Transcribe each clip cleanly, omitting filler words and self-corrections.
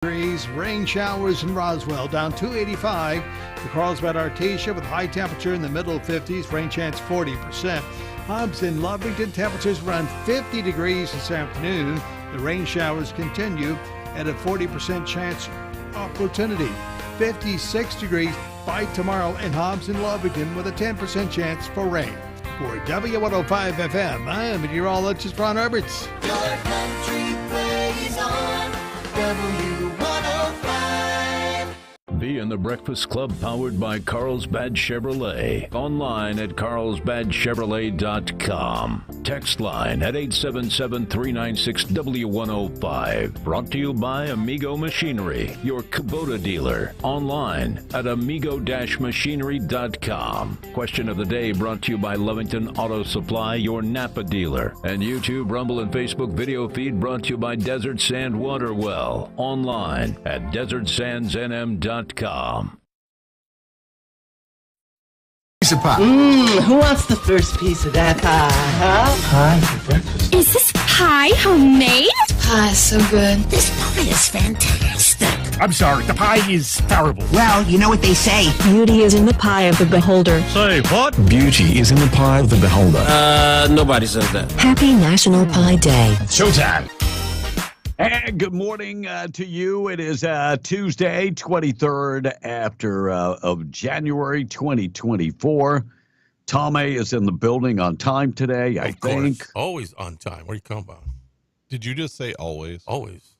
degrees. Rain showers in Roswell, down 285. The Carlsbad Artesia with high temperature in the middle 50s, rain chance 40%. Hobbs in Lovington, temperatures around 50 degrees this afternoon. The rain showers continue at a 40% chance opportunity. 56 degrees by tomorrow in Hobbs and Lovington with a 10% chance for rain. For W105 FM, I'm meteorologist Ron Roberts. Your country plays on W105. Be in the Breakfast Club powered by Carlsbad Chevrolet. Online at carlsbadchevrolet.com. Text line at 877-396-W105. Brought to you by Amigo Machinery, your Kubota dealer. Online at amigo-machinery.com. Question of the day brought to you by Lovington Auto Supply, your Napa dealer. And YouTube, Rumble, and Facebook video feed brought to you by Desert Sand Water Well. Online at desertsandsnm.com. Piece of pie. Who wants the first piece of that pie, huh? Pie for breakfast. Is this pie homemade? Pie is so good. This pie is fantastic. I'm sorry, the pie is terrible. Well, you know what they say. Beauty is in the pie of the beholder. Say what? Beauty is in the pie of the beholder. Nobody says that. Happy National Pie Day. Showtime. And good morning to you. It is Tuesday, 23rd of January 2024. Tom A is in the building on time today, I think. Always on time. What are you talking about? Did you just say always? Always.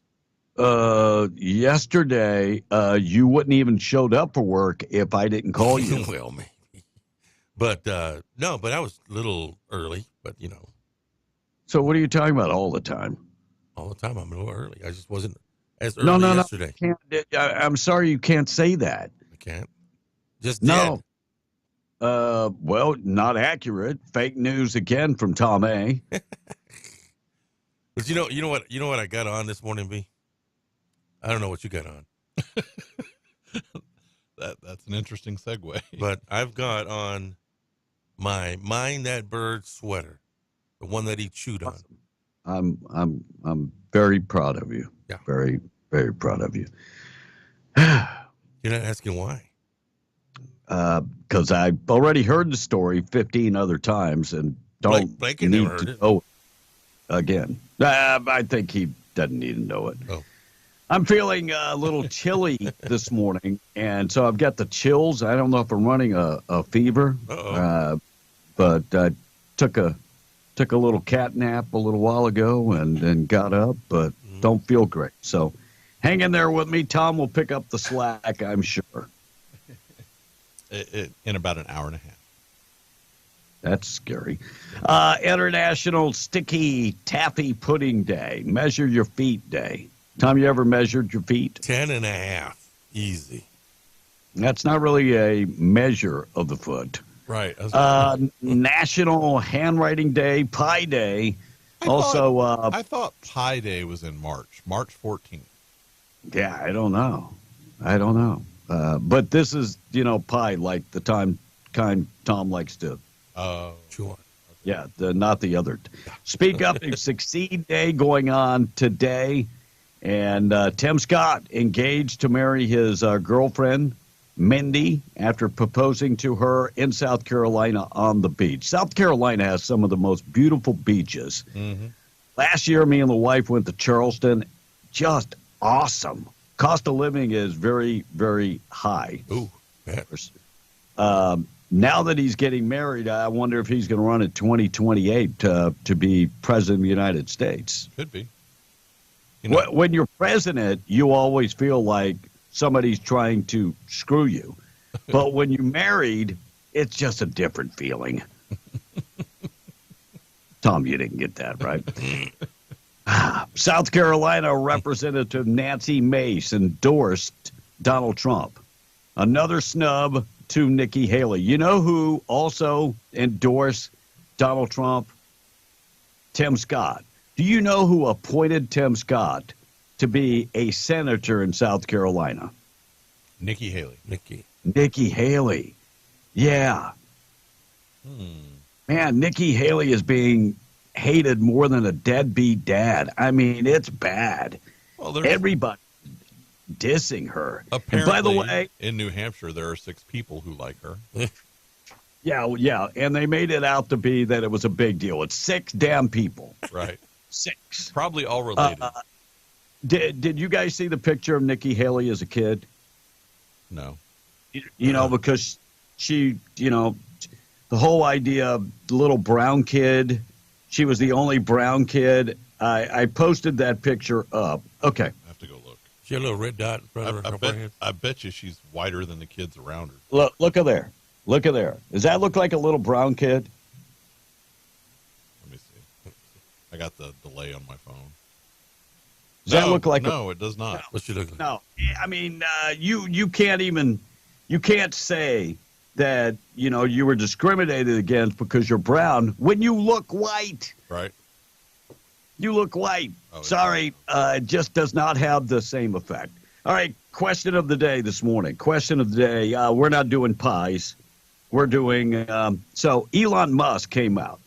Yesterday, you wouldn't even showed up for work if I didn't call you. Well, maybe. But, no, but I was a little early, but, you know. So what are you talking about all the time? All the time. I'm a little early. I just wasn't as early yesterday. No. I'm sorry you can't say that. I can't. Just no. Well, not accurate. Fake news again from Tom A. But you know what I got on this morning, B? I don't know what you got on. That's an interesting segue. But I've got on my Mind That Bird sweater, the one that he chewed on. I'm very proud of you. Yeah. Very, very proud of you. You're not asking why? Because I've already heard the story 15 other times and don't Blake need never heard to it. know it again. I think he doesn't need to know it. Oh. I'm feeling a little chilly this morning, and so I've got the chills. I don't know if I'm running a fever, but I took a little cat nap a little while ago and got up, but don't feel great. So hang in there with me. Tom will pick up the slack, I'm sure. In about an hour and a half. That's scary. International Sticky Taffy Pudding Day. Measure your feet day. Tom, you ever measured your feet? 10.5. Easy. That's not really a measure of the foot. Right. National Handwriting Day, Pie Day. I thought Pie Day was in March 14th. Yeah, I don't know. But this is, pie like the kind Tom likes to. Sure. Yeah, not the other. Speak Up and Succeed Day going on today. And Tim Scott engaged to marry his girlfriend, Mindy, after proposing to her in South Carolina on the beach. South Carolina has some of the most beautiful beaches. Mm-hmm. Last year, me and the wife went to Charleston. Just awesome. Cost of living is very, very high. Ooh, bad. Now that he's getting married, I wonder if he's going to run in 2028 to be president of the United States. Could be. When you're president, you always feel like somebody's trying to screw you. But when you're married, it's just a different feeling. Tom, you didn't get that, right? South Carolina Representative Nancy Mace endorsed Donald Trump. Another snub to Nikki Haley. You know who also endorsed Donald Trump? Tim Scott. Do you know who appointed Tim Scott to be a senator in South Carolina? Nikki Haley. Nikki Haley. Yeah. Man, Nikki Haley is being hated more than a deadbeat dad. I mean, it's bad. Well, everybody dissing her. Apparently, and by the way, in New Hampshire, there are 6 people who like her. Yeah, and they made it out to be that it was a big deal. It's 6 damn people. Right. 6. Probably all related. Did you guys see the picture of Nikki Haley as a kid? No. You know, because she, the whole idea of the little brown kid, she was the only brown kid. I posted that picture up. Okay. I have to go look. She had a little red dot in front of her forehead. I bet you she's whiter than the kids around her. Look at there. Look at there. Does that look like a little brown kid? Let me see. I got the delay on my phone. Does that look like No, it does not. What she look like? No. I mean, you can't say that, you were discriminated against because you're brown when you look white. Right. You look white. Oh, Sorry, it just does not have the same effect. All right, question of the day this morning. Question of the day. We're not doing pies. We're doing so Elon Musk came out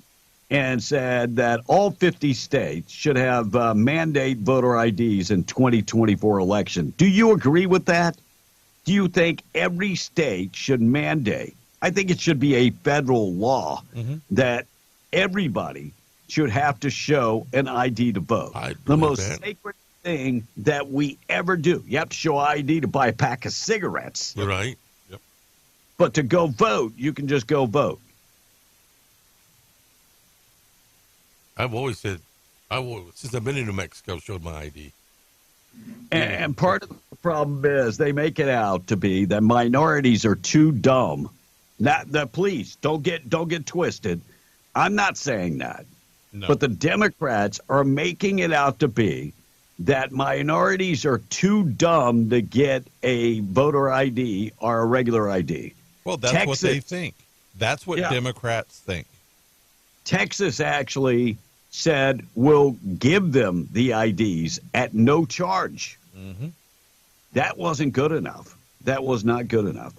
and said that all 50 states should have mandate voter IDs in 2024 election. Do you agree with that? Do you think every state should mandate? I think it should be a federal law that everybody should have to show an ID to vote. The most sacred thing that we ever do. You have to show ID to buy a pack of cigarettes. You're right. Yep. But to go vote, you can just go vote. I've always said, since I've been in New Mexico, I've showed my ID. And part of the problem is they make it out to be that minorities are too dumb. Please don't get twisted. I'm not saying that. No. But the Democrats are making it out to be that minorities are too dumb to get a voter ID or a regular ID. Well, that's what they think. That's what Democrats think. Texas actually said we'll give them the IDs at no charge. Mm-hmm. That wasn't good enough. That was not good enough.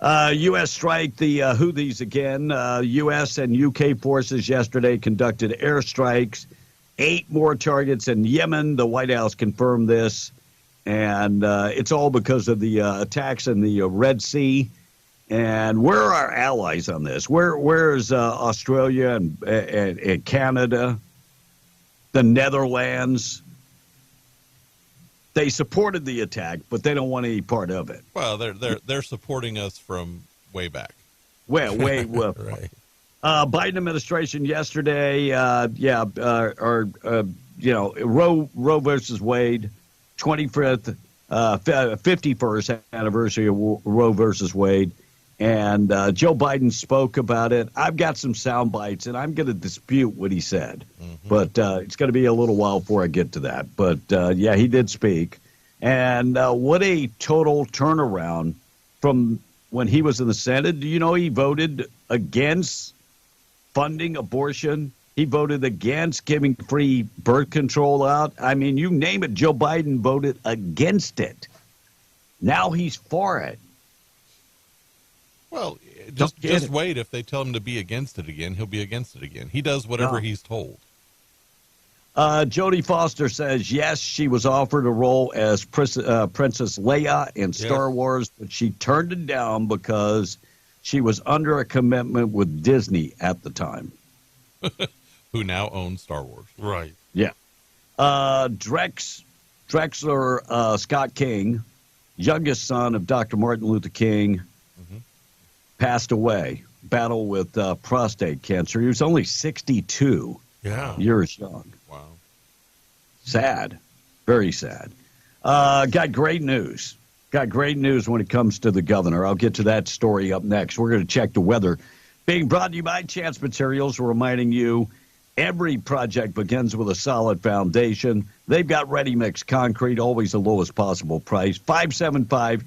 U.S. strike the Houthis again. U.S. and U.K. forces yesterday conducted airstrikes. 8 more targets in Yemen. The White House confirmed this. And it's all because of the attacks in the Red Sea. And where are our allies on this? Where is Australia and Canada, the Netherlands? They supported the attack, but they don't want any part of it. Well, they're supporting us from way back. Well, Right. Biden administration yesterday, Roe versus Wade, 25th, 51st anniversary of Roe versus Wade. And Joe Biden spoke about it. I've got some sound bites, and I'm going to dispute what he said. Mm-hmm. But it's going to be a little while before I get to that. But, he did speak. And what a total turnaround from when he was in the Senate. Do you know he voted against funding abortion? He voted against giving free birth control out. I mean, you name it, Joe Biden voted against it. Now he's for it. Well, just wait. If they tell him to be against it again, he'll be against it again. He does whatever he's told. Jodie Foster says, yes, she was offered a role as Princess Leia in Star Wars, but she turned it down because she was under a commitment with Disney at the time. Who now owns Star Wars. Right. Yeah. Drexler Scott King, youngest son of Dr. Martin Luther King, passed away, battle with prostate cancer. He was only 62 years young. Wow. Sad. Very sad. Got great news. Got great news when it comes to the governor. I'll get to that story up next. We're going to check the weather. Being brought to you by Chance Materials, reminding you every project begins with a solid foundation. They've got ready-mix concrete, always the lowest possible price. 575-363-3240,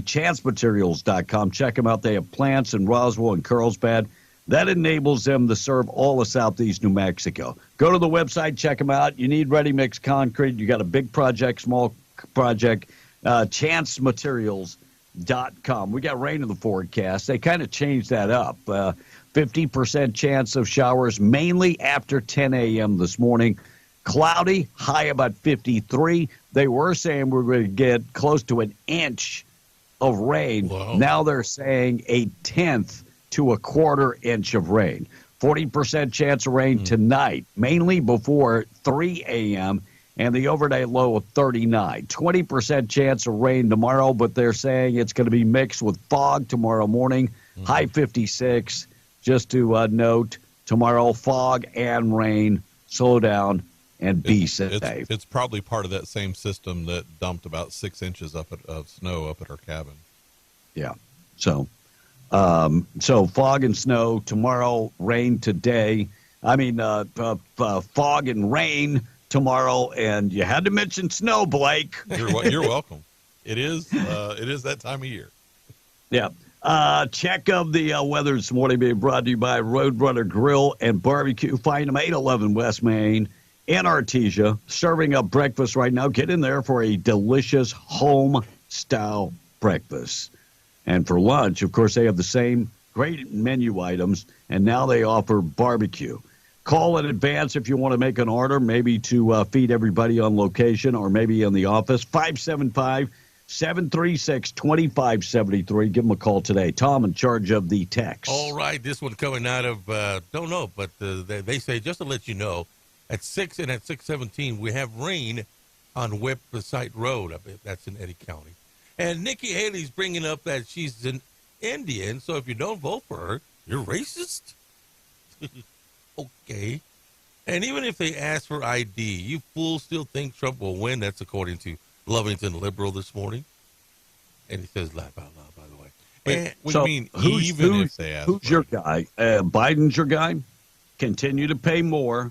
chancematerials.com. Check them out. They have plants in Roswell and Carlsbad. That enables them to serve all of Southeast New Mexico. Go to the website, check them out. You need ready-mix concrete. You got a big project, small project, chancematerials.com. We got rain in the forecast. They kind of changed that up. 50% chance of showers, mainly after 10 a.m. this morning. Cloudy, high about 53. They were saying we're going to get close to an inch of rain. Wow. Now they're saying a tenth to a quarter inch of rain. 40% chance of rain tonight, mainly before 3 a.m., and the overnight low of 39. 20% chance of rain tomorrow, but they're saying it's going to be mixed with fog tomorrow morning. High 56. Just to note, tomorrow, fog and rain. Slow down and be safe. It's probably part of that same system that dumped about 6 inches of snow up at our cabin. Yeah. So fog and snow tomorrow, rain today. Fog and rain tomorrow, and you had to mention snow, Blake. You're welcome. It is that time of year. Yeah. Check of the weather this morning being brought to you by Roadrunner Grill and Barbecue. Find them 811 West Main in Artesia, serving up breakfast right now. Get in there for a delicious home-style breakfast. And for lunch, of course, they have the same great menu items, and now they offer barbecue. Call in advance if you want to make an order, maybe to feed everybody on location or maybe in the office. 575-736-2573. Give them a call today. Tom, in charge of the text. All right, this one coming out of, don't know, but they say, just to let you know, at 6 and at 6:17, we have rain on Website Road. I bet that's in Eddy County. And Nikki Haley's bringing up that she's an Indian, so if you don't vote for her, you're racist? Okay. And even if they ask for ID, you fools still think Trump will win? That's according to Lovington Liberal this morning. And he says laugh out loud, by the way. What do you mean, even if they ask who's your guy? Biden's your guy? Continue to pay more,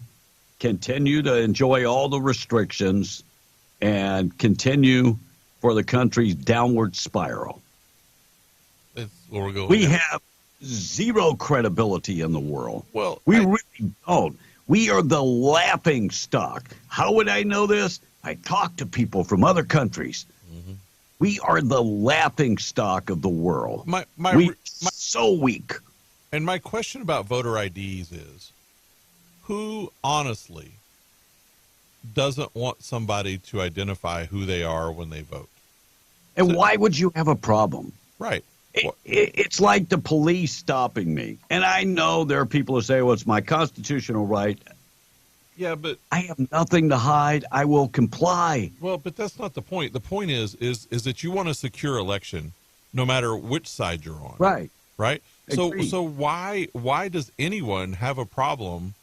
continue to enjoy all the restrictions, and continue for the country's downward spiral. That's where we're going. We have zero credibility in the world. Well, we really don't. We are the laughing stock. How would I know this? I talk to people from other countries. Mm-hmm. We are the laughing stock of the world. We're so weak. And my question about voter IDs is, who honestly doesn't want somebody to identify who they are when they vote? And why would you have a problem? Right. It's like the police stopping me. And I know there are people who say, well, it's my constitutional right. Yeah, but I have nothing to hide. I will comply. Well, but that's not the point. The point is that you want a secure election no matter which side you're on. Right. Right? Agreed. So why does anyone have a problem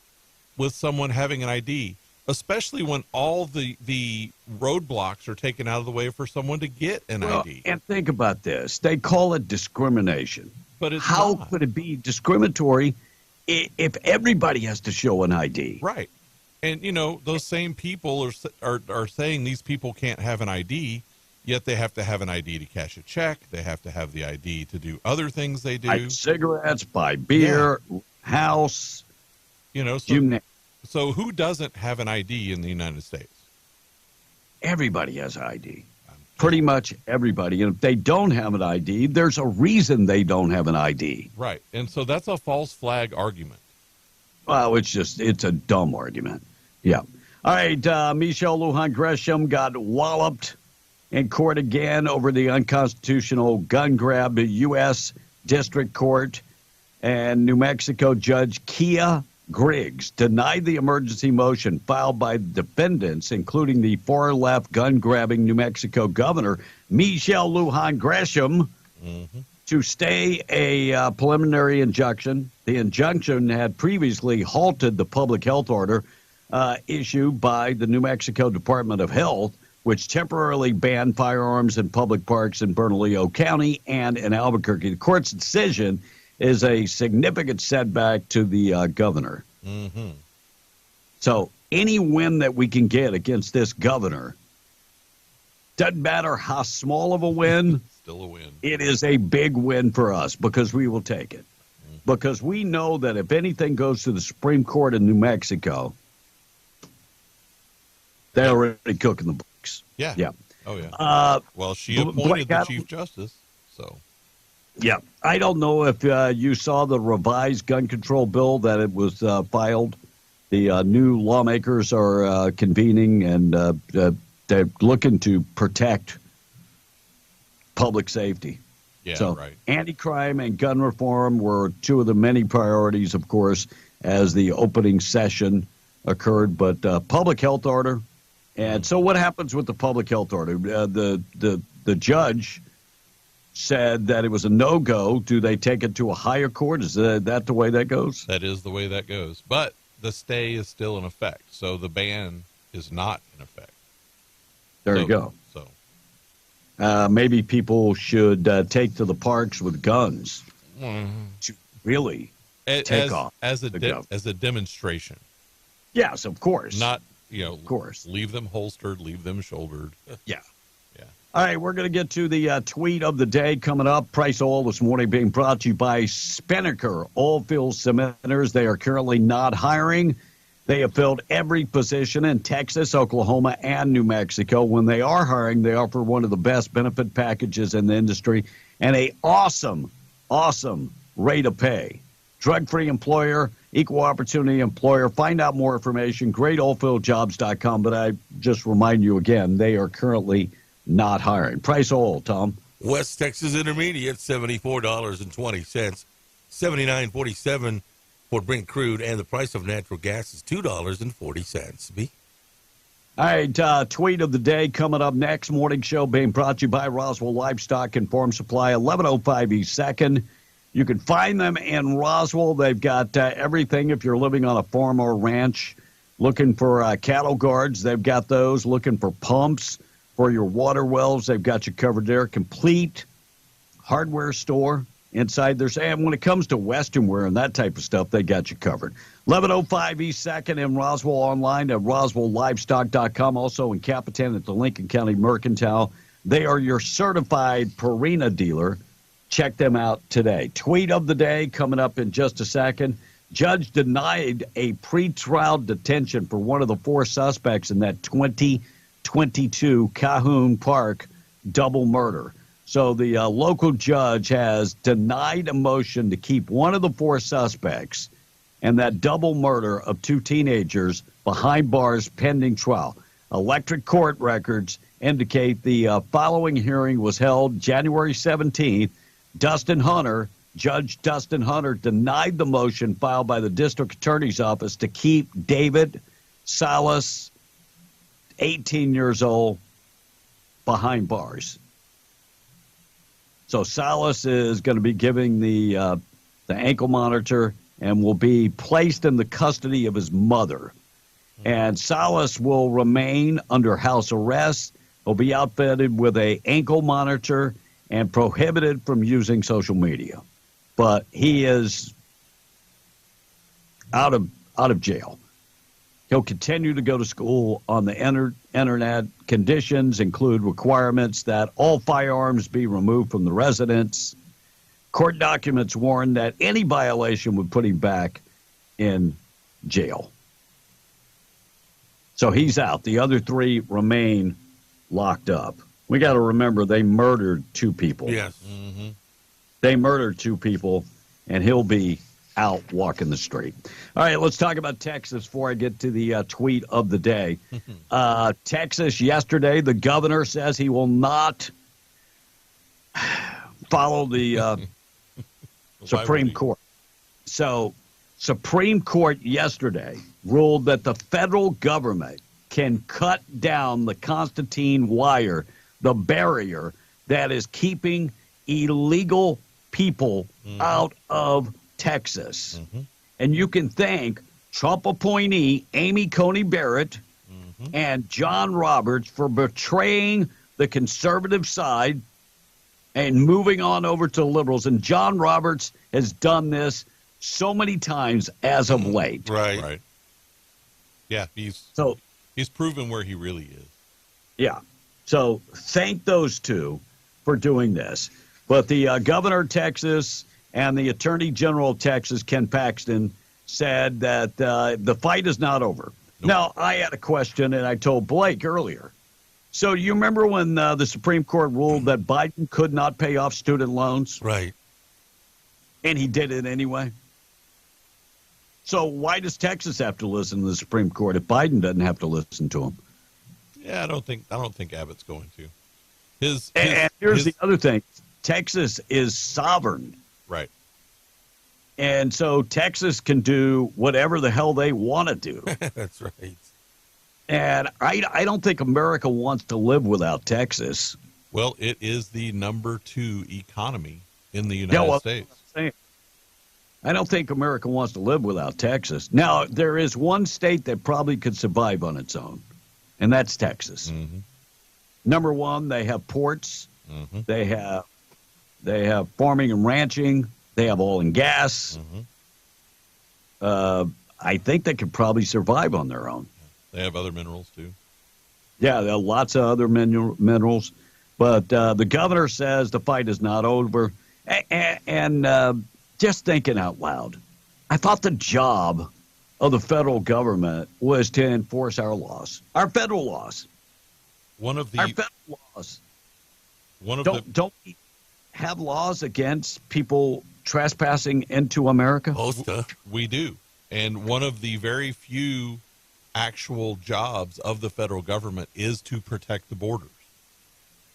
with someone having an ID, especially when all the roadblocks are taken out of the way for someone to get an ID? And think about this. They call it discrimination. But it's how not. could it be discriminatory if everybody has to show an ID? Right. And, those same people are saying these people can't have an ID, yet they have to have an ID to cash a check. They have to have the ID to do other things they do. Buy cigarettes, buy beer, house. So who doesn't have an ID in the United States? Everybody has an ID. Pretty much everybody. And if they don't have an ID, there's a reason they don't have an ID. Right. And so that's a false flag argument. Well, it's a dumb argument. Yeah. All right. Michelle Lujan Gresham got walloped in court again over the unconstitutional gun grab at U.S. District Court. And New Mexico Judge Kia Griggs denied the emergency motion filed by defendants, including the far-left gun-grabbing New Mexico governor, Michelle Lujan Gresham, to stay a preliminary injunction. The injunction had previously halted the public health order issued by the New Mexico Department of Health, which temporarily banned firearms in public parks in Bernalillo County and in Albuquerque. The court's decision is a significant setback to the governor. Mm-hmm. So any win that we can get against this governor, doesn't matter how small of a win, still a win. It is a big win for us because we will take it. Mm-hmm. Because we know that if anything goes to the Supreme Court in New Mexico, they're already cooking the books. Yeah. Yeah. Oh, yeah. Well, she appointed the Chief Justice, so... Yeah, I don't know if you saw the revised gun control bill that it was filed The new lawmakers are convening, and they're looking to protect public safety. Yeah, so, right. Anti-crime and gun reform were two of the many priorities, of course, as the opening session occurred. But public health order, and so what happens with the public health order? The judge said that it was a no-go. Do they take it to a higher court? Is that the way that goes? That is the way that goes. But the stay is still in effect, so the ban is not in effect. There you go. So maybe people should take to the parks with guns to really take off as a demonstration. Yes, of course. Not, of course. Leave them holstered, leave them shouldered. Yeah. Yeah. All right, we're going to get to the tweet of the day coming up. Price Oil this morning being brought to you by Spinnaker Oilfield Cementers. They are currently not hiring. They have filled every position in Texas, Oklahoma, and New Mexico. When they are hiring, they offer one of the best benefit packages in the industry and a awesome rate of pay. Drug-free employer, equal opportunity employer. Find out more information, greatoilfieldjobs.com. But I just remind you again, they are currently not hiring. Price Oil, Tom. West Texas Intermediate, $74.20, $79.47 for Brent crude, and the price of natural gas is $2.40. B. All right, tweet of the day coming up next. Morning show being brought to you by Roswell Livestock and Farm Supply, 1105 East 2nd. You can find them in Roswell. They've got everything if you're living on a farm or ranch. Looking for cattle guards, they've got those. Looking for pumps for your water wells, they've got you covered there. Complete hardware store inside there. And when it comes to Western wear and that type of stuff, they got you covered. 1105 East 2nd in Roswell, online at roswelllivestock.com. Also in Capitan at the Lincoln County Mercantile. They are your certified Purina dealer. Check them out today. Tweet of the day coming up in just a second. Judge denied a pretrial detention for one of the four suspects in that 2022 Cahoon Park double murder. So the local judge has denied a motion to keep one of the four suspects and that double murder of two teenagers behind bars pending trial. Electric court records indicate the following hearing was held January 17th. Judge Dustin Hunter denied the motion filed by the district attorney's office to keep David Salas, 18 years old, behind bars. So Salas is going to be giving the ankle monitor and will be placed in the custody of his mother. And Salas will remain under house arrest. He'll be outfitted with an ankle monitor and prohibited from using social media. But he is out of jail. He'll continue to go to school on the internet. Conditions include requirements that all firearms be removed from the residence. Court documents warn that any violation would put him back in jail. So he's out. The other three remain locked up. We got to remember they murdered two people. Yes. Mm-hmm. They murdered two people, and he'll be out walking the street. All right, let's talk about Texas before I get to the tweet of the day. Texas yesterday, the governor says he will not follow the Supreme Court. So Supreme Court yesterday ruled that the federal government can cut down the Constantine wire, the barrier that is keeping illegal people out of Texas. And you can thank Trump appointee Amy Coney Barrett and John Roberts for betraying the conservative side and moving on over to liberals. And John Roberts has done this so many times as of late. Right. Yeah, he's proven where he really is. Yeah. So thank those two for doing this. But the governor of Texas and the attorney general of Texas, Ken Paxton, said that the fight is not over. Nope. Now, I had a question, and I told Blake earlier. So you remember when the Supreme Court ruled that Biden could not pay off student loans? Right. And he did it anyway? So why does Texas have to listen to the Supreme Court if Biden doesn't have to listen to him? Yeah, I don't think Abbott's going to. And here's the other thing. Texas is sovereign. Right. And so Texas can do whatever the hell they want to do. That's right. And I don't think America wants to live without Texas. Well, it is the number 2 economy in the United States. I don't think America wants to live without Texas. Now, there is one state that probably could survive on its own, and that's Texas. Mm-hmm. Number one, they have ports. Mm-hmm. They have farming and ranching. They have oil and gas. Mm-hmm. I think they could probably survive on their own. They have other minerals, too. Yeah, there are lots of other minerals. But the governor says the fight is not over. And just thinking out loud, I thought the job of the federal government was to enforce our laws, our federal laws. Our federal laws. Don't we have laws against people trespassing into America? We do. And one of the very few actual jobs of the federal government is to protect the borders.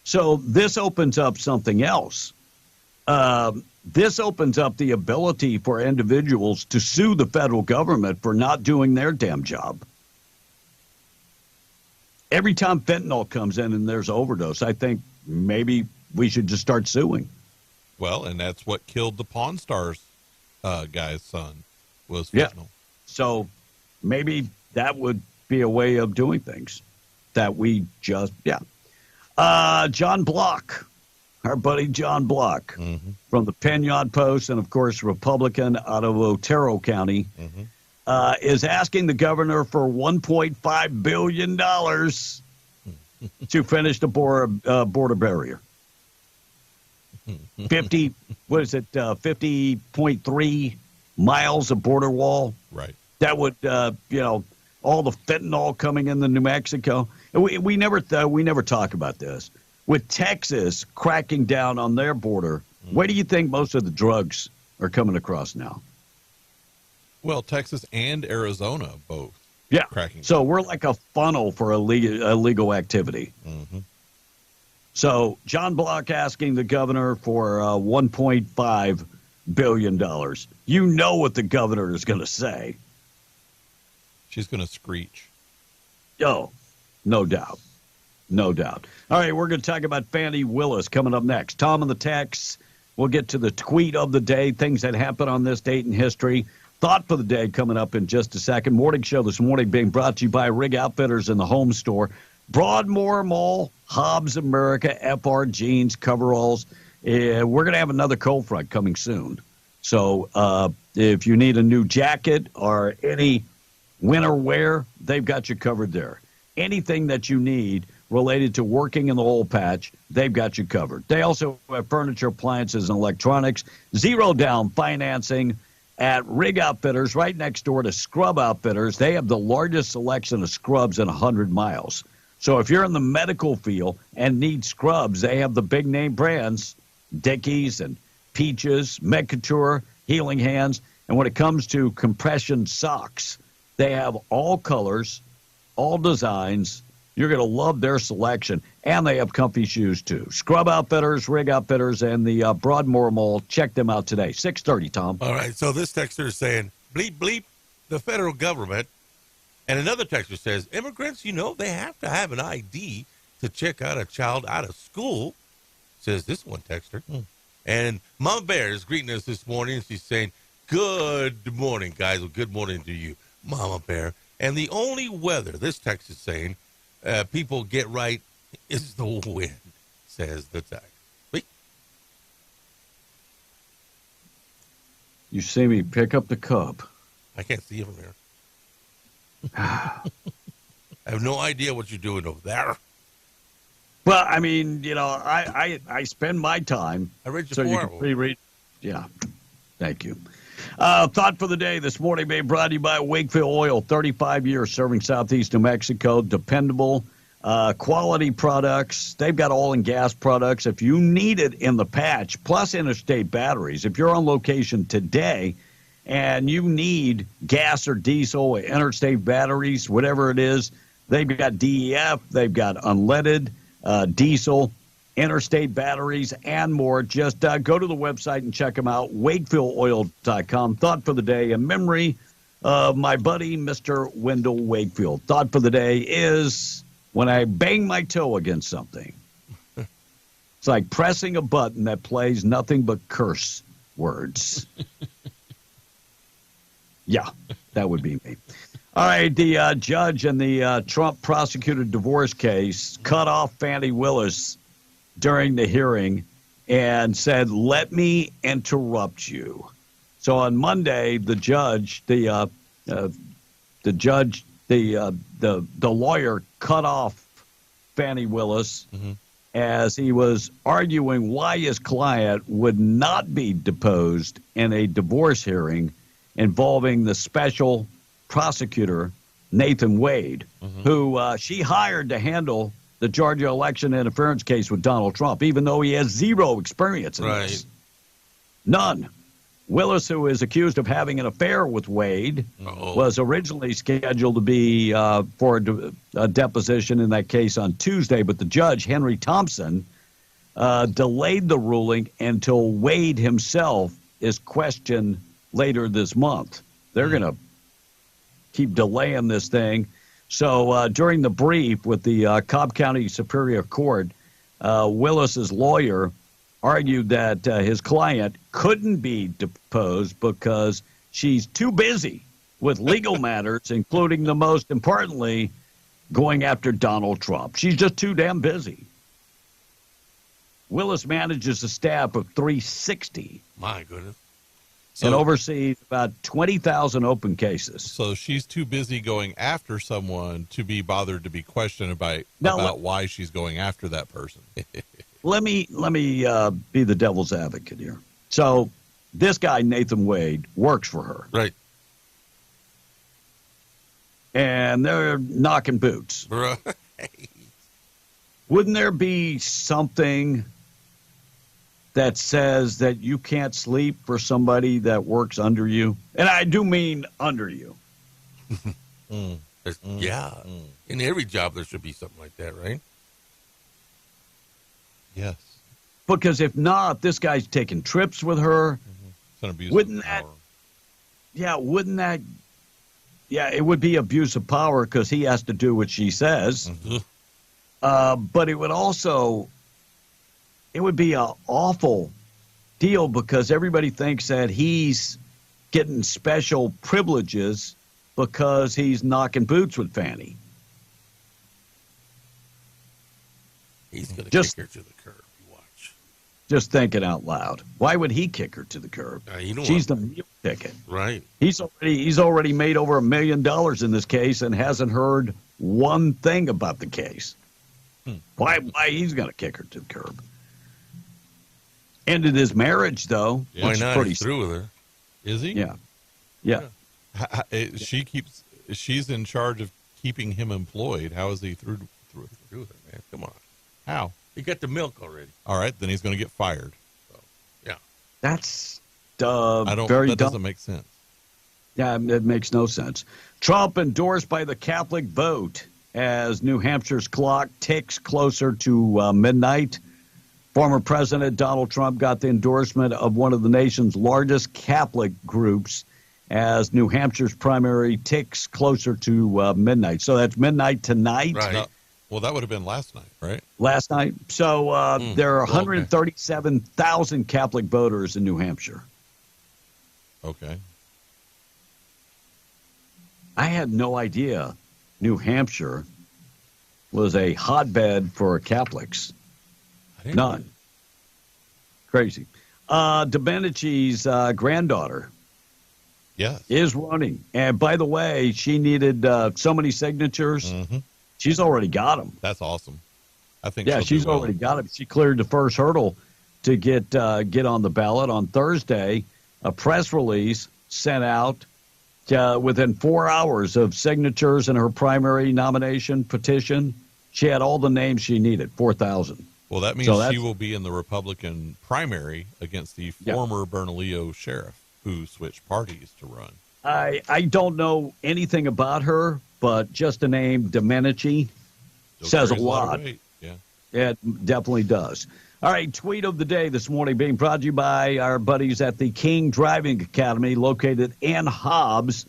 So this opens up something else. This opens up the ability for individuals to sue the federal government for not doing their damn job. Every time fentanyl comes in and there's overdose, I think maybe we should just start suing. Well, and that's what killed the Pawn Stars guy's son was fentanyl. Yeah. So maybe that would be a way of doing things that we just, John Block, our buddy John Block from the Peñon Post and, of course, Republican out of Otero County, is asking the governor for $1.5 billion to finish the border barrier. 50.3 miles of border wall. Right. That would, all the fentanyl coming into New Mexico. We never talk about this. With Texas cracking down on their border, where do you think most of the drugs are coming across now? Well, Texas and Arizona both. Yeah. Cracking. So we're like a funnel for illegal activity. Mm-hmm. So John Block asking the governor for $1.5 billion. You know what the governor is going to say. She's going to screech. Oh, no doubt. No doubt. All right, we're going to talk about Fani Willis coming up next. Tom and the Tex. We'll get to the tweet of the day, things that happened on this date in history. Thought for the day coming up in just a second. Morning show this morning being brought to you by Rig Outfitters in the Home Store. Broadmoor Mall, Hobbs America, FR Jeans, coveralls. We're going to have another cold front coming soon. So if you need a new jacket or any winter wear, they've got you covered there. Anything that you need related to working in the oil patch, they've got you covered. They also have furniture, appliances, and electronics. Zero down financing at Rig Outfitters right next door to Scrub Outfitters. They have the largest selection of scrubs in 100 miles. So if you're in the medical field and need scrubs, they have the big name brands, Dickies and Peaches, Medcouture, Healing Hands. And when it comes to compression socks, they have all colors, all designs. You're going to love their selection. And they have comfy shoes, too. Scrub Outfitters, Rig Outfitters, and the Broadmoor Mall. Check them out today. 6:30, Tom. All right, so this texter is saying, bleep, bleep, the federal government. And another texter says, immigrants, they have to have an ID to check out a child out of school, says this one texter. And Mama Bear is greeting us this morning. She's saying, good morning, guys. Well, good morning to you, Mama Bear. And the only weather, this text is saying, people get right is the wind, says the text. Wait. You see me pick up the cup. I can't see you from here. I have no idea what you're doing over there. Well, I mean, I spend my time. I read you so you can pre-read. Yeah. Thank you. Thought for the day this morning being brought to you by Wakefield Oil. 35 years serving Southeast New Mexico. Dependable, quality products. They've got oil and gas products. If you need it in the patch, plus interstate batteries. If you're on location today and you need gas or diesel, interstate batteries, whatever it is, they've got DEF, they've got unleaded, diesel, interstate batteries, and more. Just go to the website and check them out, WakefieldOil.com. Thought for the day, in memory of my buddy, Mr. Wendell Wakefield. Thought for the day is when I bang my toe against something. It's like pressing a button that plays nothing but curse words. Yeah, that would be me. All right, the judge in the Trump prosecuted divorce case cut off Fani Willis during the hearing and said, "Let me interrupt you." So on Monday, the lawyer cut off Fani Willis as he was arguing why his client would not be deposed in a divorce hearing involving the special prosecutor, Nathan Wade, who she hired to handle the Georgia election interference case with Donald Trump, even though he has zero experience in this. None. Willis, who is accused of having an affair with Wade, was originally scheduled to be for a deposition in that case on Tuesday, but the judge, Henry Thompson, delayed the ruling until Wade himself is questioned later this month. They're going to keep delaying this thing. So during the brief with the Cobb County Superior Court, Willis's lawyer argued that his client couldn't be deposed because she's too busy with legal matters, including, the most importantly, going after Donald Trump. She's just too damn busy. Willis manages a staff of 360. My goodness. And oversees about 20,000 open cases. So she's too busy going after someone to be bothered to be questioned about why she's going after that person. Let me be the devil's advocate here. So this guy, Nathan Wade, works for her. Right. And they're knocking boots. Right. Wouldn't there be something that says that you can't sleep for somebody that works under you? And I do mean under you. Yeah. In every job, there should be something like that, right? Yes. Because if not, this guy's taking trips with her. It's an abuse Wouldn't of power. It would be abuse of power because he has to do what she says. But it would also, it would be an awful deal because everybody thinks that he's getting special privileges because he's knocking boots with Fani. He's going to kick her to the curb. You watch. Just thinking out loud. Why would he kick her to the curb? She's the meal ticket. Right. He's already made over $1 million in this case and hasn't heard one thing about the case. Why he's going to kick her to the curb? Ended his marriage, though. Yeah. Why not? He's through with her. Is he? Yeah. She's in charge of keeping him employed. How is he through with her, man? Come on. How? He got the milk already. All right, then he's going to get fired. So, yeah. That's that doesn't make sense. Yeah, it makes no sense. Trump endorsed by the Catholic vote as New Hampshire's clock ticks closer to midnight. Former President Donald Trump got the endorsement of one of the nation's largest Catholic groups as New Hampshire's primary ticks closer to midnight. So that's midnight tonight. Right. Well, that would have been last night, right? Last night. So there are 137,000 Catholic voters in New Hampshire. Okay. I had no idea New Hampshire was a hotbed for Catholics. None. Crazy. Domenici's granddaughter is running. And by the way, she needed so many signatures. She's already got them. That's awesome. I think. Yeah, she's already got them. She cleared the first hurdle to get on the ballot on Thursday. A press release sent out within 4 hours of signatures in her primary nomination petition. She had all the names she needed, 4,000. Well, that means she will be in the Republican primary against the former Bernalillo sheriff. who switched parties to run. I don't know anything about her, but just the name Domenici says a lot. Yeah. It definitely does. All right, tweet of the day this morning being brought to you by our buddies at the King Driving Academy located in Hobbs.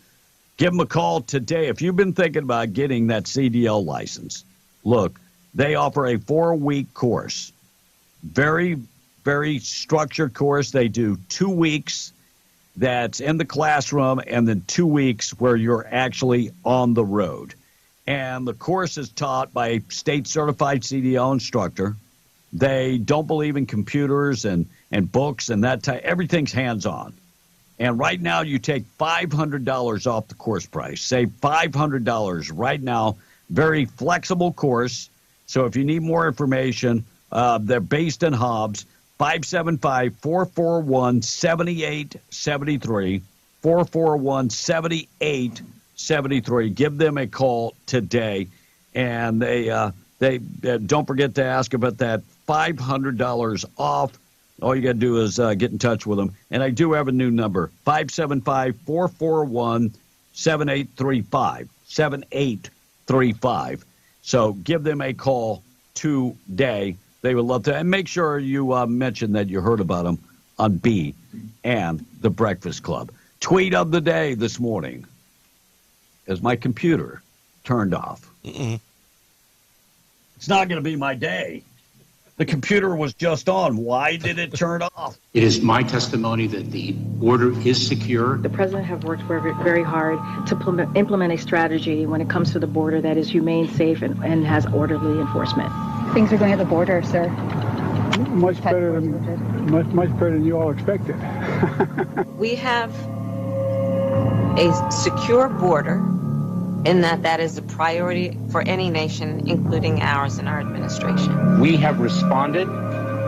Give them a call today. If you've been thinking about getting that CDL license, look, they offer a 4-week course. Very, very structured course. They do 2 weeks that's in the classroom and then 2 weeks where you're actually on the road. And the course is taught by a state-certified CDL instructor. They don't believe in computers and books and that type. Everything's hands-on. And right now you take $500 off the course price. Save $500 right now. Very flexible course. So if you need more information, they're based in Hobbs. 575-441-7873. 441-7873. Give them a call today. And they don't forget to ask about that $500 off. All you got to do is get in touch with them. And I do have a new number, 575-441-7835. 7835. So give them a call today. They would love to. And make sure you mention that you heard about them on B and the Breakfast Club. Tweet of the day this morning. Is my computer turned off? Mm-mm. It's not going to be my day. The computer was just on. Why did it turn off? It is my testimony that the border is secure. The president has worked very hard to implement a strategy when it comes to the border that is humane, safe, and has orderly enforcement. Things are going at the border, sir. Much better than you all expected. We have a secure border in that is a priority for any nation, including ours and our administration. We have responded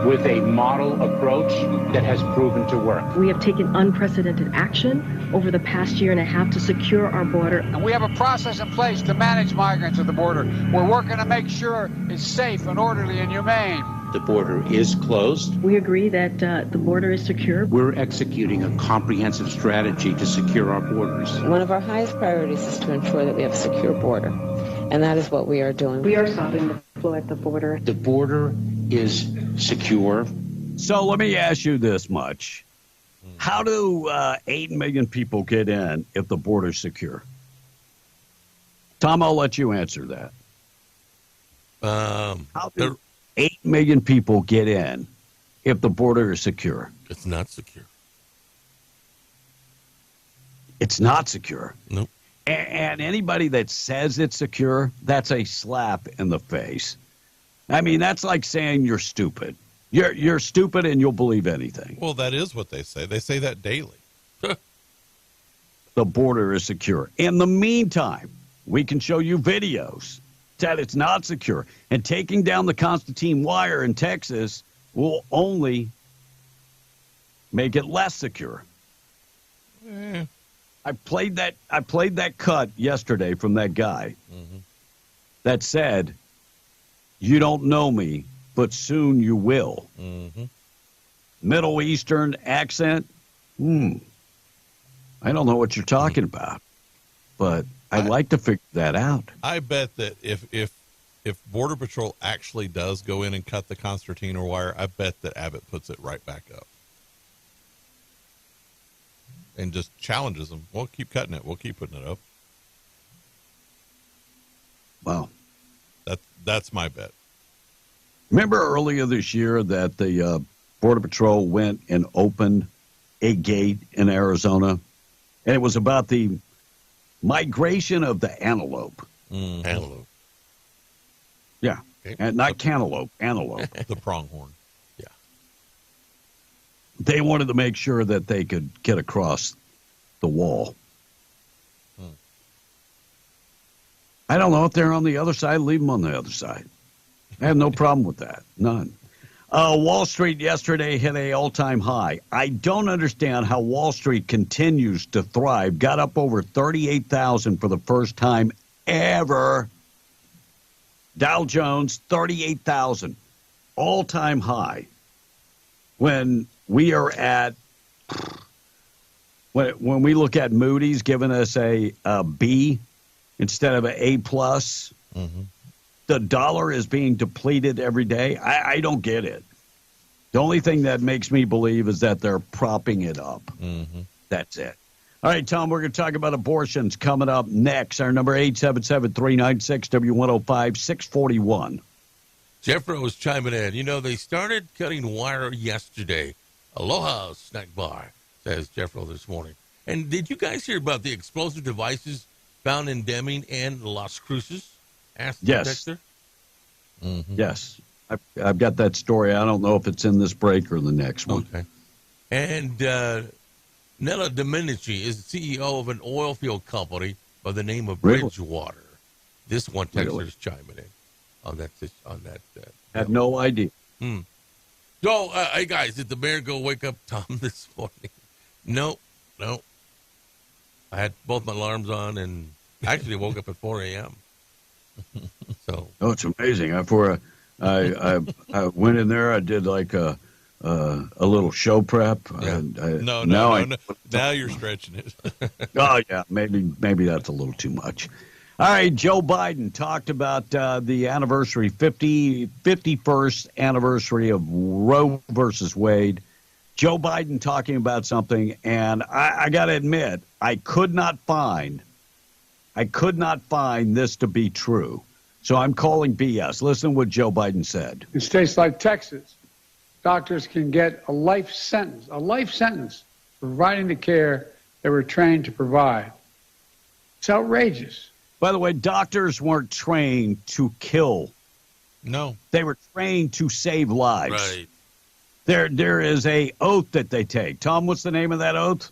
with a model approach that has proven to work. We have taken unprecedented action over the past year and a half to secure our border. And we have a process in place to manage migrants at the border. We're working to make sure it's safe and orderly and humane. The border is closed. We agree that the border is secure. We're executing a comprehensive strategy to secure our borders. One of our highest priorities is to ensure that we have a secure border, and that is what we are doing. We are stopping the flow at the border. The border is secure. So let me ask you this much. How do 8 million people get in if the border's secure? Tom, I'll let you answer that. How do 8 million people get in if the border is secure? It's not secure. It's not secure. Nope. And anybody that says it's secure, that's a slap in the face. I mean, that's like saying you're stupid. You're stupid and you'll believe anything. Well, that is what they say. They say that daily. The border is secure. In the meantime, we can show you videos that it's not secure. And taking down the Constantine wire in Texas will only make it less secure. I played that cut yesterday from that guy that said, "You don't know me, but soon you will." Middle Eastern accent. I don't know what you're talking about, but I'd like to figure that out. I bet that if Border Patrol actually does go in and cut the concertina wire, I bet that Abbott puts it right back up and just challenges them. We'll keep cutting it. We'll keep putting it up. Wow. That's my bet. Remember earlier this year that the Border Patrol went and opened a gate in Arizona, and it was about the migration of the antelope. Antelope. Yeah. Okay. And not cantaloupe, antelope. The pronghorn. Yeah. They wanted to make sure that they could get across the wall. I don't know if they're on the other side. Leave them on the other side. I have no problem with that. None. Wall Street yesterday hit an all-time high. I don't understand how Wall Street continues to thrive. Got up over 38,000 for the first time ever. Dow Jones, 38,000. All-time high. When we are at when we look at Moody's giving us a B instead of an A+, the dollar is being depleted every day. I don't get it. The only thing that makes me believe is that they're propping it up. That's it. All right, Tom, we're going to talk about abortions coming up next. Our number 877-396-W105, 641. Jeffro was chiming in. You know, they started cutting wire yesterday. Aloha Snack Bar, says Jeffro this morning. And did you guys hear about the explosive devices found in Deming and Las Cruces? Asked the texter. Yes. I've got that story. I don't know if it's in this break or the next one. Okay. And Nella Domenici is CEO of an oil field company by the name of Bridgewater. This one texter is chiming in on that. Had no idea. So, hey guys, did the bear go wake up Tom this morning? No. I had both my alarms on and actually woke up at 4 a.m. So. Oh, it's amazing. I went in there. I did like a little show prep. Yeah. No. Now you're stretching it. Oh yeah, maybe that's a little too much. All right, Joe Biden talked about the anniversary, 51st anniversary of Roe versus Wade. Joe Biden talking about something, and I got to admit, I could not find this to be true. So I'm calling BS. Listen to what Joe Biden said. In states like Texas, doctors can get a life sentence for providing the care they were trained to provide. It's outrageous. By the way, doctors weren't trained to kill. No. They were trained to save lives. Right. There is a oath that they take. Tom, what's the name of that oath?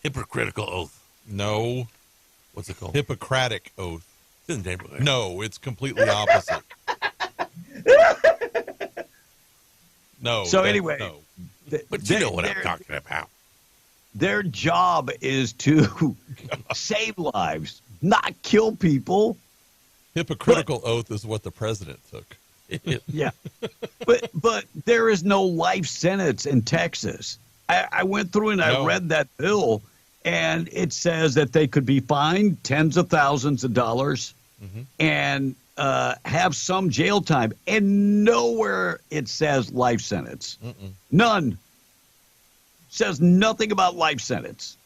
Hypocritical oath. No. What's it called? Hippocratic oath. It's no, it's completely opposite. No. So anyway. No. But you know what I'm talking about. Their job is to save lives, not kill people. Hypocritical oath is what the president took. Yeah. But there is no life sentence in Texas. I went through and I read that bill, and it says that they could be fined tens of thousands of dollars and have some jail time. And nowhere it says life sentence. None. Says nothing about life sentence.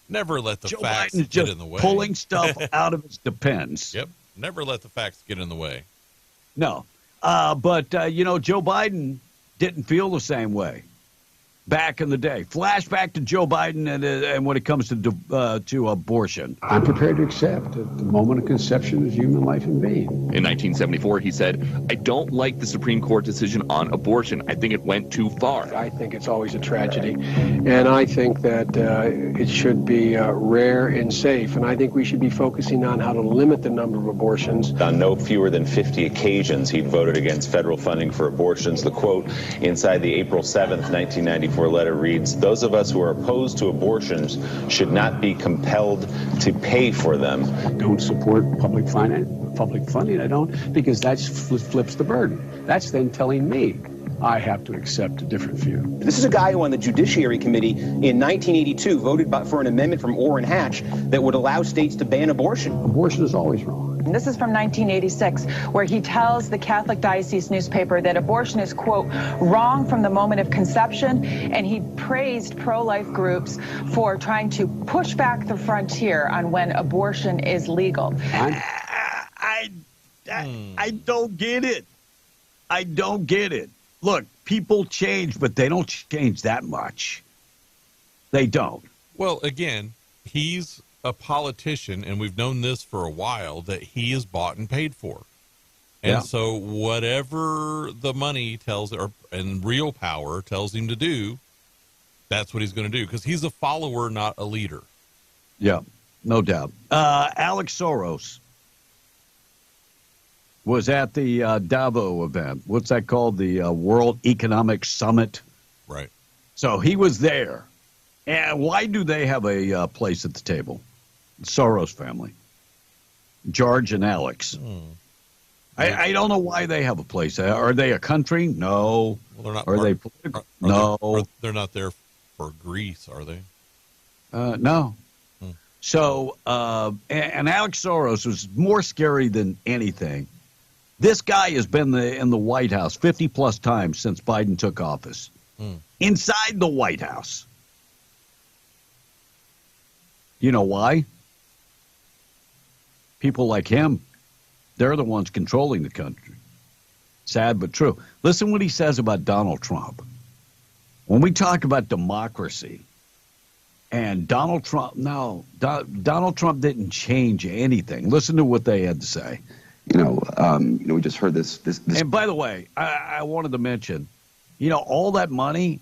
Never let the Joe facts Biden's get just in the way. Pulling stuff out of its depends. Yep. Never let the facts get in the way. No. But Joe Biden didn't feel the same way back in the day. Flashback to Joe Biden and when it comes to abortion. I'm prepared to accept that the moment of conception is human life and being. In 1974, he said, I don't like the Supreme Court decision on abortion. I think it went too far. I think it's always a tragedy. And I think that it should be rare and safe. And I think we should be focusing on how to limit the number of abortions. On no fewer than 50 occasions, he'd voted against federal funding for abortions. The quote inside the April 7th, 1994 letter reads, those of us who are opposed to abortions should not be compelled to pay for them. I don't support public funding. I don't, because that flips the burden. That's then telling me I have to accept a different view. This is a guy who on the Judiciary Committee in 1982 voted for an amendment from Orrin Hatch that would allow states to ban abortion. Abortion is always wrong. And this is from 1986, where he tells the Catholic Diocese newspaper that abortion is, quote, wrong from the moment of conception, and he praised pro-life groups for trying to push back the frontier on when abortion is legal. I don't get it. I don't get it. Look, people change, but they don't change that much. They don't. Well, again, he's a politician, and we've known this for a while, that he is bought and paid for. And so whatever the money tells, and real power tells him to do, that's what he's going to do, because he's a follower, not a leader. Yeah, no doubt. Alex Soros was at the Davos event. What's that called? The World Economic Summit. Right. So he was there. And why do they have a place at the table? The Soros family. George and Alex. I don't know why they have a place. Are they a country? No. Well, they're not. Are they political? No. They're not there for Greece, are they? No. So, and Alex Soros was more scary than anything. This guy has been in the White House 50-plus times since Biden took office. Inside the White House. You know why? People like him, they're the ones controlling the country. Sad but true. Listen what he says about Donald Trump. When we talk about democracy, and Donald Trump, Donald Trump didn't change anything. Listen to what they had to say. We just heard this. And by the way, I wanted to mention, all that money,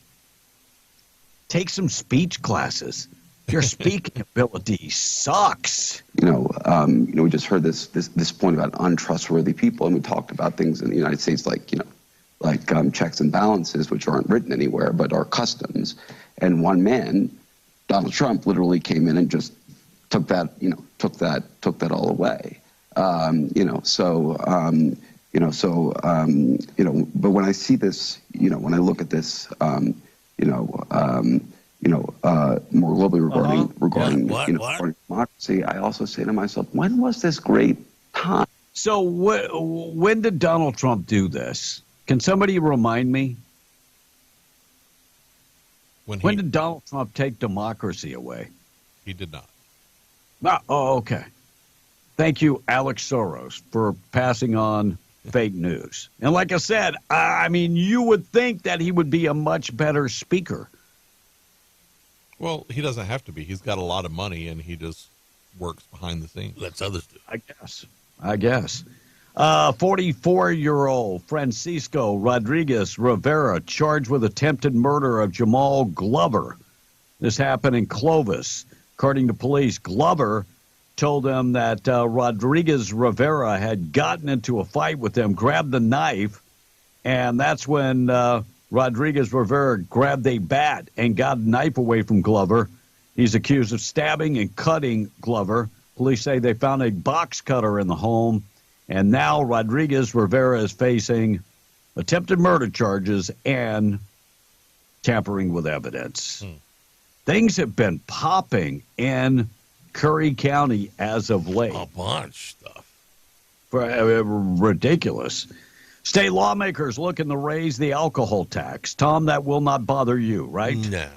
take some speech classes. Your speaking ability sucks. We just heard this point about untrustworthy people, and we talked about things in the United States like checks and balances, which aren't written anywhere but are customs. And one man, Donald Trump, literally came in and just took that all away. But when I see this, when I look at this, more globally regarding democracy, I also say to myself, when was this great time? So when did Donald Trump do this? Can somebody remind me? When did Donald Trump take democracy away? He did not. Oh, okay. Thank you, Alex Soros, for passing on fake news. And like I said, you would think that he would be a much better speaker. Well, he doesn't have to be. He's got a lot of money, and he just works behind the scenes. Let's others do. I guess. 44-year-old Francisco Rodriguez Rivera charged with attempted murder of Jamal Glover. This happened in Clovis. According to police, Glover told them that Rodriguez Rivera had gotten into a fight with him, grabbed the knife, and that's when Rodriguez Rivera grabbed a bat and got a knife away from Glover. He's accused of stabbing and cutting Glover. Police say they found a box cutter in the home, and now Rodriguez Rivera is facing attempted murder charges and tampering with evidence. Things have been popping in Curry County as of late. A bunch of stuff. Ridiculous. State lawmakers looking to raise the alcohol tax. Tom, that will not bother you, right? No.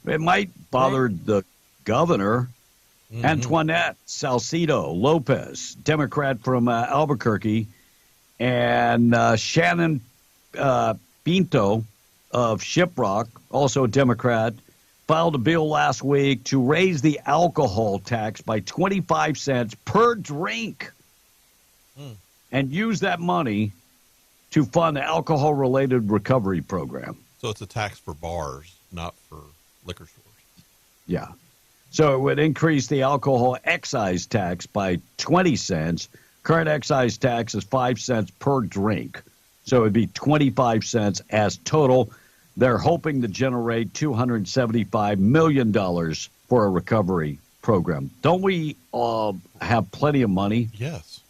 It might bother the governor, Antoinette Salcido Lopez, Democrat from Albuquerque, and Shannon Pinto of Shiprock, also a Democrat, filed a bill last week to raise the alcohol tax by 25 cents per drink and use that money to fund the alcohol-related recovery program. So it's a tax for bars, not for liquor stores. Yeah. So it would increase the alcohol excise tax by 20 cents. Current excise tax is 5 cents per drink. So it would be 25 cents as total. They're hoping to generate $275 million for a recovery program. Don't we have plenty of money? Yes.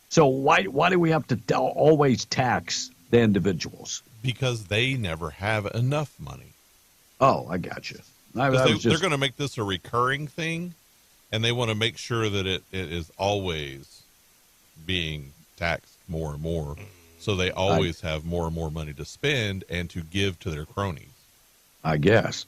So why do we have to always tax the individuals? Because they never have enough money. Oh, I got you. They're going to make this a recurring thing, and they want to make sure that it is always being taxed more and more. So they always have more and more money to spend and to give to their cronies. I guess.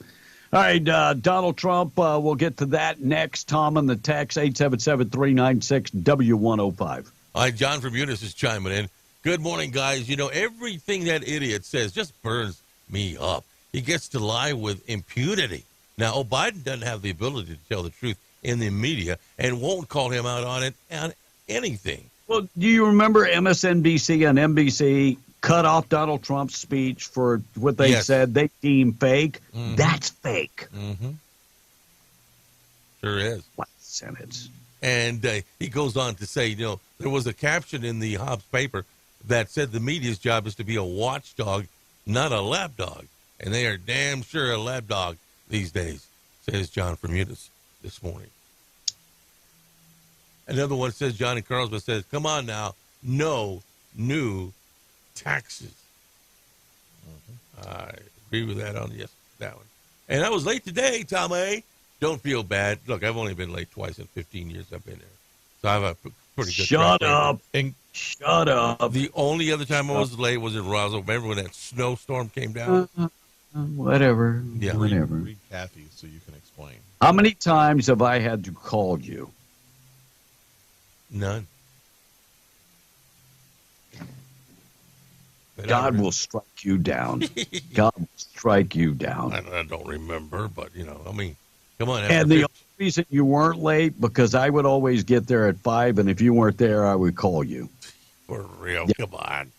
All right, Donald Trump, we'll get to that next. Tom on the text, 877-396-W105. All right, John from Eunice is chiming in. Good morning, guys. Everything that idiot says just burns me up. He gets to lie with impunity. Now, Biden doesn't have the ability to tell the truth in the media and won't call him out on anything. Well, do you remember MSNBC and NBC cut off Donald Trump's speech for what they said they deem fake? Mm-hmm. That's fake. Mm-hmm. Sure is. What sentence? And he goes on to say, there was a caption in the Hobbs paper that said the media's job is to be a watchdog, not a lapdog. And they are damn sure a lapdog these days, says John from Eunice this morning. Another one says, John in Carlsbad says, come on now, no new taxes. Mm-hmm. I agree with that that one. And I was late today, Tommy. don't feel bad. Look, I've only been late twice in 15 years I've been here. So I have a pretty good Shut track up. record. Shut up. The only other time I was late was in Roswell. Remember when that snowstorm came down? Whatever. Yeah. Whatever. Read Kathy so you can explain. How many times have I had to call you? None. But God will strike you down. God will strike you down. I don't remember, but, I mean, come on. And the only reason you weren't late, because I would always get there at 5, and if you weren't there, I would call you. For real, Yeah. come on.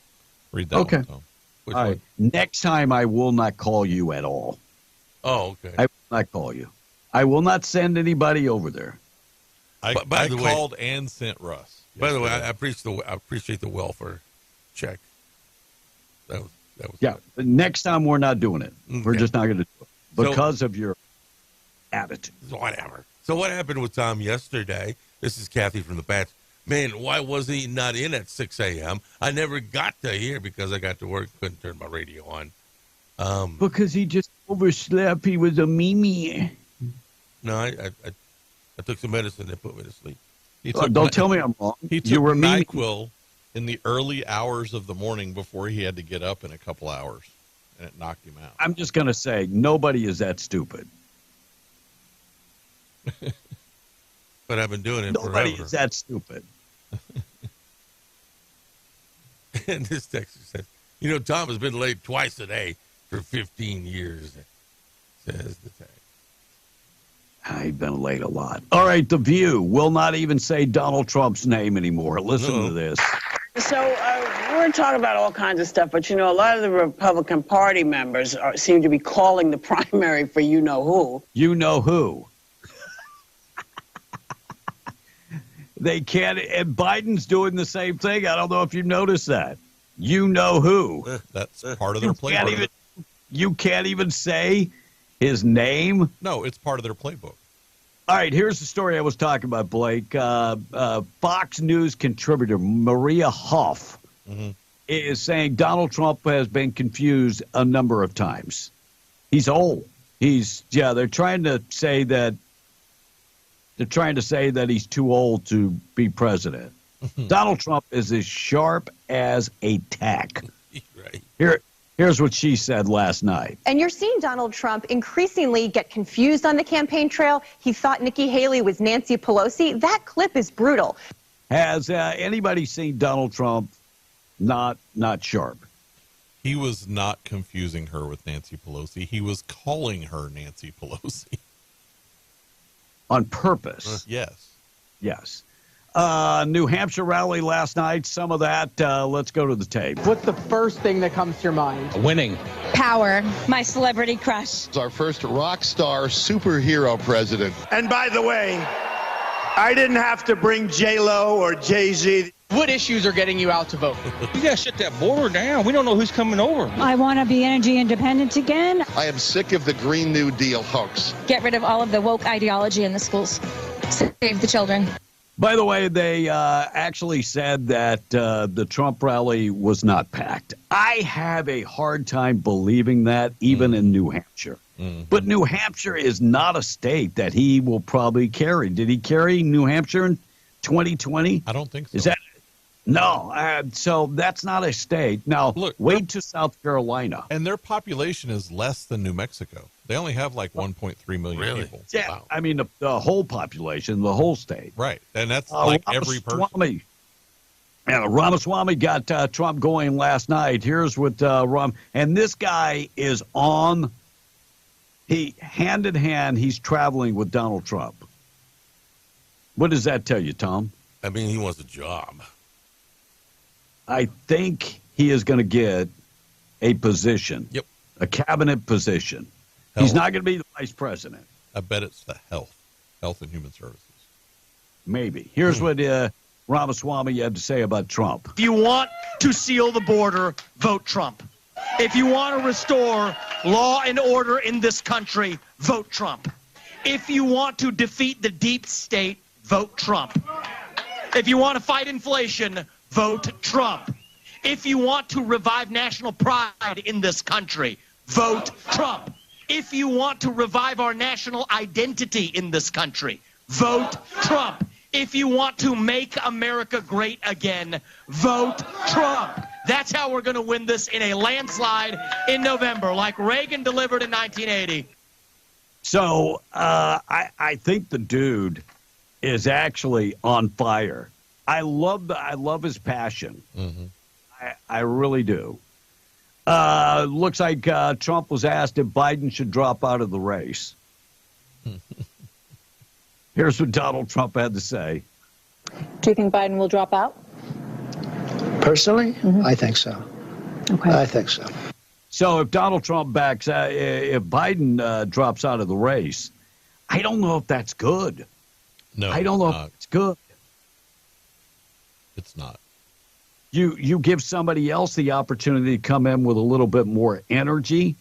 Read that Okay. one, Tom. Which All right. Next time, I will not call you at all. Oh, okay. I will not call you. I will not send anybody over there. I by the way- called and sent Russ. By the way, yesterday. I appreciate the welfare check. That was Yeah. The next time, we're not doing it. We're Okay. just not going to do it So- because of your attitude. whatever. So what happened with Tom yesterday? This is Kathy from the Pats. Man, why was he not in at 6 a.m.? I never got to hear because I got to work, couldn't turn my radio on. Because he just overslept. He was a meme. No, I took some medicine that put me to sleep. He Oh, don't tell me I'm wrong. He took You were memeing. NyQuil in the early hours of the morning before he had to get up in a couple hours, and it knocked him out. I'm just going to say, nobody is that stupid. But I've been doing it Nobody forever. is that stupid. And this texter says, Tom has been late twice a day for 15 years, says the text. I've been late a lot. All right, The View will not even say Donald Trump's name anymore. Listen to this. So we're talking about all kinds of stuff, but, a lot of the Republican Party members seem to be calling the primary for you-know-who. You know who. They can't, and Biden's doing the same thing. I don't know if you noticed that. You know who. That's part of their playbook. You can't even say his name. No, it's part of their playbook. All right, here's the story I was talking about, Blake. Fox News contributor Maria Huff is saying Donald Trump has been confused a number of times. He's old. They're trying to say that he's too old to be president. Donald Trump is as sharp as a tack. Right. Here's what she said last night. And you're seeing Donald Trump increasingly get confused on the campaign trail. He thought Nikki Haley was Nancy Pelosi. That clip is brutal. Has anybody seen Donald Trump not sharp? He was not confusing her with Nancy Pelosi. He was calling her Nancy Pelosi. On purpose. Yes. Yes. New Hampshire rally last night. Some of that. Let's go to the tape. What's the first thing that comes to your mind? Winning. Power, my celebrity crush. It's our first rock star superhero president. And by the way, I didn't have to bring J-Lo or Jay-Z. What issues are getting you out to vote? You gotta shut that border down. We don't know who's coming over. I want to be energy independent again. I am sick of the Green New Deal hoax. Get rid of all of the woke ideology in the schools. Save the children. By the way, they actually said that the Trump rally was not packed. I have a hard time believing that, even in New Hampshire. But New Hampshire is not a state that he will probably carry. Did he carry New Hampshire in 2020? I don't think so. Is that no? So that's not a state. Now, Look, wait to South Carolina. And their population is less than New Mexico. They only have like 1.3 million people. Yeah, Wow. I mean the whole population, the whole state. Right, and that's like every person. Ramaswamy got Trump going last night. Here's what and this guy is on. He hand in hand. He's traveling with Donald Trump. What does that tell you, Tom? I mean, he wants a job. I think he is going to get a position. Yep. A cabinet position. Health. He's not going to be the vice president. I bet it's the Health and Human Services. Maybe. Here's what Ramaswamy had to say about Trump. If you want to seal the border, vote Trump. If you want to restore law and order in this country, vote Trump. If you want to defeat the deep state, vote Trump. If you want to fight inflation, vote Trump. If you want to revive national pride in this country, vote Trump. If you want to revive our national identity in this country, vote Trump. If you want to make America great again, vote Trump. That's how we're going to win this in a landslide in November, like Reagan delivered in 1980. So I think the dude is actually on fire. I love his passion. Mm-hmm. I really do. Looks like Trump was asked if Biden should drop out of the race. Here's what Donald Trump had to say. Do you think Biden will drop out? Personally, I think so. Okay. I think so. So if Donald Trump if Biden drops out of the race, I don't know if that's good. No, I don't know if it's good. It's not. You give somebody else the opportunity to come in with a little bit more energy.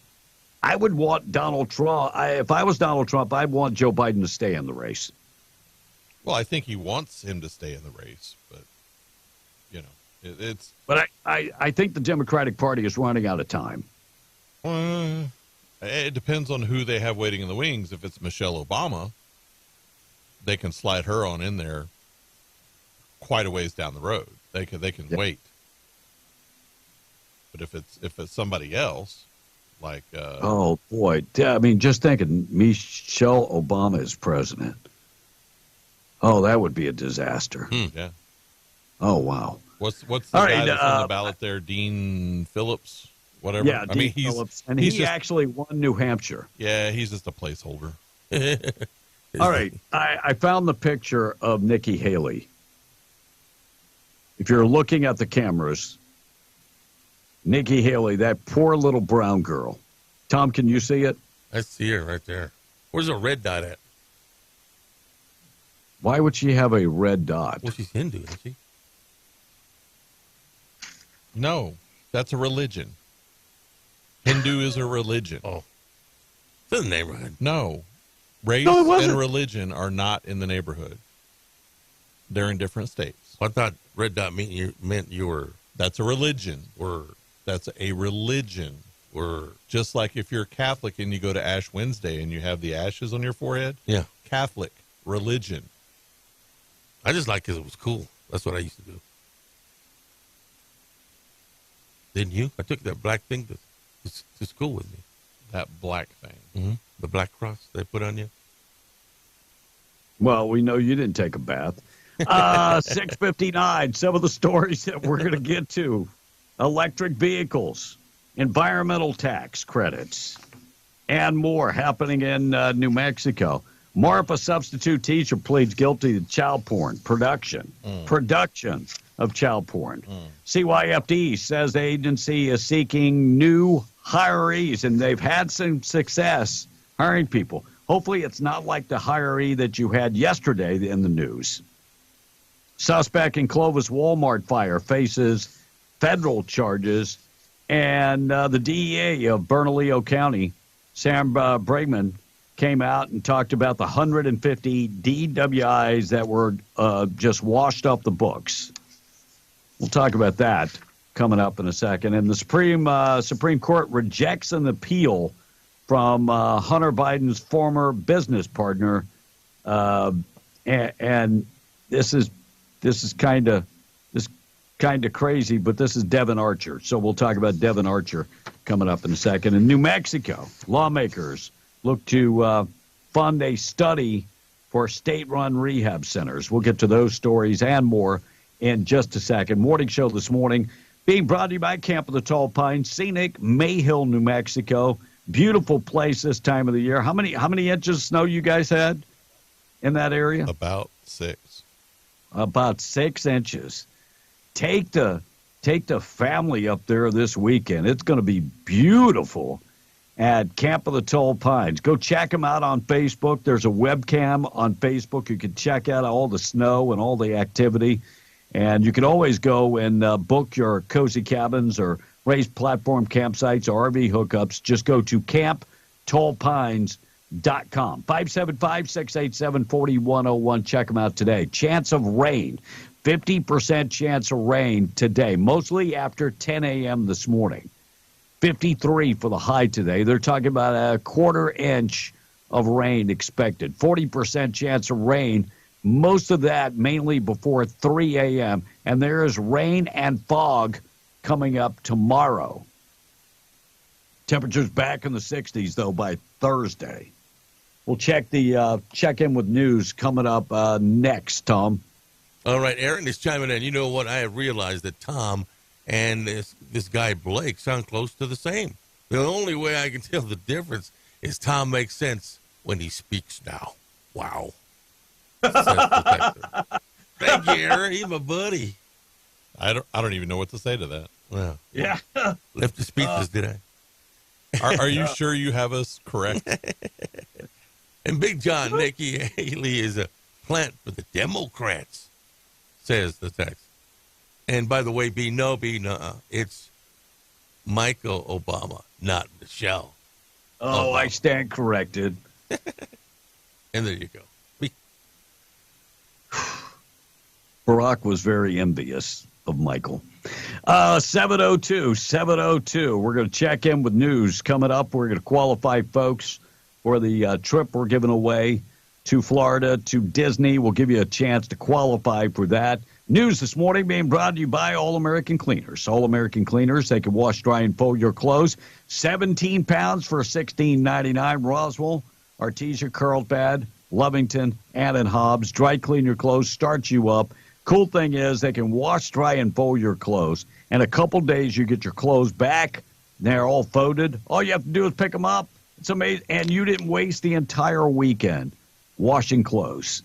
I would want Donald Trump. If I was Donald Trump, I'd want Joe Biden to stay in the race. Well, I think he wants him to stay in the race, but you know, it's. But I think the Democratic Party is running out of time. It depends on who they have waiting in the wings. If it's Michelle Obama, they can slide her on in there quite a ways down the road. They can wait. But if it's somebody else, like oh boy, I mean, just thinking Michelle Obama is president. Oh, that would be a disaster. Yeah. Oh wow. What's the guy that's on the ballot there? Dean Phillips, whatever. Yeah, Dean Phillips, and he actually won New Hampshire. Yeah, he's just a placeholder. All right, I found the picture of Nikki Haley. If you're looking at the cameras, Nikki Haley, that poor little brown girl. Tom, can you see it? I see her right there. Where's the red dot at? Why would she have a red dot? Well, she's Hindu, isn't she? No, that's a religion. Hindu is a religion. Oh. It's in the neighborhood. No. Race No, it and wasn't. religion are not in the neighborhood. They're in different states. I thought red dot meant you were. That's a religion. Word. That's a religion. Word. Just like if you're Catholic and you go to Ash Wednesday and you have the ashes on your forehead. Yeah. Catholic religion. I just like because it was cool. That's what I used to do. Didn't you? I took that black thing to school with me. That black thing. Mm-hmm. The black cross they put on you. Well, we know you didn't take a bath. 6:59. Some of the stories that we're going to get to: electric vehicles, environmental tax credits, and more happening in New Mexico. Marfa substitute teacher pleads guilty to child porn production of child porn. CYFD says the agency is seeking new hirees, and they've had some success hiring people. Hopefully it's not like the hiree that you had yesterday in the news. Suspect in Clovis Walmart fire faces federal charges, and the DEA of Bernalillo County, Sam Bregman, came out and talked about the 150 DWIs that were just washed off the books. We'll talk about that coming up in a second. And the Supreme Court rejects an appeal from Hunter Biden's former business partner, and this is kind of crazy, but this is Devin Archer. So we'll talk about Devin Archer coming up in a second. In New Mexico, lawmakers look to fund a study for state-run rehab centers. We'll get to those stories and more in just a second. Morning show this morning being brought to you by Camp of the Tall Pines, scenic Mayhill, New Mexico. Beautiful place this time of the year. How many inches of snow you guys had in that area? About 6. About 6 inches. Take the family up there this weekend. It's going to be beautiful at Camp of the Tall Pines. Go check them out on Facebook. There's a webcam on Facebook. You can check out all the snow and all the activity. And you can always go and book your cozy cabins or raised platform campsites or RV hookups. Just go to camptallpines.com. 575-687-4101. Check them out today. Chance of rain. 50% chance of rain today, mostly after 10 a.m. this morning. 53 for the high today. They're talking about a quarter inch of rain expected. 40% chance of rain. Most of that mainly before 3 a.m. And there is rain and fog coming up tomorrow. Temperatures back in the 60s, though, by Thursday. We'll check in with news coming up next, Tom. All right, Aaron is chiming in. You know what? I have realized that Tom and this guy Blake sound close to the same. The only way I can tell the difference is Tom makes sense when he speaks now. Wow. Thank you, Aaron. He's my buddy. I don't even know what to say to that. Well, yeah. Left the speechless, did I? Are you sure you have us correct? And Big John, Nikki Haley is a plant for the Democrats, says the text. And by the way, it's Michael Obama, not Michelle. Oh, I stand corrected. And there you go. Barack was very envious of Michael. 702. We're going to check in with news coming up. We're going to qualify folks for the trip we're giving away to Florida, to Disney. We'll give you a chance to qualify for that. News this morning being brought to you by All American Cleaners. All American Cleaners, they can wash, dry, and fold your clothes. 17 pounds for $16.99. Roswell, Artesia, Carlsbad, Lovington, and Hobbs. Dry clean your clothes, start you up. Cool thing is they can wash, dry, and fold your clothes. In a couple days, you get your clothes back. They're all folded. All you have to do is pick them up. It's amazing. And you didn't waste the entire weekend washing clothes.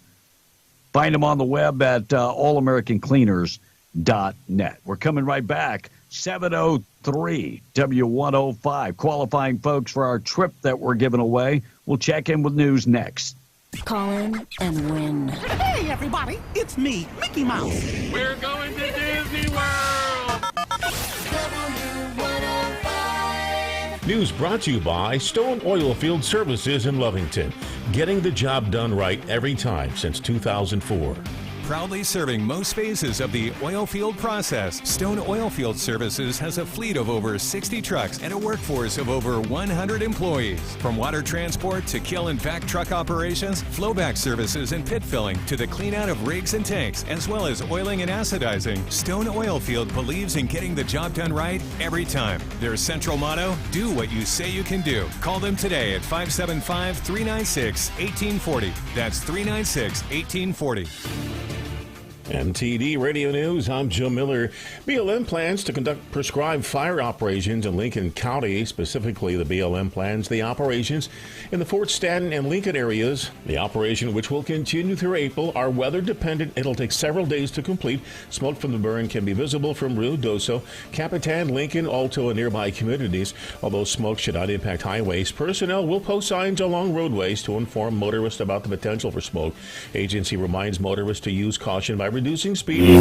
Find them on the web at allamericancleaners.net. We're coming right back. 703 W105. Qualifying folks for our trip that we're giving away. We'll check in with news next. Call in and win. Hey, everybody, it's me, Mickey Mouse. We're going to Disney World. News brought to you by Stone Oilfield Services in Lovington. Getting the job done right every time since 2004. Proudly serving most phases of the oil field process, Stone Oilfield Services has a fleet of over 60 trucks and a workforce of over 100 employees. From water transport to kill and vac truck operations, flowback services and pit filling to the clean out of rigs and tanks, as well as oiling and acidizing, Stone Oilfield believes in getting the job done right every time. Their central motto, do what you say you can do. Call them today at 575-396-1840. That's 396-1840. MTD Radio News, I'm Joe Miller. BLM plans to conduct prescribed fire operations in Lincoln County, specifically the BLM plans the operations in the Fort Stanton and Lincoln areas. The operation, which will continue through April, are weather dependent. It'll take several days to complete. Smoke from the burn can be visible from Ruidoso, Capitan, Lincoln, Alto, and nearby communities. Although smoke should not impact highways, personnel will post signs along roadways to inform motorists about the potential for smoke. Agency reminds motorists to use caution by reducing speed.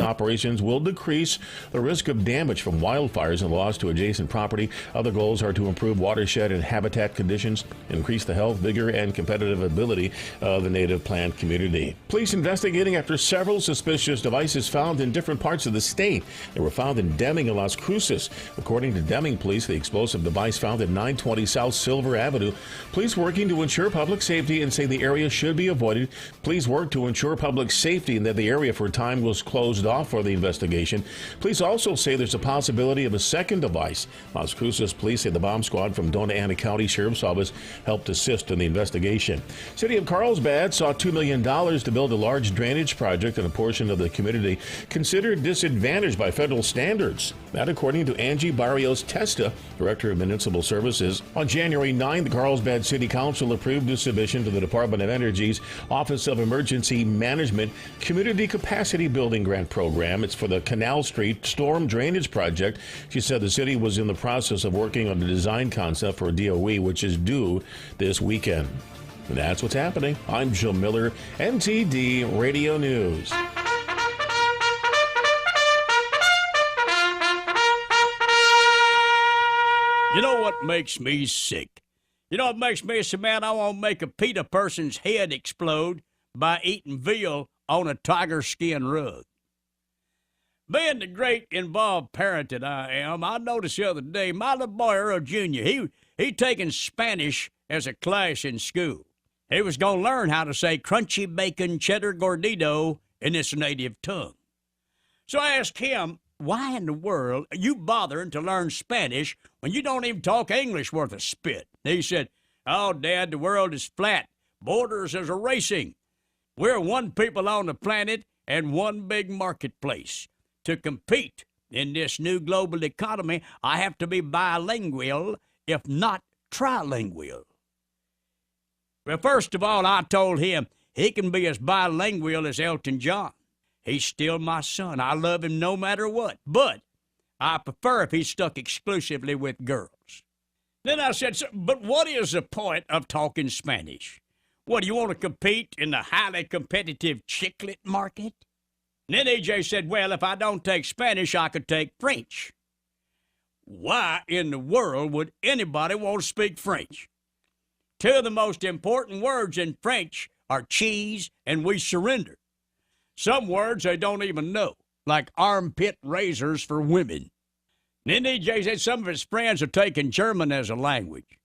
Operations will decrease the risk of damage from wildfires and loss to adjacent property. Other goals are to improve watershed and habitat conditions, increase the health, vigor, and competitive ability of the native plant community. Police investigating after several suspicious devices found in different parts of the state. They were found in Deming and Las Cruces. According to Deming police, the explosive device found at 920 South Silver Avenue. Police working to ensure public safety and say the area should be avoided. Police work to ensure public safety and that the area for a time was closed off for the investigation. Police also say there's a possibility of a second device. Las Cruces police say the bomb squad from Dona Ana County Sheriff's Office helped assist in the investigation. City of Carlsbad saw $2 million to build a large drainage project in a portion of the community considered disadvantaged by federal standards. That according to Angie Barrios Testa, Director of Municipal Services. On January 9, the Carlsbad City Council approved a submission to the Department of Energy's Office of Emergency Management Community Capacity Building Grant Program. It's for the Canal Street Storm Drainage Project. She said the city was in the process of working on the design concept for DOE, which is due this weekend. And that's what's happening. I'm Joe Miller, MTD Radio News. You know what makes me sick? You know what makes me so mad? I want to make a PETA person's head explode by eating veal on a tiger skin rug. Being the great involved parent that I am, I noticed the other day my little boy Earl Jr., he taking Spanish as a class in school. He was going to learn how to say crunchy bacon cheddar gordito in its native tongue. So I asked him, why in the world are you bothering to learn Spanish when you don't even talk English worth a spit? He said, oh, Dad, the world is flat. Borders is erasing. We're one people on the planet and one big marketplace. To compete in this new global economy, I have to be bilingual, if not trilingual. Well, first of all, I told him he can be as bilingual as Elton John. He's still my son. I love him no matter what. But I prefer if he's stuck exclusively with girls. Then I said, but what is the point of talking Spanish? What, do you want to compete in the highly competitive chicklet market? And then AJ said, well, if I don't take Spanish, I could take French. Why in the world would anybody want to speak French? Two of the most important words in French are cheese and we surrender. Some words they don't even know, like armpit razors for women. And then AJ said some of his friends are taking German as a language.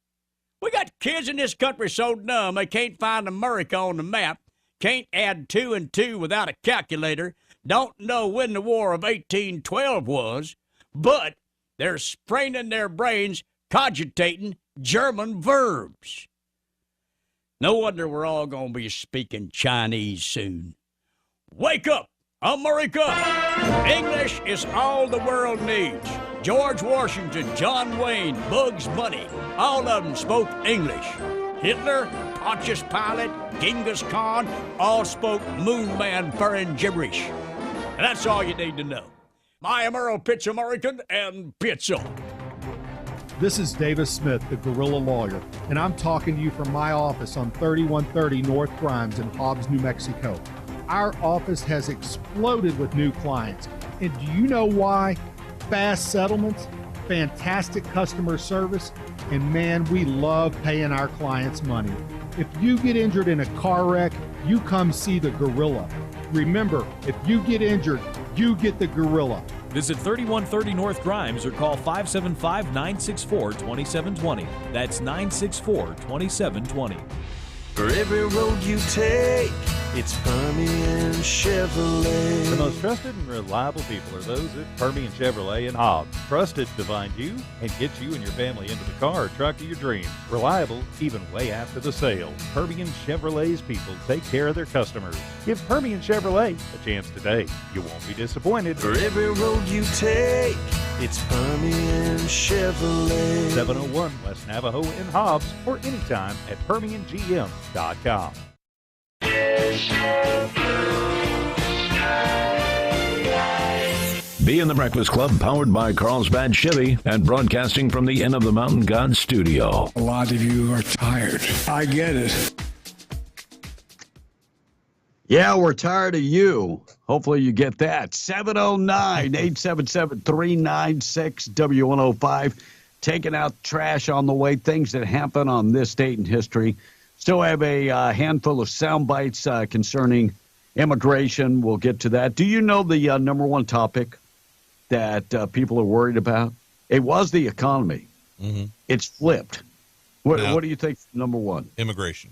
We got kids in this country so dumb they can't find America on the map, can't add 2 and 2 without a calculator, don't know when the War of 1812 was, but they're spraining their brains cogitating German verbs. No wonder we're all going to be speaking Chinese soon. Wake up, America! English is all the world needs. George Washington, John Wayne, Bugs Bunny, all of them spoke English. Hitler, Pontius Pilate, Genghis Khan, all spoke moonman furrin gibberish. And that's all you need to know. I am Earl Pitts American and Pizza. This is Davis Smith, the Guerrilla Lawyer, and I'm talking to you from my office on 3130 North Grimes in Hobbs, New Mexico. Our office has exploded with new clients. And do you know why? Fast settlements, fantastic customer service, and man, we love paying our clients money. If you get injured in a car wreck, you come see the Gorilla. Remember, if you get injured, you get the Gorilla. Visit 3130 North Grimes or call 575-964-2720. That's 964-2720. For every road you take, it's Permian Chevrolet. The most trusted and reliable people are those at Permian Chevrolet in Hobbs. Trusted to find you and get you and your family into the car or truck of your dreams. Reliable even way after the sale. Permian Chevrolet's people take care of their customers. Give Permian Chevrolet a chance today. You won't be disappointed. For every road you take, it's Permian Chevrolet. 701 West Navajo in Hobbs or anytime at PermianGM.com. Be in the Breakfast Club, powered by Carlsbad Chevy and broadcasting from the Inn of the Mountain God studio. A lot of you are tired. I get it. Yeah, we're tired of you. Hopefully you get that. 709-877-396-W105. Taking out trash on the way, things that happen on this date in history. Still have a handful of sound bites concerning immigration. We'll get to that. Do you know the number one topic that people are worried about? It was the economy. Mm-hmm. It's flipped. What do you think? Number one? Immigration.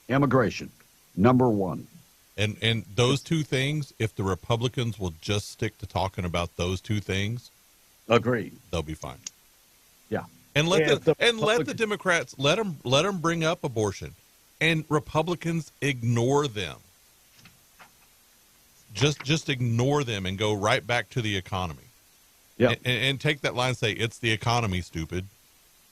Immigration. Number one. And those two things, if the Republicans will just stick to talking about those two things, agreed, they'll be fine. Yeah. And let the Democrats let them bring up abortion, and Republicans ignore them. Just ignore them and go right back to the economy. Yeah. And take that line and say it's the economy, stupid,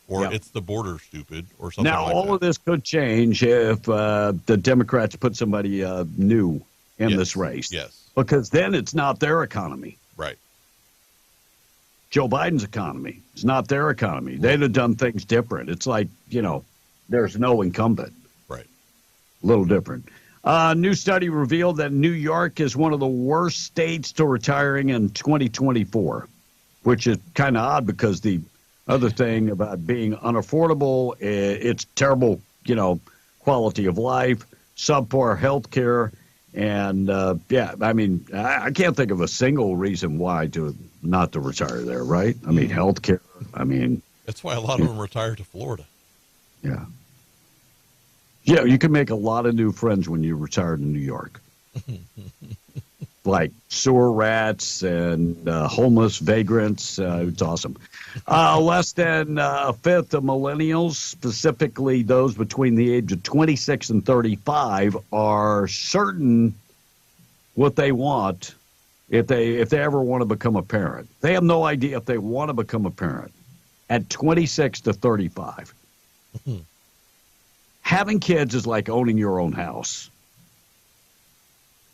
or it's the border, stupid, or something now, like that. all of this could change if the Democrats put somebody new in this race. Yes. Because then it's not their economy. Right. Joe Biden's economy. It's not their economy. They'd have done things different. It's like, there's no incumbent. Right. A little different. New study revealed that New York is one of the worst states to retiring in 2024, which is kind of odd because the other thing about being unaffordable, it's terrible, quality of life, subpar health care, And yeah, I mean, I can't think of a single reason why not to retire there, right? I mean, healthcare. I mean, That's why a lot of them retire to Florida. yeah, yeah. You can make a lot of new friends when you retire to New York, like sewer rats and homeless vagrants. It's awesome. Less than a fifth of millennials, specifically those between the age of 26 and 35, are certain what they want if they ever want to become a parent. They have no idea if they want to become a parent at 26 to 35. Having kids is like owning your own house.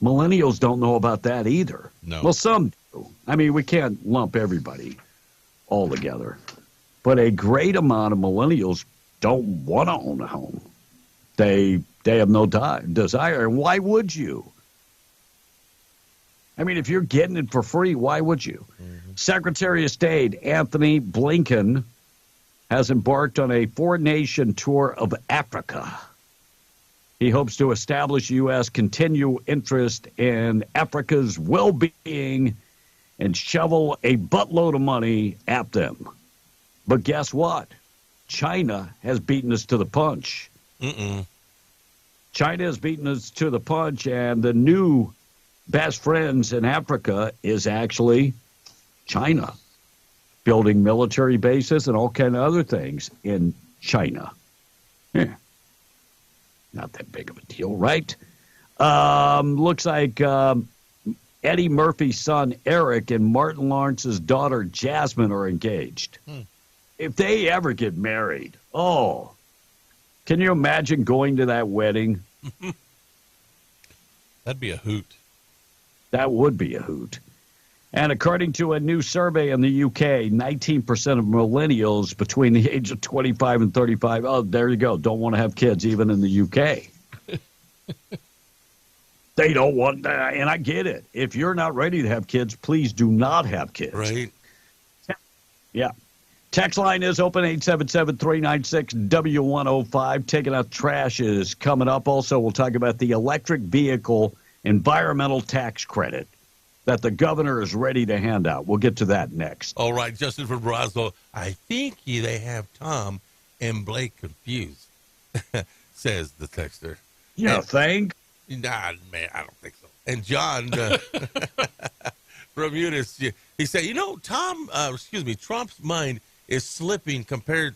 Millennials don't know about that either. No. Well, some do. I mean, we can't lump everybody all together. But a great amount of millennials don't want to own a home. They have no desire. And why would you? I mean, if you're getting it for free, why would you? Secretary of State Anthony Blinken has embarked on a four-nation tour of Africa. He hopes to establish U.S. continued interest in Africa's well-being and shovel a buttload of money at them. But guess what? China has beaten us to the punch. China has beaten us to the punch, and the new best friends in Africa is actually China, building military bases and all kind of other things in China. Yeah. Not that big of a deal, right? Looks like Eddie Murphy's son, Eric, and Martin Lawrence's daughter, Jasmine, are engaged. If they ever get married, can you imagine going to that wedding? That'd be a hoot. That would be a hoot. And according to a new survey in the UK, 19% of millennials between the age of 25 and 35, there you go, don't want to have kids even in the UK. They don't want that, and I get it. If you're not ready to have kids, please do not have kids. Right. Yeah. Text line is open, 877-396-W105. Taking out trash is coming up. Also, we'll talk about the electric vehicle environmental tax credit that the governor is ready to hand out. We'll get to that next. All right, Justin from Roswell. I think they have Tom and Blake confused, says the texter. You think? Nah, man, I don't think so. And John from Eunice, he said, Trump's mind is slipping compared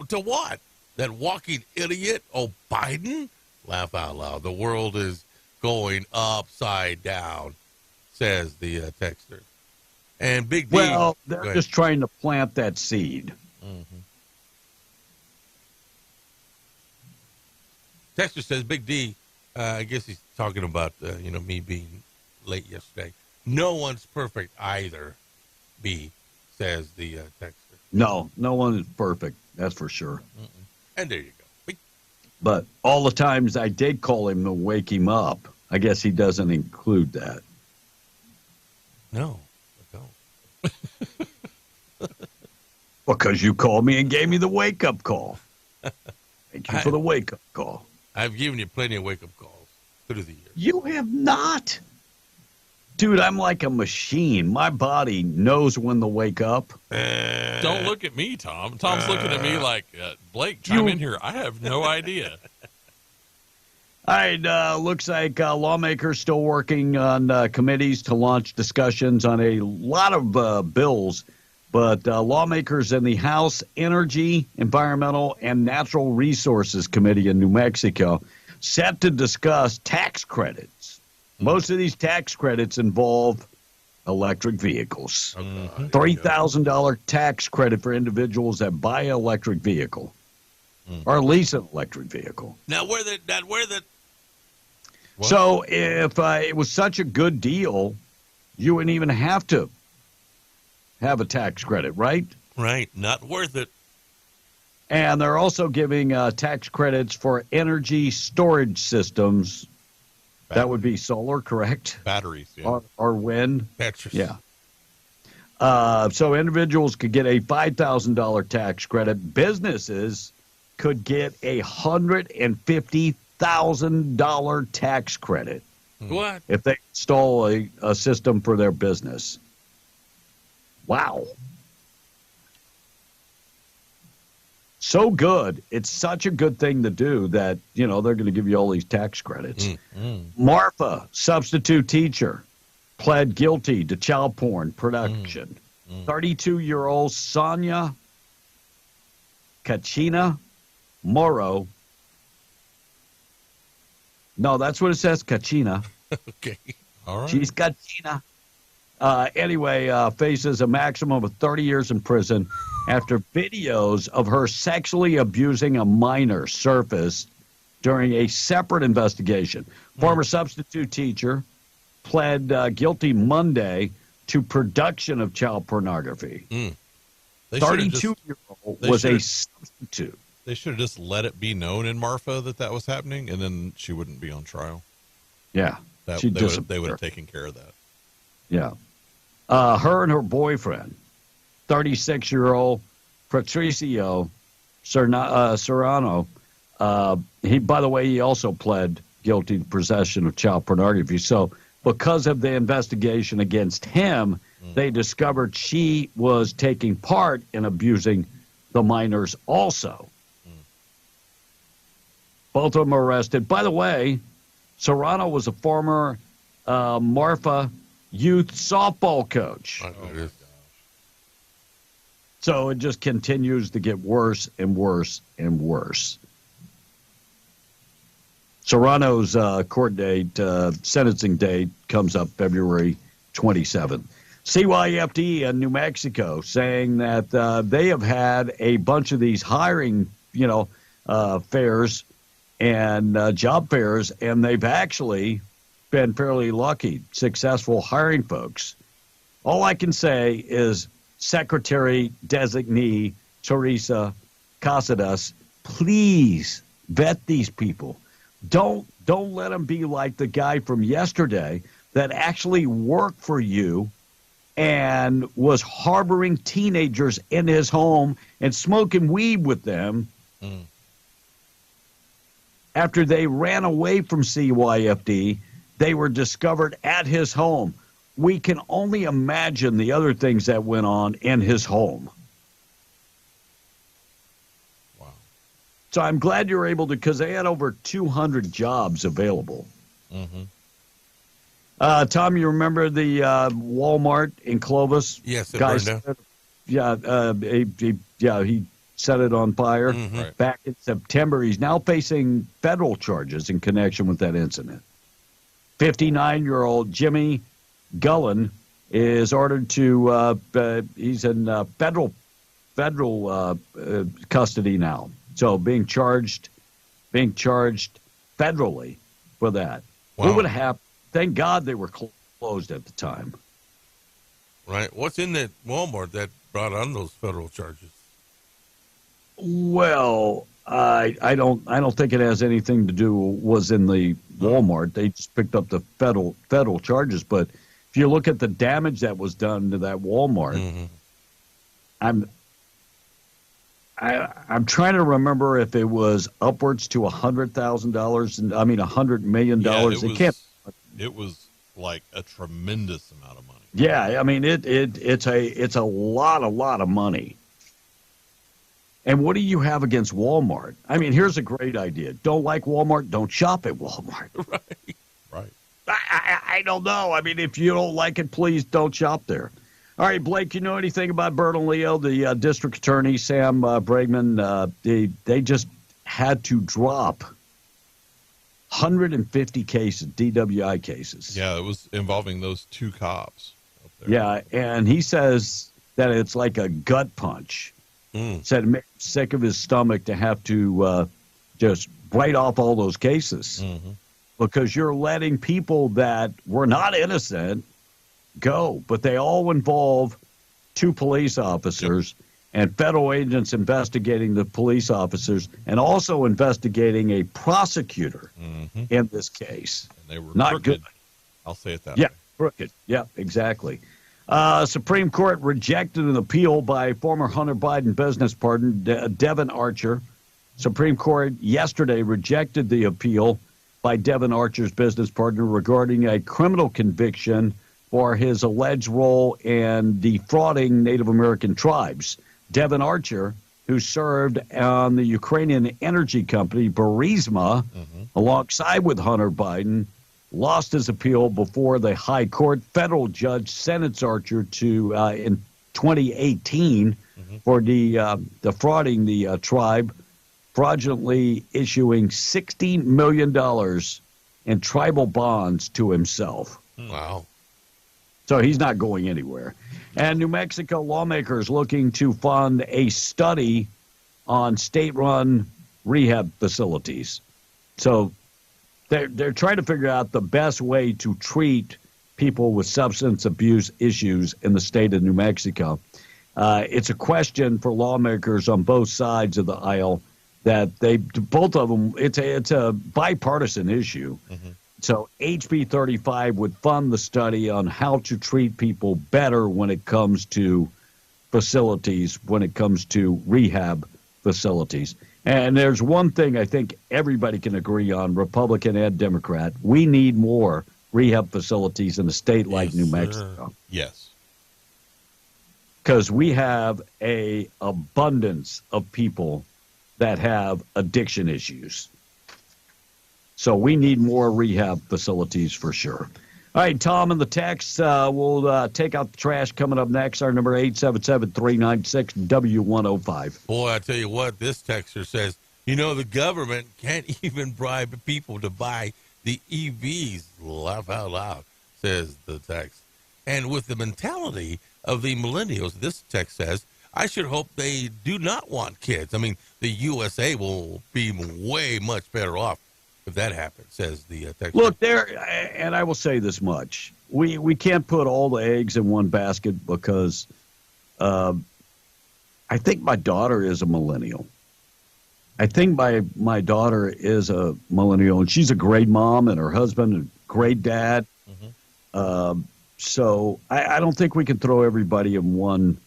to what? That walking idiot? Oh, Biden? Laugh out loud. The world is going upside down, says the texter. And Big D. Well, they're just trying to plant that seed. Texter says, Big D, I guess he's talking about, me being late yesterday. No one's perfect either, B, says the texter. No one is perfect. That's for sure. And there you go. But all the times I did call him to wake him up, I guess he doesn't include that. No, I don't. Because you called me and gave me the wake-up call. Thank you for the wake-up call. I've given you plenty of wake-up calls through the years. You have not. Dude, I'm like a machine. My body knows when to wake up. Don't look at me, Tom. Tom's looking at me like, Blake, chime in here. I have no idea. All right, looks like lawmakers still working on committees to launch discussions on a lot of bills. But lawmakers in the House Energy, Environmental, and Natural Resources Committee in New Mexico set to discuss tax credits. Most of these tax credits involve electric vehicles. $3,000 tax credit for individuals that buy an electric vehicle or lease an electric vehicle. Now, where the So if it was such a good deal, you wouldn't even have to have a tax credit, right? Right. Not worth it. And they're also giving tax credits for energy storage systems. That would be solar, correct? Batteries, yeah. Or wind. Batteries. Yeah. So individuals could get a $5,000 tax credit. Businesses could get a $150,000 tax credit. What? if they install a system for their business. Wow. So good. It's such a good thing to do that, they're going to give you all these tax credits. Marfa, substitute teacher, pled guilty to child porn production. 32-year-old Sonia Kachina Moro. No, that's what it says, Kachina. Okay. All right. She's Kachina. Anyway, faces a maximum of 30 years in prison after videos of her sexually abusing a minor surfaced during a separate investigation. Former substitute teacher pled guilty Monday to production of child pornography. 32-year-old was a substitute. They should have just let it be known in Marfa that was happening, and then she wouldn't be on trial. Yeah. They would have taken care of that. Yeah. Her and her boyfriend, 36-year-old Patricio Serrano, he also pled guilty to possession of child pornography. So because of the investigation against him, they discovered she was taking part in abusing the minors also. Both of them are arrested. By the way, Serrano was a former Marfa youth softball coach. So it just continues to get worse and worse and worse. Serrano's court date, sentencing date, comes up February 27th. CYFD in New Mexico saying that they have had a bunch of these hiring, fairs and job fairs, and they've actually been fairly lucky, successful hiring folks. All I can say is Secretary Designee Teresa Casadas, please vet these people. Don't let them be like the guy from yesterday that actually worked for you and was harboring teenagers in his home and smoking weed with them after they ran away from CYFD. They were discovered at his home. We can only imagine the other things that went on in his home. Wow. So I'm glad you were able to, because they had over 200 jobs available. Tom, you remember the Walmart in Clovis? Yes, it burned down. He set it on fire Right. back in September. He's now facing federal charges in connection with that incident. 59-year-old Jimmy Gullen is ordered to, he's in federal custody now. So being charged federally for that. Wow. What would have happened? Thank God they were closed at the time. Right. What's in that Walmart that brought on those federal charges? Well, I don't think it has anything to do was in the Walmart. They just picked up the federal charges. But if you look at the damage that was done to that Walmart, I'm trying to remember if it was upwards to $100,000. I mean, $100 million. It was like a tremendous amount of money. Yeah, I mean it's a lot of money. And what do you have against Walmart? I mean, here's a great idea. Don't like Walmart? Don't shop at Walmart. Right. I don't know. I mean, if you don't like it, please don't shop there. All right, Blake, you know anything about Bernalillo? The district attorney, Sam Bregman, they just had to drop 150 cases, DWI cases. Yeah, it was involving those two cops up there. Yeah, and he says that it's like a gut punch. Said it made him sick of his stomach to have to just write off all those cases because you're letting people that were not innocent go, but they all involve two police officers and federal agents investigating the police officers and also investigating a prosecutor in this case. And they were not crooked. good. I'll say it that Yeah, way. crooked. Yeah, exactly. Supreme Court rejected an appeal by former Hunter Biden business partner Devin Archer. Supreme Court yesterday rejected the appeal by Devin Archer's business partner regarding a criminal conviction for his alleged role in defrauding Native American tribes. Devin Archer, who served on the Ukrainian energy company Burisma alongside with Hunter Biden, lost his appeal before the high court. Federal judge sentenced Archer to in 2018 for defrauding the tribe, fraudulently issuing $60 million in tribal bonds to himself. Wow. So he's not going anywhere. And New Mexico lawmakers looking to fund a study on state-run rehab facilities. So they're trying to figure out the best way to treat people with substance abuse issues in the state of New Mexico. It's a question for lawmakers on both sides of the aisle that both of them, it's a bipartisan issue. So HB 35 would fund the study on how to treat people better when it comes to facilities, when it comes to rehab facilities. And there's one thing I think everybody can agree on, Republican and Democrat. We need more rehab facilities in a state like New Mexico. Yes. Because we have a abundance of people that have addiction issues. So we need more rehab facilities for sure. All right, Tom in the text. We'll take out the trash coming up next. Our number 877-396-W105. Boy, I tell you what, this texter says, the government can't even bribe people to buy the EVs. Laugh out loud, says the text. And with the mentality of the millennials, this text says, I should hope they do not want kids. I mean, the USA will be way much better off if that happens, says the text. Look, and I will say this much. We can't put all the eggs in one basket because I think my daughter is a millennial. I think my daughter is a millennial, and she's a great mom, and her husband a great dad. So I don't think we can throw everybody in one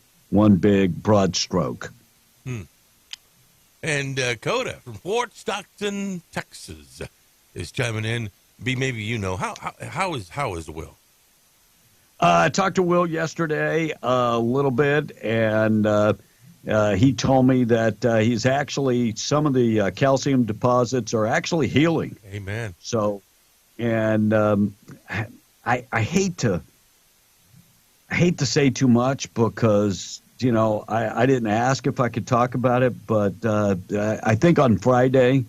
big broad stroke. And Coda from Fort Stockton, Texas, is chiming in. Maybe how is Will? I talked to Will yesterday a little bit, and he told me that he's actually, some of the calcium deposits are actually healing. Amen. So, and I hate to say too much because I didn't ask if I could talk about it, but I think on Friday,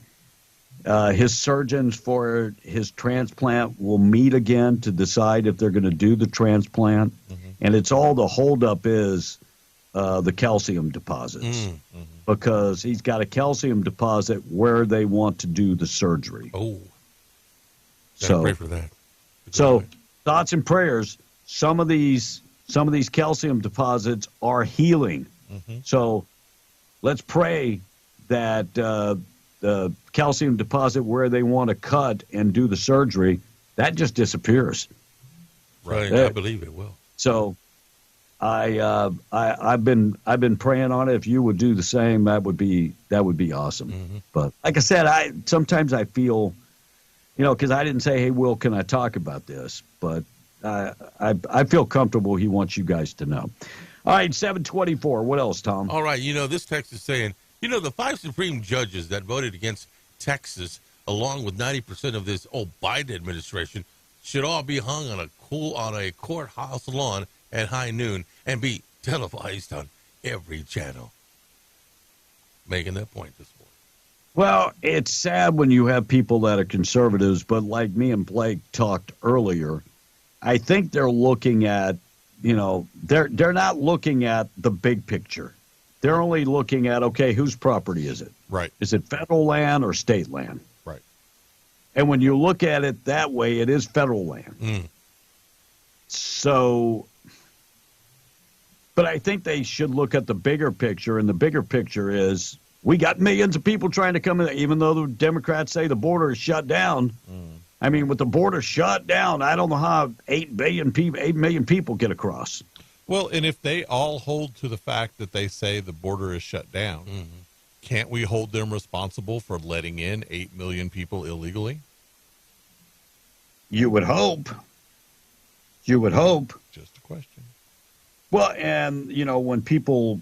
his surgeons for his transplant will meet again to decide if they're going to do the transplant. And it's all the holdup is the calcium deposits because he's got a calcium deposit where they want to do the surgery. Oh, so pray for that. So thoughts and prayers. Some of these calcium deposits are healing. So let's pray that the calcium deposit where they want to cut and do the surgery, that just disappears. Right, I believe it will. So I've been praying on it. If you would do the same, that would be awesome. But like I said, sometimes I feel, because I didn't say, hey, Will, can I talk about this? But I feel comfortable he wants you guys to know. All right, 724. What else, Tom? All right, this text is saying, the 5 Supreme judges that voted against Texas, along with 90% of this Biden administration, should all be hung on a courthouse lawn at high noon and be televised on every channel. Making that point this morning. Well, it's sad when you have people that are conservatives, but like me and Blake talked earlier, I think they're looking at, they're not looking at the big picture. They're only looking at, okay, whose property is it? Right. Is it federal land or state land? Right. And when you look at it that way, it is federal land. So, but I think they should look at the bigger picture, and the bigger picture is we got millions of people trying to come in, even though the Democrats say the border is shut down. I mean, with the border shut down, I don't know how 8 million people get across. Well, and if they all hold to the fact that they say the border is shut down, can't we hold them responsible for letting in 8 million people illegally? You would hope. You would hope. Just a question. Well, and, when people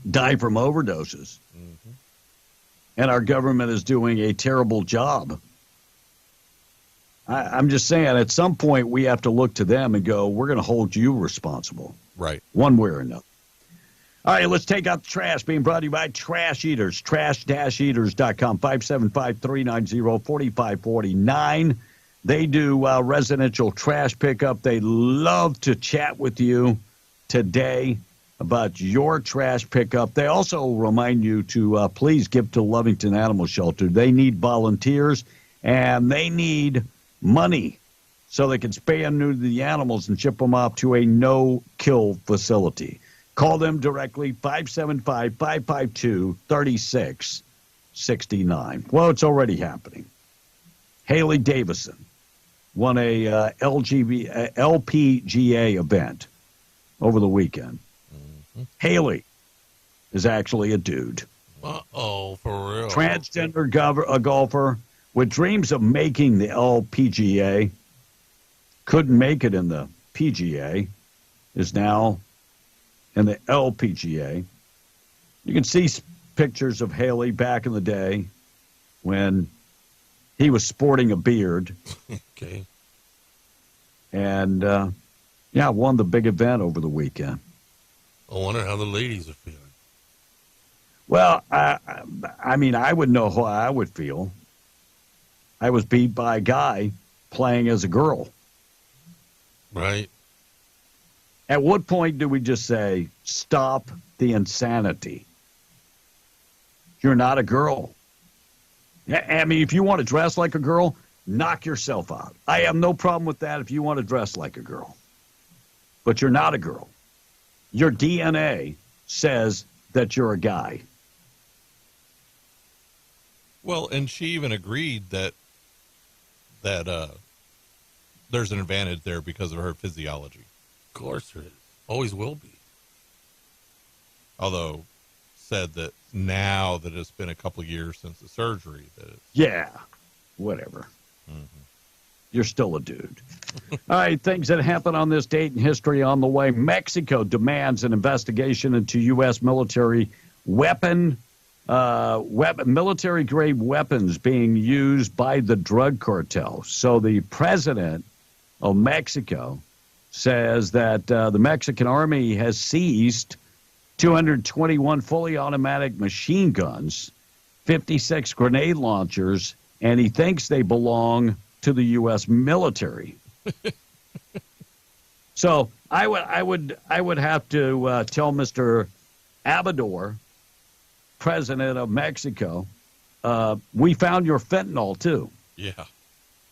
die from overdoses, and our government is doing a terrible job, I'm just saying, at some point, we have to look to them and go, we're going to hold you responsible. Right. One way or another. All right, let's take out the trash. Being brought to you by Trash Eaters. Trash-eaters.com, 575-390-4549. They do residential trash pickup. They love to chat with you today about your trash pickup. They also remind you to please give to Lovington Animal Shelter. They need volunteers, and they need money so they can spay and neuter the animals and ship them off to a no-kill facility. Call them directly, 575-552-3669. Well, it's already happening. Haley Davison won a LPGA event over the weekend. Haley is actually a dude. Uh-oh, for real. Transgender golfer with dreams of making the LPGA, couldn't make it in the PGA, is now in the LPGA. You can see pictures of Haley back in the day when he was sporting a beard. Okay. And, won the big event over the weekend. I wonder how the ladies are feeling. Well, I mean, I would know how I would feel. I was beat by a guy playing as a girl. Right. At what point do we just say, stop the insanity? You're not a girl. I mean, if you want to dress like a girl, knock yourself out. I have no problem with that if you want to dress like a girl. But you're not a girl. Your DNA says that you're a guy. Well, and she even agreed that there's an advantage there because of her physiology. Of course there is. Always will be. Although said that now that it's been a couple of years since the surgery, that it's... Yeah, whatever. You're still a dude. All right, things that happened on this date in history on the way. Mexico demands an investigation into U.S. military military-grade weapons being used by the drug cartel. So the president of Mexico says that the Mexican army has seized 221 fully automatic machine guns, 56 grenade launchers, and he thinks they belong to the U.S. military. So I would have to tell Mr. Obrador, president of Mexico, we found your fentanyl too. Yeah.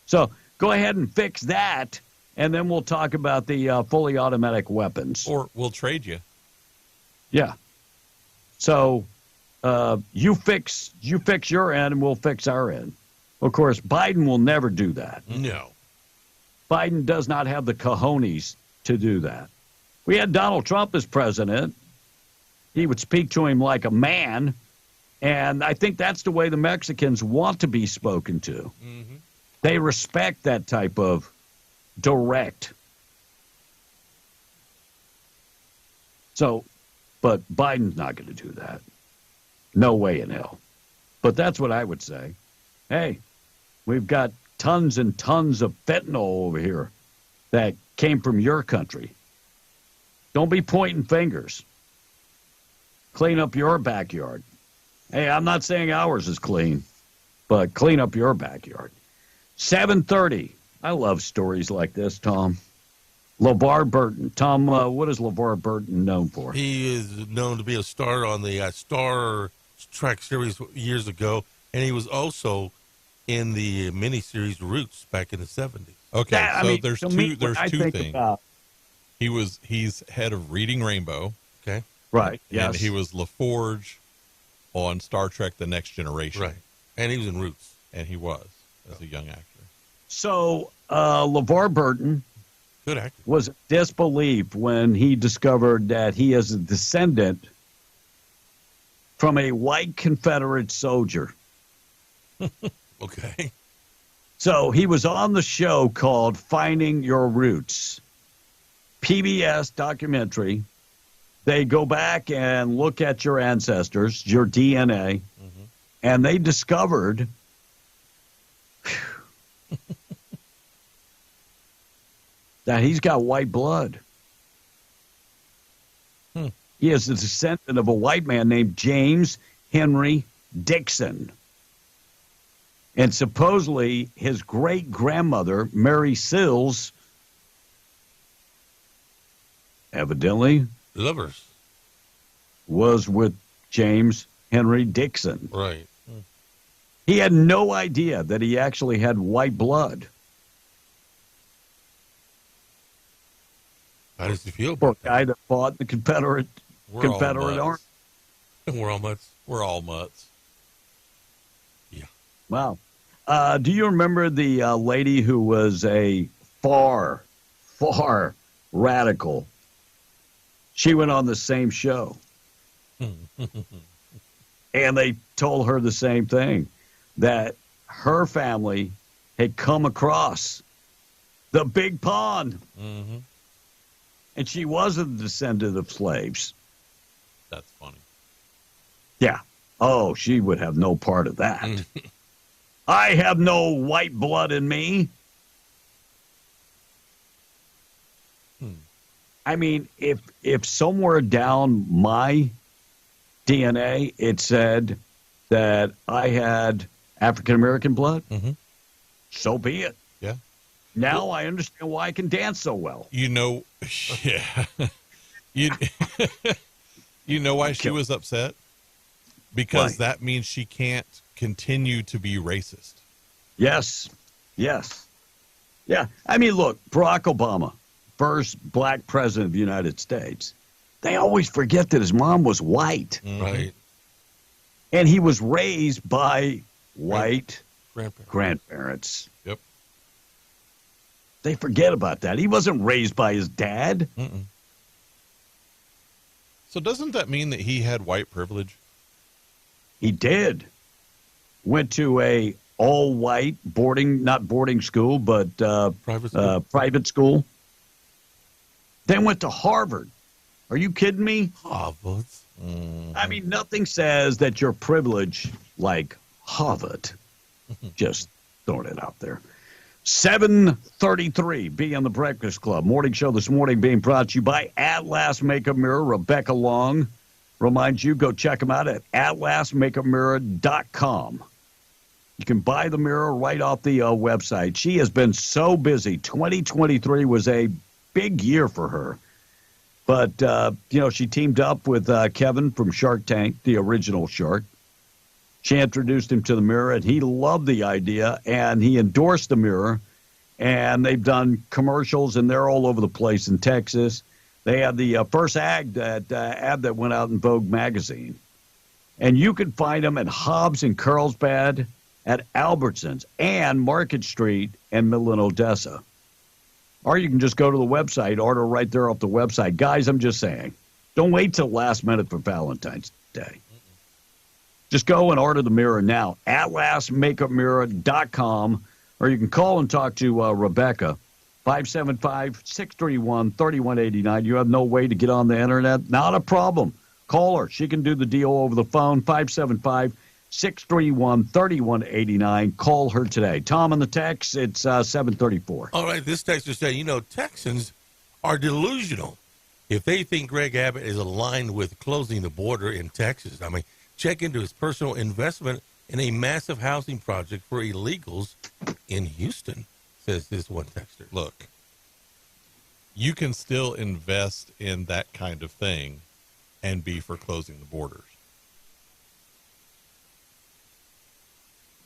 So go ahead and fix that, and then we'll talk about the fully automatic weapons. Or we'll trade you. Yeah. So you fix your end, and we'll fix our end. Of course, Biden will never do that. No. Biden does not have the cojones to do that. We had Donald Trump as president. He would speak to him like a man, and I think that's the way the Mexicans want to be spoken to. Mm-hmm. They respect that type of direct. So, but Biden's not going to do that. No way in hell. But that's what I would say. Hey, we've got tons and tons of fentanyl over here that came from your country. Don't be pointing fingers. Clean up your backyard. Hey, I'm not saying ours is clean, but clean up your backyard. 7:30. I love stories like this, Tom. LeVar Burton. Tom, what is LeVar Burton known for? He is known to be a star on the Star Trek series years ago, and he was also in the miniseries Roots back in the 70s. Okay, there's two things. He's head of Reading Rainbow. Okay. Right. And he was LaForge on Star Trek The Next Generation. Right. And he was in Roots. And he was as a young actor. So LeVar Burton good actor. Was disbelieved when he discovered that he is a descendant from a white Confederate soldier. Okay. So he was on the show called Finding Your Roots, PBS documentary. They go back and look at your ancestors, your DNA, and they discovered that he's got white blood. He is the descendant of a white man named James Henry Dixon. And supposedly his great-grandmother, Mary Sills, evidently Lovers. was with James Henry Dixon. Right. He had no idea that he actually had white blood. How does he feel For about a guy that fought in the Confederate Army. We're all mutts. We're all mutts. Wow. Do you remember the lady who was a far radical? She went on the same show. And they told her the same thing, that her family had come across the Big Pond. And she was a descendant of slaves. That's funny. Yeah. Oh, she would have no part of that. I have no white blood in me. I mean, if somewhere down my DNA it said that I had African American blood, so be it. Yeah. Now I understand why I can dance so well. You know, yeah. You know why she was upset? Because that means she can't continue to be racist. Yes. Yes. Yeah. I mean, look, Barack Obama, first black president of the United States. They always forget that his mom was white. Right. And he was raised by white grandparents. Yep. They forget about that. He wasn't raised by his dad. So doesn't that mean that he had white privilege? He did. Went to a all-white not boarding school, but private school. Then went to Harvard. Are you kidding me? Harvard. I mean, nothing says that you're privileged like Harvard. Just throwing it out there. 7:33, be on the Breakfast Club. Morning show this morning being brought to you by Atlas Makeup Mirror. Rebecca Long reminds you, go check them out at atlasmakeupmirror.com. You can buy the mirror right off the website. She has been so busy. 2023 was a big year for her. But, she teamed up with Kevin from Shark Tank, the original Shark. She introduced him to the mirror, and he loved the idea, and he endorsed the mirror. And they've done commercials, and they're all over the place in Texas. They had the first ad that went out in Vogue magazine. And you can find them at Hobbs and Carlsbad, at Albertsons, and Market Street and Midland, Odessa. Or you can just go to the website, order right there off the website. Guys, I'm just saying, don't wait till last minute for Valentine's Day. Just go and order the mirror now, atlasmakeupmirror.com, or you can call and talk to Rebecca, 575-631-3189. You have no way to get on the internet? Not a problem. Call her. She can do the deal over the phone, 575-631-3189. Call her today. Tom on the text, it's 734. All right, this texter said, Texans are delusional if they think Greg Abbott is aligned with closing the border in Texas. I mean, check into his personal investment in a massive housing project for illegals in Houston, says this one texter. Look, you can still invest in that kind of thing and be for closing the borders.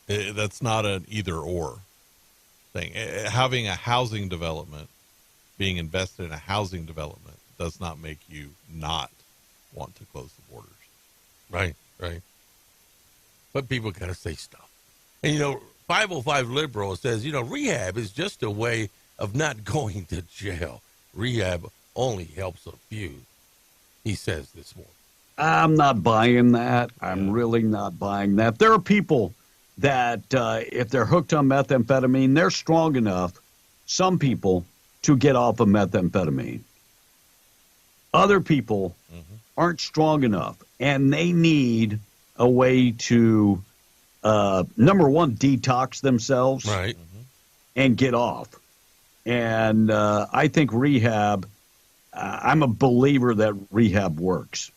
That's not an either-or thing. Having a housing development, being invested in a housing development, does not make you not want to close the borders. Right. But people got to say stuff. And, 505 Liberal says, rehab is just a way of not going to jail. Rehab only helps a few, he says this morning. I'm not buying that. I'm really not buying that. There are people that if they're hooked on methamphetamine, they're strong enough, some people, to get off of methamphetamine. Other people aren't strong enough, and they need a way to, number one, detox themselves and get off. And I think rehab, I'm a believer that rehab works.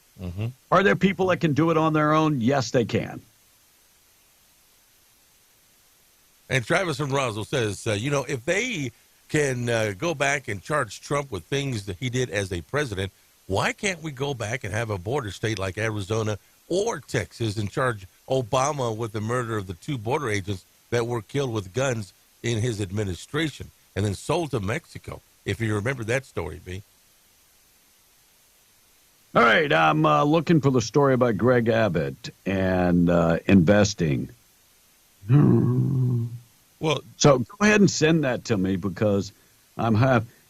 Are there people that can do it on their own? Yes, they can. And Travis from Roswell says, if they can go back and charge Trump with things that he did as a president, why can't we go back and have a border state like Arizona or Texas and charge Obama with the murder of the 2 border agents that were killed with guns in his administration and then sold to Mexico? If you remember that story, B. All right, I'm looking for the story about Greg Abbott and investing. Well, so go ahead and send that to me because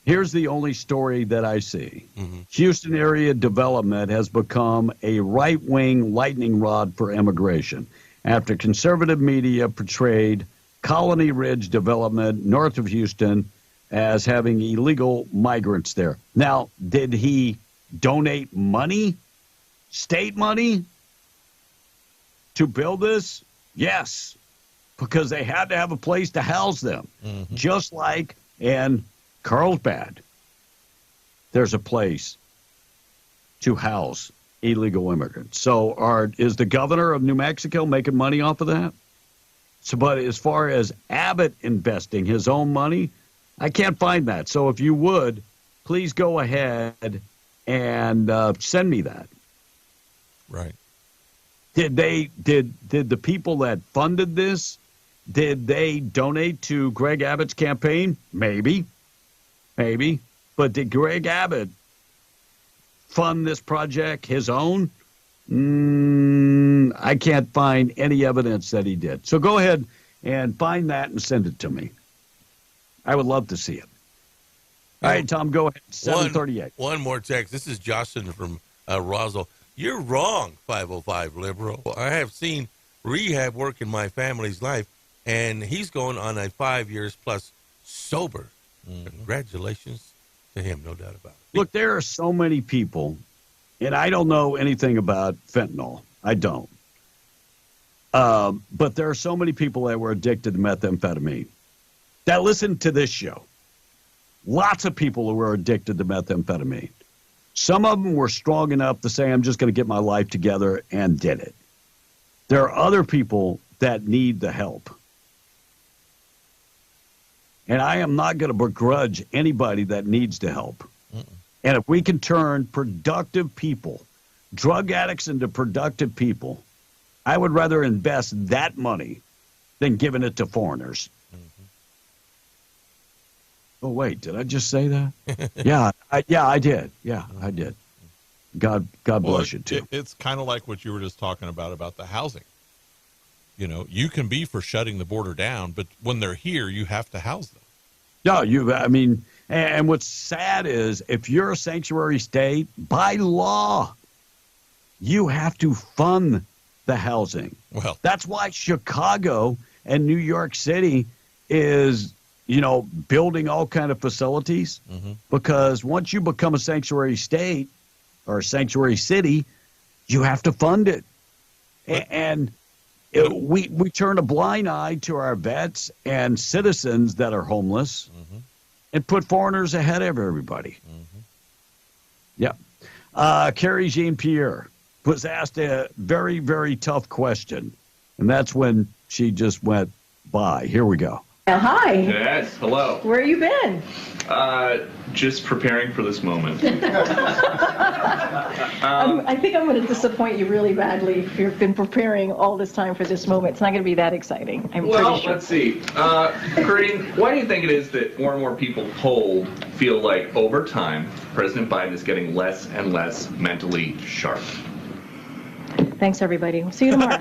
here's the only story that I see. Houston area development has become a right-wing lightning rod for immigration after conservative media portrayed Colony Ridge development north of Houston as having illegal migrants there. Now, did he donate money, state money, to build this? Yes, because they had to have a place to house them. Just like in Carlsbad, there's a place to house illegal immigrants. So is the governor of New Mexico making money off of that? So, but as far as Abbott investing his own money, I can't find that. So if you would, please go ahead and send me that. Right. Did the people that funded this, did they donate to Greg Abbott's campaign? Maybe. But did Greg Abbott fund this project his own? I can't find any evidence that he did. So go ahead and find that and send it to me. I would love to see it. All right, Tom, go ahead. 738. One more text. This is Justin from Roswell. You're wrong, 505 liberal. I have seen rehab work in my family's life, and he's going on a 5 years plus sober. Congratulations to him, no doubt about it. Look, there are so many people, and I don't know anything about fentanyl. I don't. But there are so many people that were addicted to methamphetamine that listen to this show. Lots of people who were addicted to methamphetamine. Some of them were strong enough to say, I'm just going to get my life together, and did it. There are other people that need the help. And I am not going to begrudge anybody that needs the help. And if we can turn productive people, drug addicts into productive people, I would rather invest that money than giving it to foreigners. Oh, wait, did I just say that? Yeah, I did. Yeah, I did. God bless you, too. It's kind of like what you were just talking about the housing. You know, you can be for shutting the border down, but when they're here, you have to house them. No, and what's sad is if you're a sanctuary state, by law, you have to fund the housing. Well, that's why Chicago and New York City is, building all kind of facilities, because once you become a sanctuary state or a sanctuary city, you have to fund it. We turn a blind eye to our vets and citizens that are homeless and put foreigners ahead of everybody. Yeah. Carrie Jean-Pierre was asked a very, very tough question, and that's when she just went by. Here we go. Hi. Yes, hello. Where you been? Just preparing for this moment. I think I'm going to disappoint you really badly if you've been preparing all this time for this moment. It's not going to be that exciting, I'm pretty sure. Let's see. Green, why do you think it is that more and more people polled feel like over time, President Biden is getting less and less mentally sharp? Thanks, everybody. We'll see you tomorrow.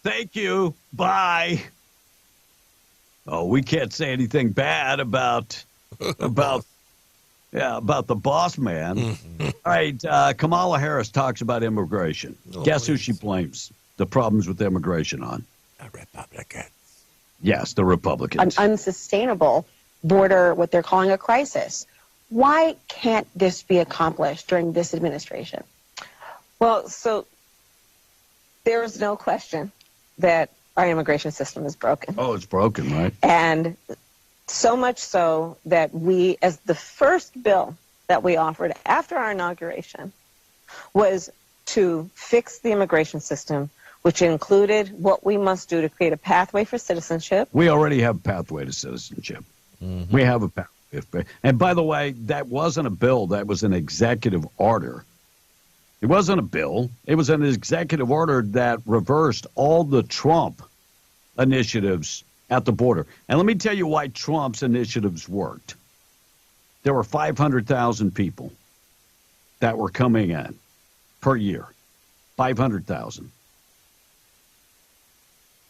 Thank you. Bye. Oh, we can't say anything bad about the boss man. All right, Kamala Harris talks about immigration. Guess who she blames? the problems with immigration on? The Republicans. Yes, the Republicans. An unsustainable border, what they're calling a crisis. Why can't this be accomplished during this administration? Well, so there's no question that our immigration system is broken. Oh, it's broken, right? And so much so that we, as the first bill that we offered after our inauguration, was to fix the immigration system, which included what we must do to create a pathway for citizenship. We already have a pathway to citizenship. We have a pathway. And by the way, that wasn't a bill. That was an executive order. It wasn't a bill. It was an executive order that reversed all the Trump initiatives at the border. And let me tell you why Trump's initiatives worked. There were 500,000 people that were coming in per year. 500,000.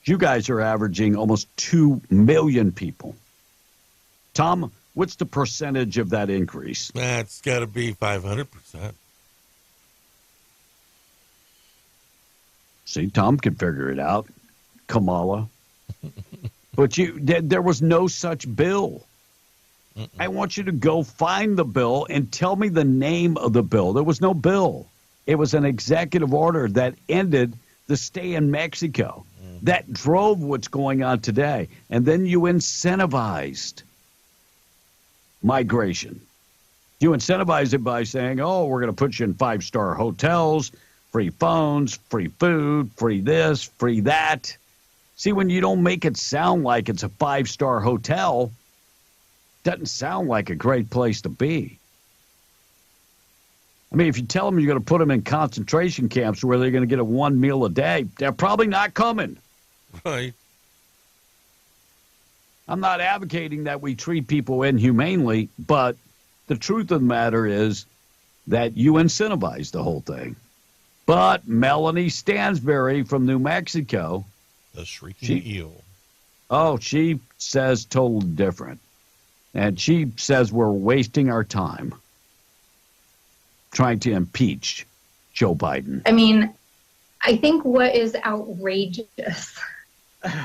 You guys are averaging almost 2 million people. Tom, what's the percentage of that increase? That's got to be 500%. See, Tom can figure it out. Kamala. But there was no such bill. I want you to go find the bill and tell me the name of the bill. There was no bill. It was an executive order that ended the stay in Mexico. That drove what's going on today. And then you incentivized migration. You incentivize it by saying, oh, we're going to put you in 5-star hotels, free phones, free food, free this, free that. See, when you don't make it sound like it's a 5-star hotel, it doesn't sound like a great place to be. I mean, if you tell them you're going to put them in concentration camps where they're going to get a 1 meal a day, they're probably not coming. Right. I'm not advocating that we treat people inhumanely, but the truth of the matter is that you incentivize the whole thing. But Melanie Stansbury from New Mexico, the shrieking eel. Oh, she says totally different. And she says we're wasting our time trying to impeach Joe Biden. I mean, I think what is outrageous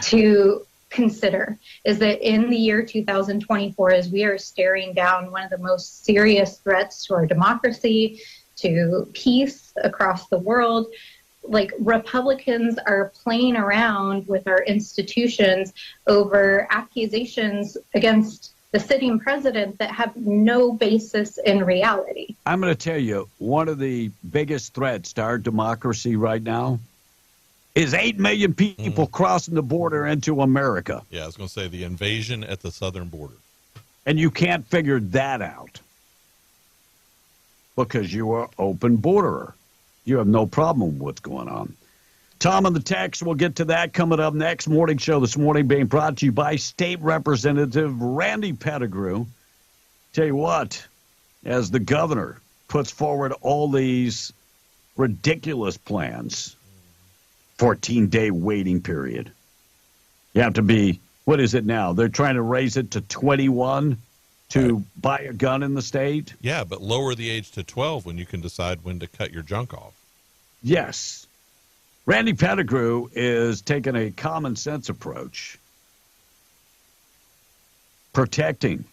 to consider is that in the year 2024, as we are staring down one of the most serious threats to our democracy, to peace across the world, like Republicans are playing around with our institutions over accusations against the sitting president that have no basis in reality. I'm going to tell you, one of the biggest threats to our democracy right now is 8 million people crossing the border into America. Yeah, I was going to say the invasion at the southern border. And you can't figure that out because you are open borderer. You have no problem with what's going on. Tom on the text, we'll get to that coming up next. Morning show this morning being brought to you by State Representative Randy Pettigrew. Tell you what, as the governor puts forward all these ridiculous plans, 14-day waiting period. You have to be, what is it now? They're trying to raise it to 21 to buy a gun in the state? Yeah, but lower the age to 12 when you can decide when to cut your junk off. Yes. Randy Pettigrew is taking a common sense approach, protecting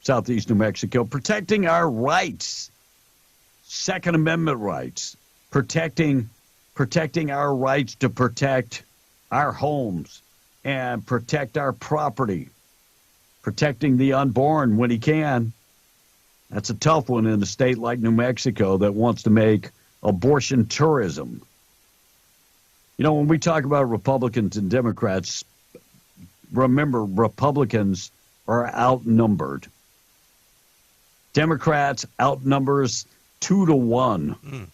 Southeast New Mexico, protecting our rights, Second Amendment rights, protecting our rights to protect our homes and protect our property, protecting the unborn when he can. That's a tough one in a state like New Mexico that wants to make abortion tourism. You know, when we talk about Republicans and Democrats, remember, Republicans are outnumbered. Democrats outnumbers 2-1.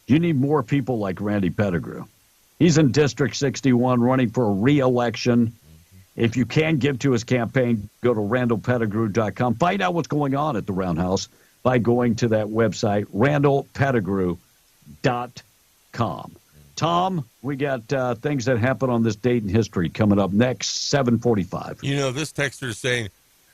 You need more people like Randy Pettigrew. He's in District 61 running for a re-election. If you can give to his campaign, go to randallpettigrew.com. Find out what's going on at the Roundhouse by going to that website, randallpettigrew.com. Tom, we got things that happen on this date in history coming up next, 7:45. You know, this texter is saying,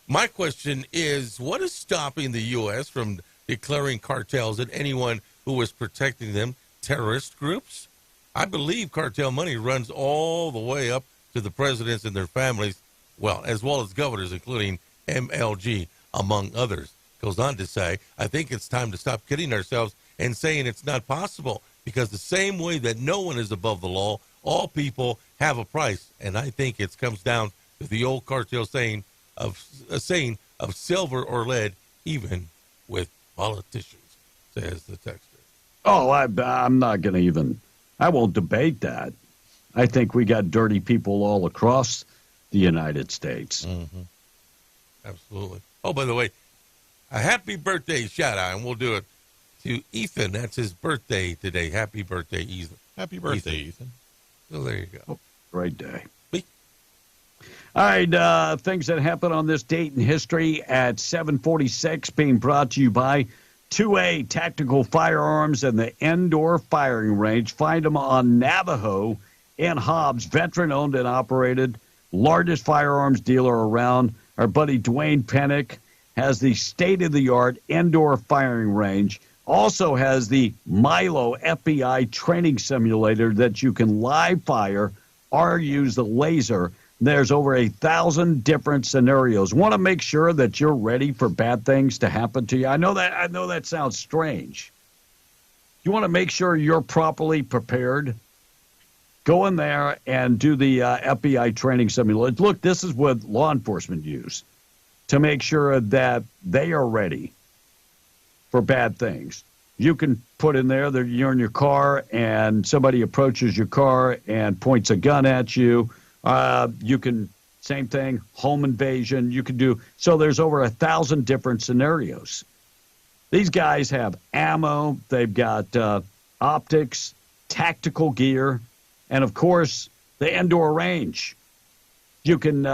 my question is, what is stopping the U.S. from declaring cartels and anyone who was protecting them terrorist groups. I believe cartel money runs all the way up to the presidents and their families, well as governors, including MLG, among others. Goes on to say, I think it's time to stop kidding ourselves and saying it's not possible, because the same way that no one is above the law, all people have a price. And I think it comes down to the old cartel saying of silver or lead, even with politicians, says the texter. Oh, I'm not going to even, I won't debate that. I think we got dirty people all across the United States. Mm-hmm. Absolutely. Oh, by the way, a happy birthday shout out, and we'll do it to Ethan. That's his birthday today. Happy birthday, Ethan. Happy birthday, Ethan. So there you go. Oh, great day. All right, things that happened on this date in history at 7:46, being brought to you by 2A Tactical Firearms and the Endor Firing Range. Find them on Navajo and Hobbs, veteran-owned and operated, largest firearms dealer around. Our buddy Dwayne Pennick has the state-of-the-art Endor Firing Range, also has the Milo FBI training simulator that you can live fire or use the laser. There's over 1,000 different scenarios. Want to make sure that you're ready for bad things to happen to you. I know that sounds strange. You want to make sure you're properly prepared. Go in there and do the FBI training simulator. Look, this is what law enforcement use to make sure that they are ready for bad things. You can put in there that you're in your car and somebody approaches your car and points a gun at you. You can, same thing, home invasion. You can do, so there's over 1,000 different scenarios. These guys have ammo. They've got optics, tactical gear, and of course the Endor range. You can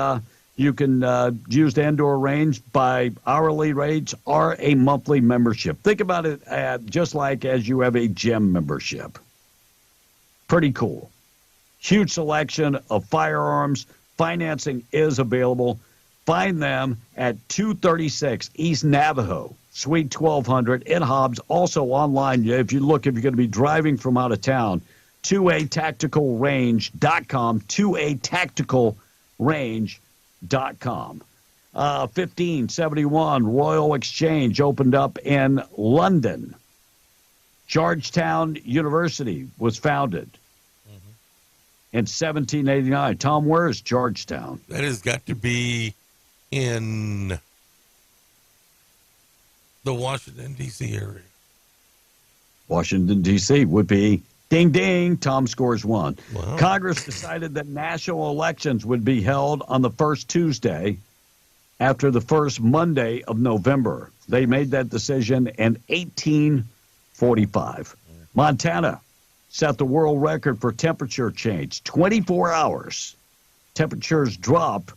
use the Endor range by hourly rates or a monthly membership. Think about it just like as you have a gym membership. Pretty cool. Huge selection of firearms. Financing is available. Find them at 236 East Navajo, Suite 1200 in Hobbs. Also online, if you're going to be driving from out of town, 2atacticalrange.com, 2atacticalrange.com. 1571 Royal Exchange opened up in London. Georgetown University was founded in 1789. Tom, where is Georgetown? That has got to be in the Washington, D.C. area. Washington, D.C. would be, ding, ding, Tom scores one. Wow. Congress decided that national elections would be held on the first Tuesday after the first Monday of November. They made that decision in 1845. Montana set the world record for temperature change. 24 hours. Temperatures dropped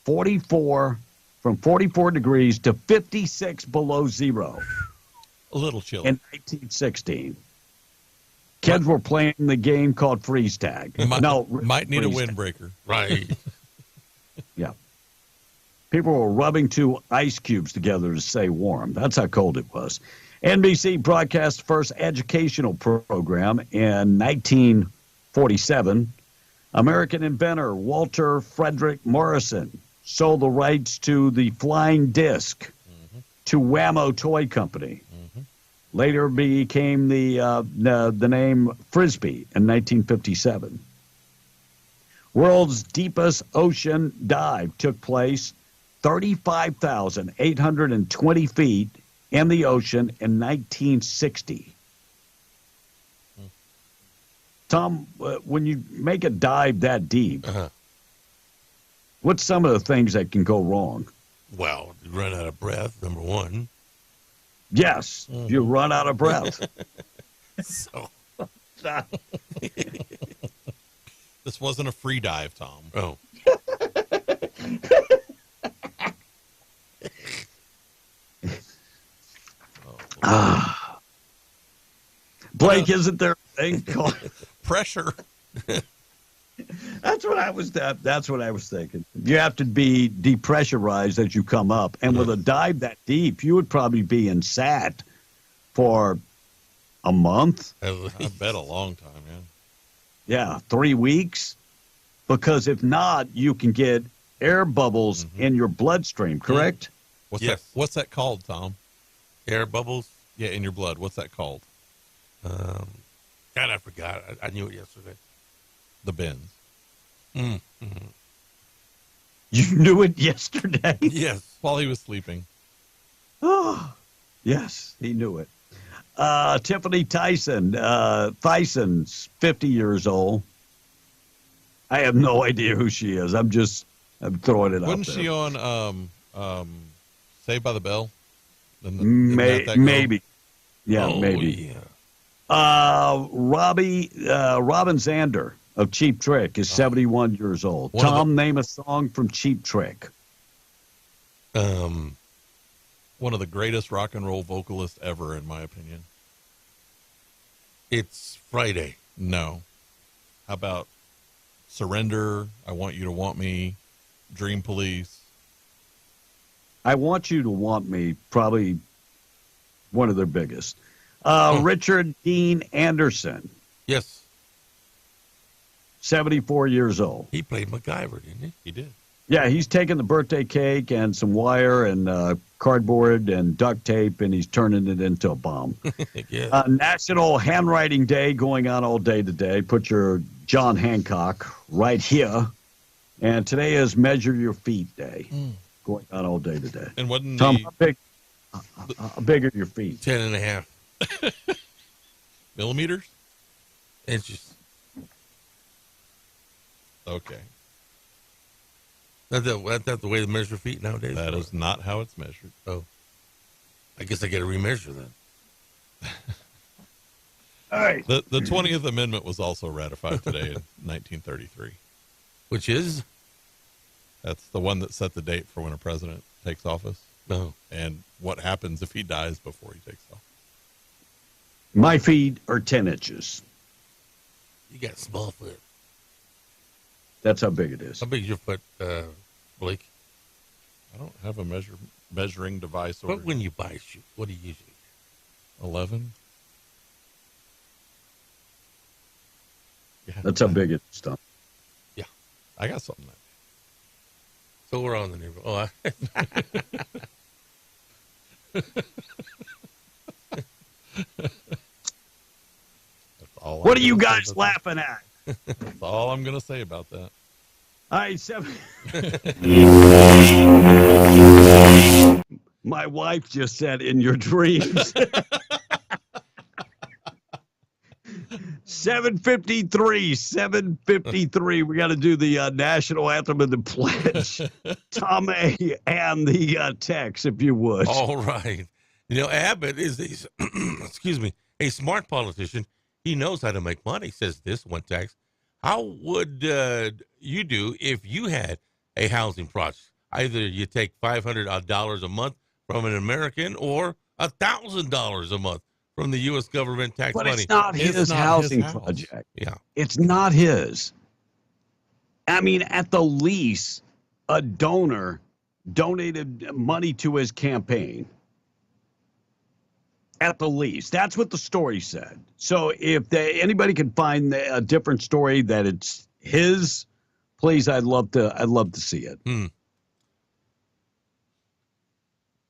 from 44 degrees to 56 below zero. A little chilly. In 1916. Kids were playing the game called freeze tag. Might need a windbreaker. Right. Yeah. People were rubbing two ice cubes together to stay warm. That's how cold it was. NBC broadcast the first educational program in 1947. American inventor Walter Frederick Morrison sold the rights to the flying disc to Wham-O Toy Company. Later became the name Frisbee in 1957. World's deepest ocean dive took place 35,820 feet in the ocean in 1960. Tom, when you make a dive that deep, what's some of the things that can go wrong? Well, you run out of breath, number one. Yes, you run out of breath. So, this wasn't a free dive, Tom. Oh. Blake, isn't there a thing called pressure? That's what I was thinking. You have to be depressurized as you come up, and with a dive that deep, you would probably be in SAT for A month? I bet a long time, yeah. Yeah, 3 weeks. Because if not, you can get air bubbles in your bloodstream, correct? What's that called, Tom? Air bubbles? Yeah, in your blood. What's that called? God, I forgot. I knew it yesterday. The bins. Mm-hmm. You knew it yesterday? Yes, while he was sleeping. Oh, yes, he knew it. Tiffany Thyson's 50 years old. I have no idea who she is. I'm throwing it out there. Wasn't she on Saved by the Bell? Maybe. Yeah, Oh, maybe. yeah. Robin Zander of Cheap Trick is 71 years old. Tom, name a song from Cheap Trick. One of the greatest rock and roll vocalists ever, in my opinion. It's Friday. No. How about Surrender, I Want You to Want Me, Dream Police? I Want You to Want Me, probably one of their biggest. Richard Dean Anderson. Yes. 74 years old. He played MacGyver, didn't he? He did. Yeah, he's taken the birthday cake and some wire and cardboard and duct tape, and he's turning it into a bomb. Yeah. National Handwriting Day going on all day today. Put your John Hancock right here. And today is Measure Your Feet Day. Going on all day today. And wasn't Tom, the, how big are your feet? 10.5 millimeters? inches. Okay. That's the way to measure feet nowadays? That is not how it's measured. Oh. I guess I got to remeasure then. All right. The 20th Amendment was also ratified today in 1933. Which is? That's the one that set the date for when a president takes office. No. And what happens if he dies before he takes off. My feet are 10 inches. You got small foot. That's how big it is. How big is your foot, Blake? I don't have a measuring device. But when you buy a shoe, what do you usually? 11. Yeah, That's how big it is, Tom. Yeah, I got something like So we're on the neighborhood. Oh, What are you guys laughing at? That's all I'm going to say about that. All right, my wife just said in your dreams. 7:53. We got to do the national anthem and the pledge. Tom A. and the text, if you would. All right. You know, Abbott is excuse me, a smart politician. He knows how to make money, says this one text. How would you do if you had a housing project? Either you take $500 a month from an American or $1,000 a month from the U.S. government tax But money. it's not his housing project. Yeah. It's not his. I mean, at the least, a donor donated money to his campaign. At the least. That's what the story said. So if anybody can find a different story that it's his, please, I'd love to see it.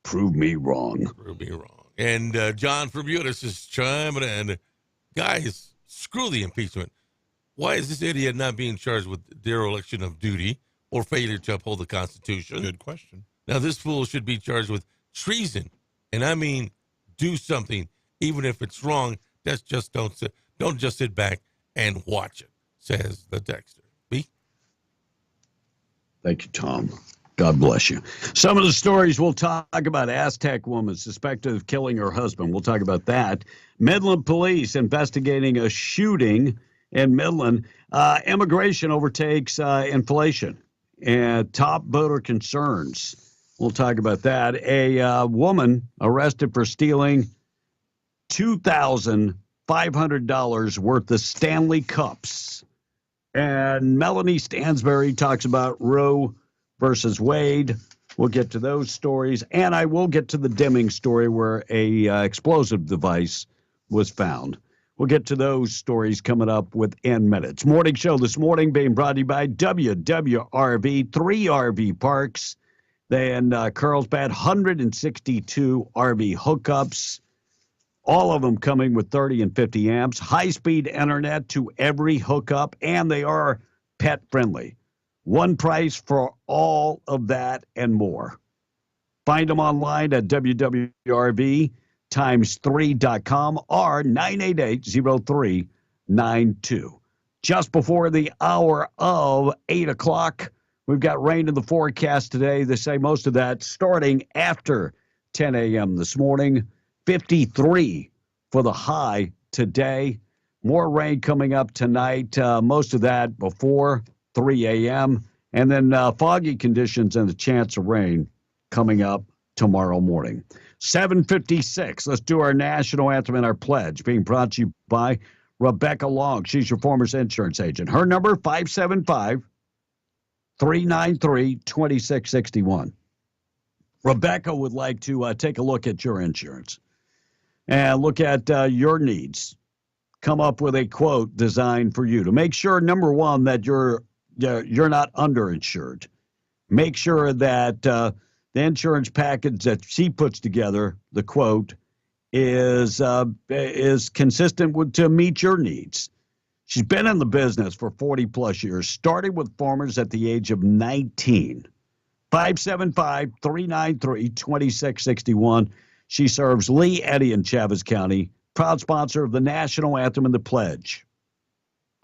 Prove me wrong. Prove me wrong. And John from Utis is chiming in. Guys, screw the impeachment. Why is this idiot not being charged with dereliction of duty or failure to uphold the Constitution? Good question. Now, this fool should be charged with treason. And I mean, do something, even if it's wrong. That's just don't just sit back and watch it, says the texter. B. Thank you, Tom. God bless you. Some of the stories we'll talk about: Aztec woman suspected of killing her husband. We'll talk about that. Midland police investigating a shooting in Midland. Immigration overtakes inflation and top voter concerns. We'll talk about that. A woman arrested for stealing $2,500 worth of Stanley Cups. And Melanie Stansbury talks about Roe versus Wade. We'll get to those stories. And I will get to the Deming story where a explosive device was found. We'll get to those stories coming up within minutes. Morning show this morning being brought to you by WWRV, 3 RV parks. Then Carlsbad, 162 RV hookups, all of them coming with 30 and 50 amps, high-speed internet to every hookup, and they are pet-friendly. One price for all of that and more. Find them online at www.rv3.com or 988-0392. Just before the hour of 8 o'clock, we've got rain in the forecast today. They say most of that starting after 10 a.m. this morning. 53 for the high today. More rain coming up tonight. Most of that before 3 a.m. And then foggy conditions and a chance of rain coming up tomorrow morning. 7:56. Let's do our national anthem and our pledge, being brought to you by Rebecca Long. She's your Farmers Insurance agent. Her number, 575-393-2661. Rebecca would like to take a look at your insurance and look at your needs. Come up with a quote designed for you to make sure, number one, that you're not underinsured. Make sure that the insurance package that she puts together, the quote, is consistent to meet your needs. She's been in the business for 40-plus years, starting with farmers at the age of 19. 575-393-2661. She serves Lee, Eddy, and Chaves County. Proud sponsor of the national anthem and the pledge.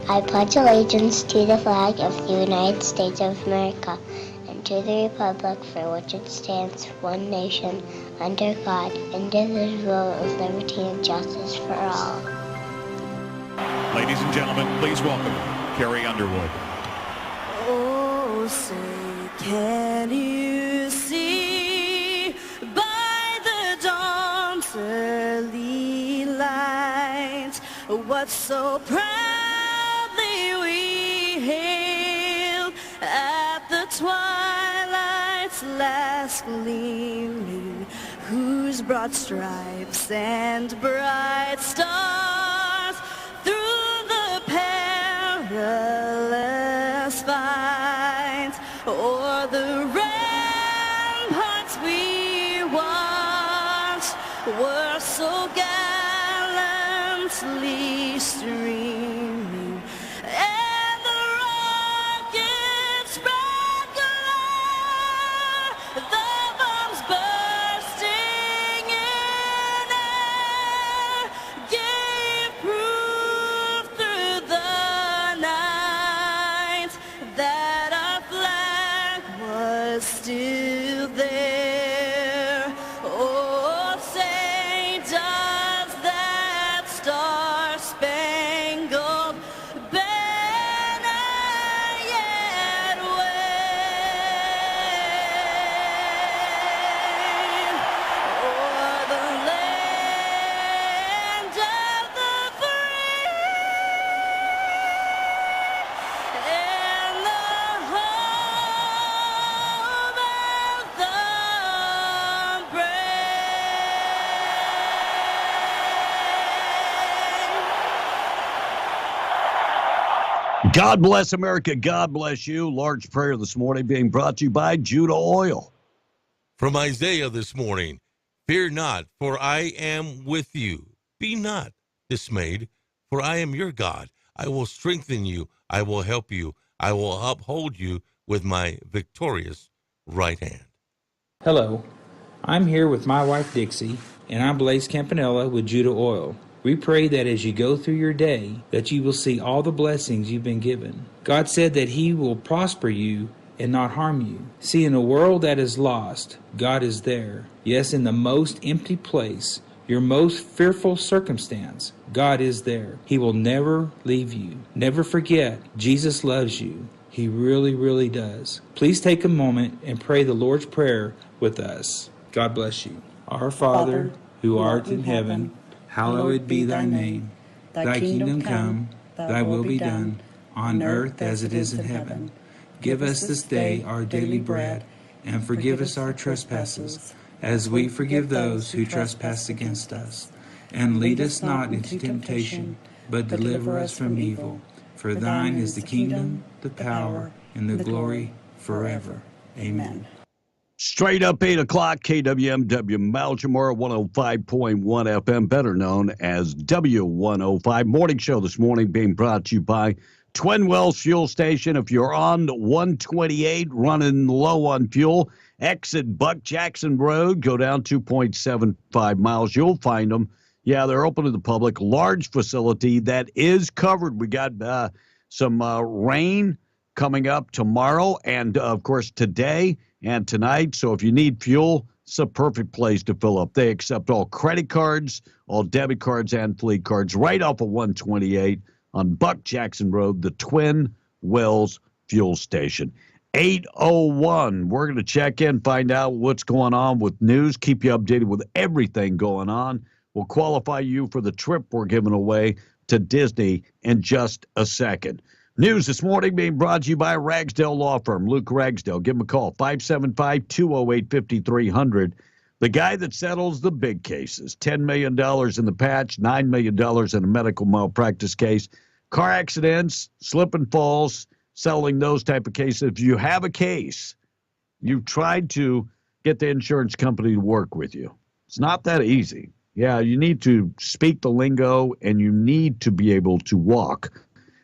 I pledge allegiance to the flag of the United States of America and to the republic for which it stands, one nation, under God, indivisible, with liberty and justice for all. Ladies and gentlemen, please welcome Carrie Underwood. Oh, say, can you see by the dawn's early light what so proudly we hailed at the twilight's last gleaming, whose broad stripes and bright stars through the perilous fight o'er the ramparts we watched were so gallantly streaming, and the rockets sparkling, the bombs bursting in air, gave proof through the night that our flag was still there. Oh, say, does that star-spangled banner yet wave o'er the land of the free and the home of the God bless America. God bless you. Large prayer this morning being brought to you by Judah Oil. From Isaiah this morning, fear not, for I am with you. Be not dismayed, for I am your God. I will strengthen you. I will help you. I will uphold you with my victorious right hand. Hello, I'm here with my wife Dixie, and I'm Blaze Campanella with Judah Oil. We pray that as you go through your day, that you will see all the blessings you've been given. God said that He will prosper you and not harm you. See, in a world that is lost, God is there. Yes, in the most empty place, your most fearful circumstance, God is there. He will never leave you. Never forget, Jesus loves you. He really, really does. Please take a moment and pray the Lord's Prayer with us. God bless you. Our Father, who art in heaven, hallowed be thy name. Thy kingdom come, thy will be done, on earth as it is in heaven. Give us this day our daily bread, and forgive us our trespasses, as we forgive those who trespass against us. And lead us not into temptation, but deliver us from evil. For thine is the kingdom, the power, and the glory forever. Amen. Straight up 8 o'clock, KWMW Malchamore 105.1 FM, better known as W105. Morning show this morning being brought to you by Twin Wells Fuel Station. If you're on 128 running low on fuel, exit Buck Jackson Road, go down 2.75 miles. You'll find them. Yeah, they're open to the public. Large facility that is covered. We got some rain coming up tomorrow and, of course, today and tonight. So if you need fuel, it's a perfect place to fill up. They accept all credit cards, all debit cards, and fleet cards right off of 128 on Buck Jackson Road, the Twin Wells Fuel Station. 8:01. We're going to check in, find out what's going on with news, keep you updated with everything going on. We'll qualify you for the trip we're giving away to Disney in just a second. News this morning being brought to you by Ragsdale Law Firm. Luke Ragsdale. Give him a call, 575-208-5300. The guy that settles the big cases, $10 million in the patch, $9 million in a medical malpractice case, car accidents, slip and falls, settling those type of cases. If you have a case, you've tried to get the insurance company to work with you. It's not that easy. Yeah, you need to speak the lingo, and you need to be able to walk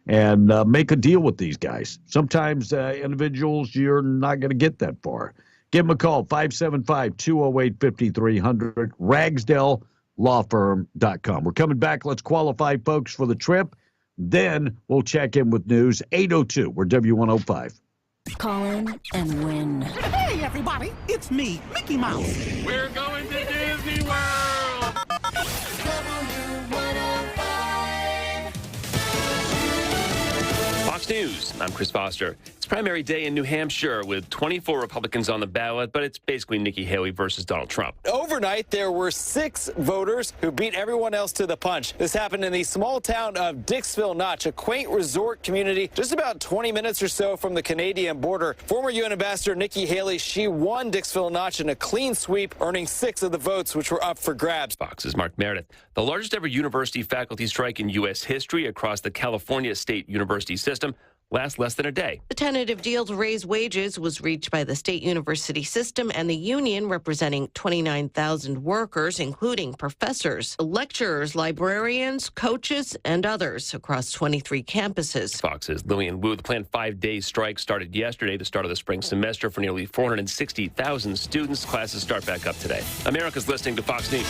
and make a deal with these guys. Sometimes individuals, you're not going to get that far. Give them a call, 575-208-5300, ragsdalelawfirm.com. We're coming back. Let's qualify folks for the trip. Then we'll check in with news. 8:02, we're W105. Call in and win. Hey, everybody, it's me, Mickey Mouse. We're going to Disney World! Fox News, I'm Chris Foster. It's primary day in New Hampshire with 24 Republicans on the ballot, but it's basically Nikki Haley versus Donald Trump. Overnight, there were 6 voters who beat everyone else to the punch. This happened in the small town of Dixville Notch, a quaint resort community just about 20 minutes or so from the Canadian border. Former UN Ambassador Nikki Haley, she won Dixville Notch in a clean sweep, earning 6 of the votes, which were up for grabs. Fox's Mark Meredith. The largest ever university faculty strike in U.S. history across the California State University system lasts less than a day. The tentative deal to raise wages was reached by the state university system and the union, representing 29,000 workers, including professors, lecturers, librarians, coaches, and others across 23 campuses. Fox's Lillian Wu. The planned 5-day strike started yesterday, the start of the spring semester for nearly 460,000 students. Classes start back up today. America's listening to Fox News.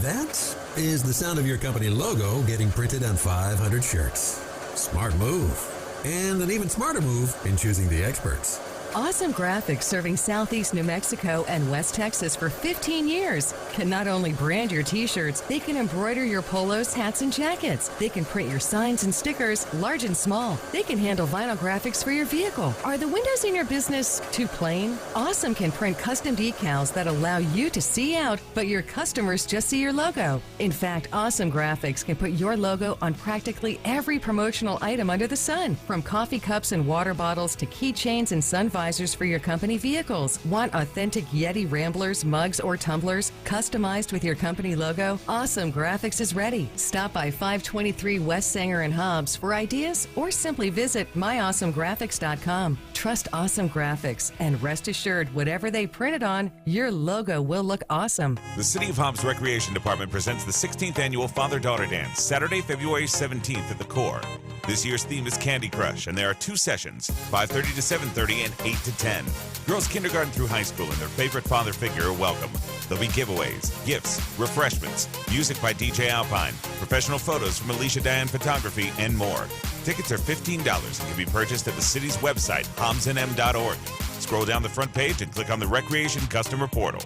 That is the sound of your company logo getting printed on 500 shirts. Smart move. And an even smarter move in choosing the experts. Awesome Graphics, serving Southeast New Mexico and West Texas for 15 years, can not only brand your t-shirts, they can embroider your polos, hats, and jackets. They can print your signs and stickers, large and small. They can handle vinyl graphics for your vehicle. Are the windows in your business too plain? Awesome can print custom decals that allow you to see out, but your customers just see your logo. In fact, Awesome Graphics can put your logo on practically every promotional item under the sun, from coffee cups and water bottles to keychains and sun visors for your company vehicles. Want authentic Yeti ramblers, mugs, or tumblers customized with your company logo? Awesome Graphics is ready. Stop by 523 West Sanger and Hobbs for ideas, or simply visit myawesomegraphics.com. Trust Awesome Graphics and rest assured, whatever they printed on, your logo will look awesome. The City of Hobbs Recreation Department presents the 16th annual Father-Daughter Dance, Saturday, February 17th at the Core. This year's theme is Candy Crush, and there are 2 sessions, 5:30 to 7:30 and 8 to 10. Girls kindergarten through high school and their favorite father figure are welcome. There'll be giveaways, gifts, refreshments, music by DJ Alpine, professional photos from Alicia Diane Photography, and more. Tickets are $15 and can be purchased at the city's website, hobbsnm.org. Scroll down the front page and click on the Recreation Customer Portal.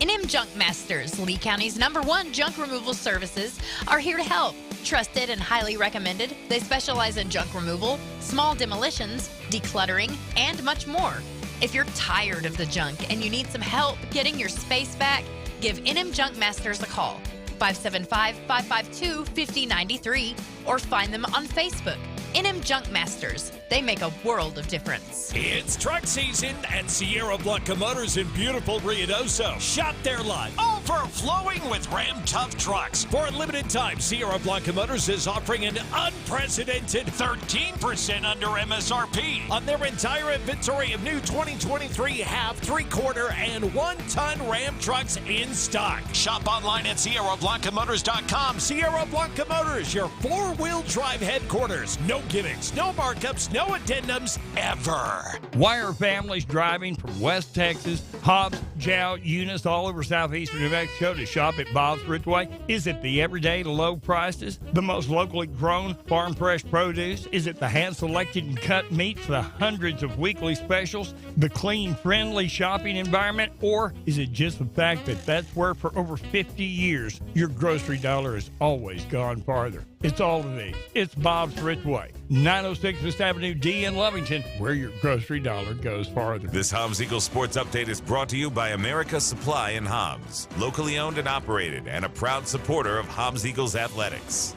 NM Junk Masters, Lee County's #1 junk removal services, are here to help. Trusted and highly recommended, they specialize in junk removal, small demolitions, decluttering, and much more. If you're tired of the junk and you need some help getting your space back, give NM Junk Masters a call, 575-552-5093, or find them on Facebook. NM Junk Masters. They make a world of difference. It's truck season, and Sierra Blanca Motors in beautiful Ruidoso. Shop their lot, overflowing with Ram Tough trucks. For a limited time, Sierra Blanca Motors is offering an unprecedented 13% under MSRP on their entire inventory of new 2023 half, 3/4, and 1-ton Ram trucks in stock. Shop online at SierraBlancaMotors.com. Sierra Blanca Motors, your 4-wheel drive headquarters. No gimmicks, no markups, no addendums, ever. Why are families driving from West Texas, Hobbs, Jow, Eunice, all over southeastern New Mexico to shop at Bob's Ridgeway? Is it the everyday low prices, the most locally grown farm-fresh produce? Is it the hand-selected and cut meats, the hundreds of weekly specials, the clean, friendly shopping environment? Or is it just the fact that that's where for over 50 years your grocery dollar has always gone farther? It's all of these. It's Bob's Ridgeway, 906 West Avenue D in Lovington, where your grocery dollar goes farther. This Hobbs Eagle Sports Update is brought to you by America Supply in Hobbs, locally owned and operated, and a proud supporter of Hobbs Eagles athletics.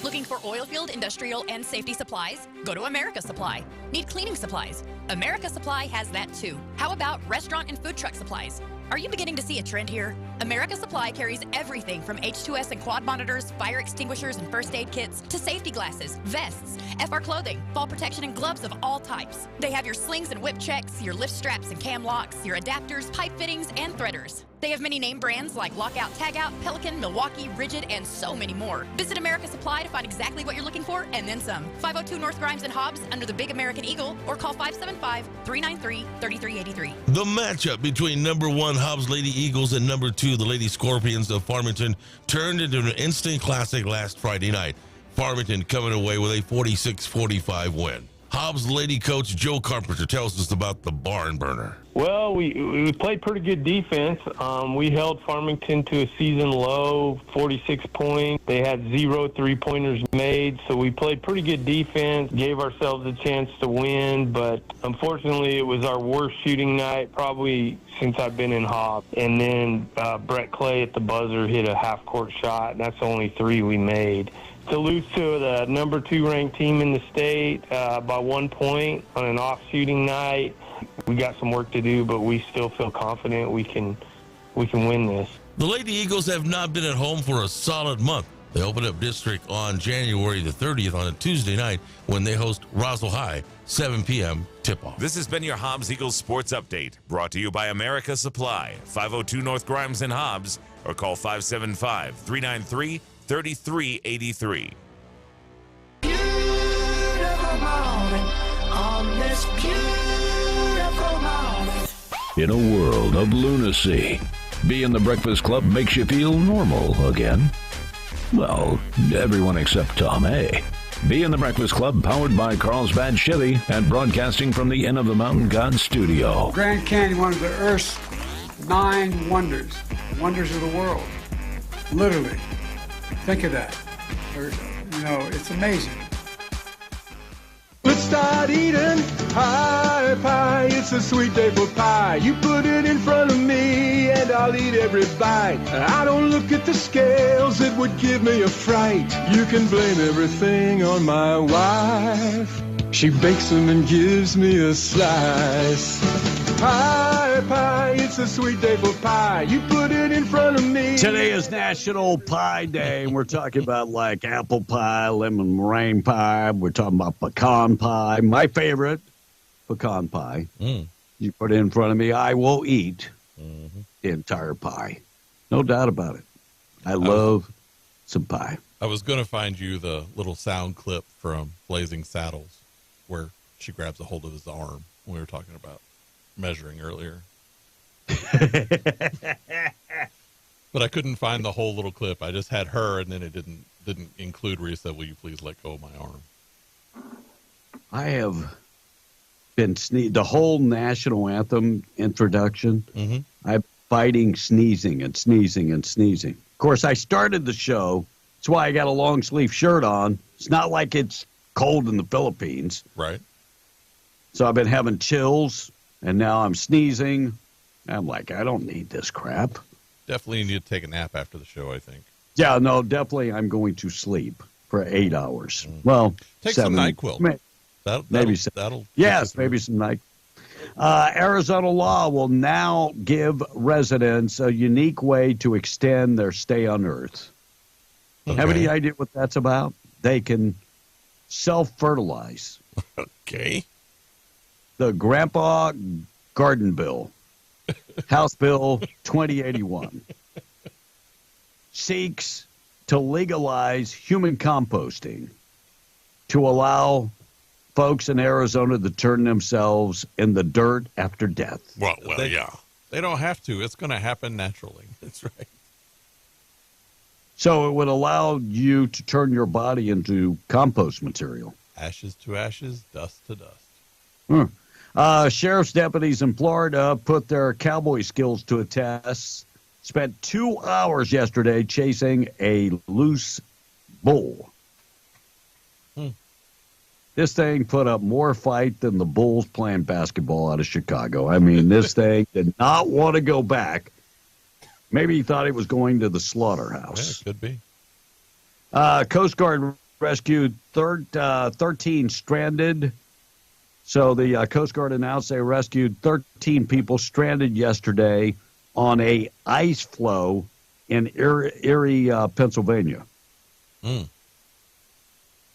Looking for oil field, industrial, and safety supplies? Go to America Supply. Need cleaning supplies? America Supply has that too. How about restaurant and food truck supplies? Are you beginning to see a trend here? America Supply carries everything from H2S and quad monitors, fire extinguishers and first aid kits, to safety glasses, vests, FR clothing, fall protection, and gloves of all types. They have your slings and whip checks, your lift straps and cam locks, your adapters, pipe fittings, and threaders. They have many name brands like Lockout, Tagout, Pelican, Milwaukee, Rigid, and so many more. Visit America Supply to find exactly what you're looking for and then some. 502 North Grimes and Hobbs under the Big American Eagle, or call 575-393-3383. The matchup between number 1 Hobbs Lady Eagles and number 2 the Lady Scorpions of Farmington turned into an instant classic last Friday night. Farmington coming away with a 46-45 win. Hobbs Lady coach Joe Carpenter tells us about the barn burner. Well, we played pretty good defense. We held Farmington to a season low, 46 points. They had 0 3-pointers made, so we played pretty good defense, gave ourselves a chance to win, but unfortunately it was our worst shooting night probably since I've been in Hobbs. And then Brett Clay at the buzzer hit a half-court shot, and that's the only 3 we made. To lose to the number 2 ranked team in the state by 1 point on an off shooting night, we got some work to do, but we still feel confident we can win this. The Lady Eagles have not been at home for a solid month. They open up district on January the 30th on a Tuesday night when they host Roswell High, 7 p.m. tip-off. This has been your Hobbs Eagles Sports Update, brought to you by America Supply, 502 North Grimes and Hobbs, or call 575-393-3383. Beautiful morning on this beautiful morning. In a world of lunacy, being the Breakfast Club makes you feel normal again. Well, everyone except Tom A. Be in the Breakfast Club, powered by Carlsbad Chevy and broadcasting from the Inn of the Mountain God studio. Grand Canyon, one of the Earth's 9 wonders of the world. Literally. Think of that. It's amazing. Let's start eating pie, pie. It's a sweet day for pie. You put it in front of me and I'll eat every bite. I don't look at the scales, it would give me a fright. You can blame everything on my wife. She bakes them and gives me a slice. Pie, pie, it's a sweet day for pie. You put it in front of me. Today is National Pie Day, and we're talking about like apple pie, lemon meringue pie. We're talking about pecan pie. My favorite, pecan pie. You put it in front of me, I will eat the entire pie. No doubt about it. I love some pie. I was going to find you the little sound clip from Blazing Saddles where she grabs a hold of his arm when we were talking about measuring earlier. But I couldn't find the whole little clip. I just had her, and then it didn't include where he said, "Will you please let go of my arm?" I have been the whole national anthem introduction. I'm fighting sneezing and sneezing and sneezing. Of course, I started the show. That's why I got a long sleeve shirt on. It's not like it's cold in the Philippines. Right. So I've been having chills, and now I'm sneezing. I'm like, I don't need this crap. Definitely need to take a nap after the show, I think. Yeah, no, definitely I'm going to sleep for 8 hours. Well, Take 7, some NyQuil. Maybe that'll yes, maybe some NyQuil. Arizona law will now give residents a unique way to extend their stay on Earth. Okay. Have any idea what that's about? They can self-fertilize. Okay. The Grandpa Garden Bill, House Bill 2081, seeks to legalize human composting to allow folks in Arizona to turn themselves in the dirt after death. Well, yeah. They don't have to. It's going to happen naturally. That's right. So it would allow you to turn your body into compost material. Ashes to ashes, dust to dust. Sheriff's deputies in Florida put their cowboy skills to a test. Spent 2 hours yesterday chasing a loose bull. This thing put up more fight than the Bulls playing basketball out of Chicago. I mean, this thing did not want to go back. Maybe he thought he was going to the slaughterhouse. Yeah, could be. Coast Guard rescued 13 stranded. So the Coast Guard announced they rescued 13 people stranded yesterday on a ice floe in Erie, Pennsylvania.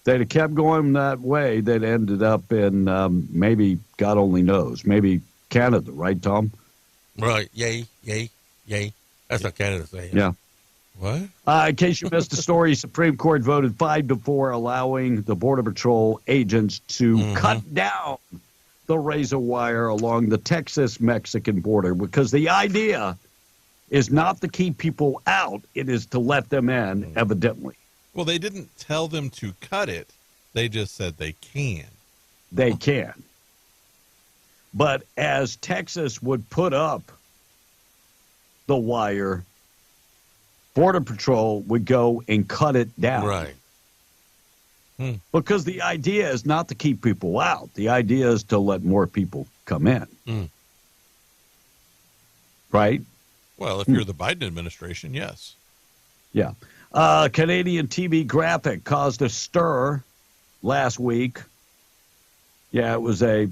They'd have kept going that way, they'd ended up in maybe, God only knows, maybe Canada, right, Tom? Right. Yay. That's not Canada saying. Yeah. What? In case you missed the story, Supreme Court voted 5-4, allowing the Border Patrol agents to cut down the razor wire along the Texas-Mexican border, because the idea is not to keep people out, it is to let them in, evidently. Well, they didn't tell them to cut it. They just said they can. They can. But as Texas would put up the wire, Border Patrol would go and cut it down. Right. Because the idea is not to keep people out. The idea is to let more people come in. Right? Well, if you're the Biden administration, yes. Yeah. Canadian TV graphic caused a stir last week. Yeah, it was a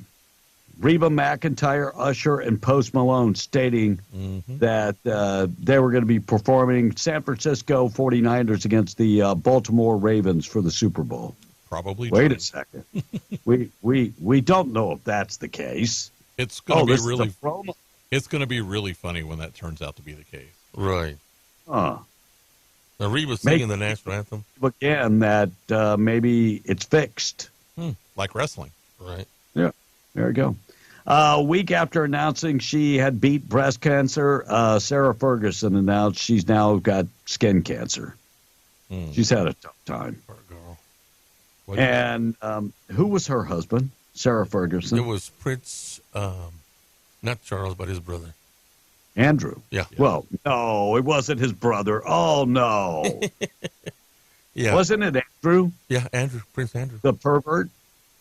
Reba McEntire, Usher, and Post Malone stating that they were going to be performing San Francisco 49ers against the Baltimore Ravens for the Super Bowl. Probably. Wait a second. we don't know if that's the case. It's going to be really. It's going to be really funny when that turns out to be the case. Right. Now, Reba's singing the national anthem. Again, that maybe it's fixed. Like wrestling. Right. Yeah. There you go. A week after announcing she had beat breast cancer, Sarah Ferguson announced she's now got skin cancer. She's had a tough time. Poor girl. And who was her husband? Sarah Ferguson. It was Prince, not Charles, but his brother. Andrew. Yeah. Well, no, it wasn't his brother. Oh, no. Yeah. Wasn't it Andrew? Yeah, Andrew. Prince Andrew. The pervert?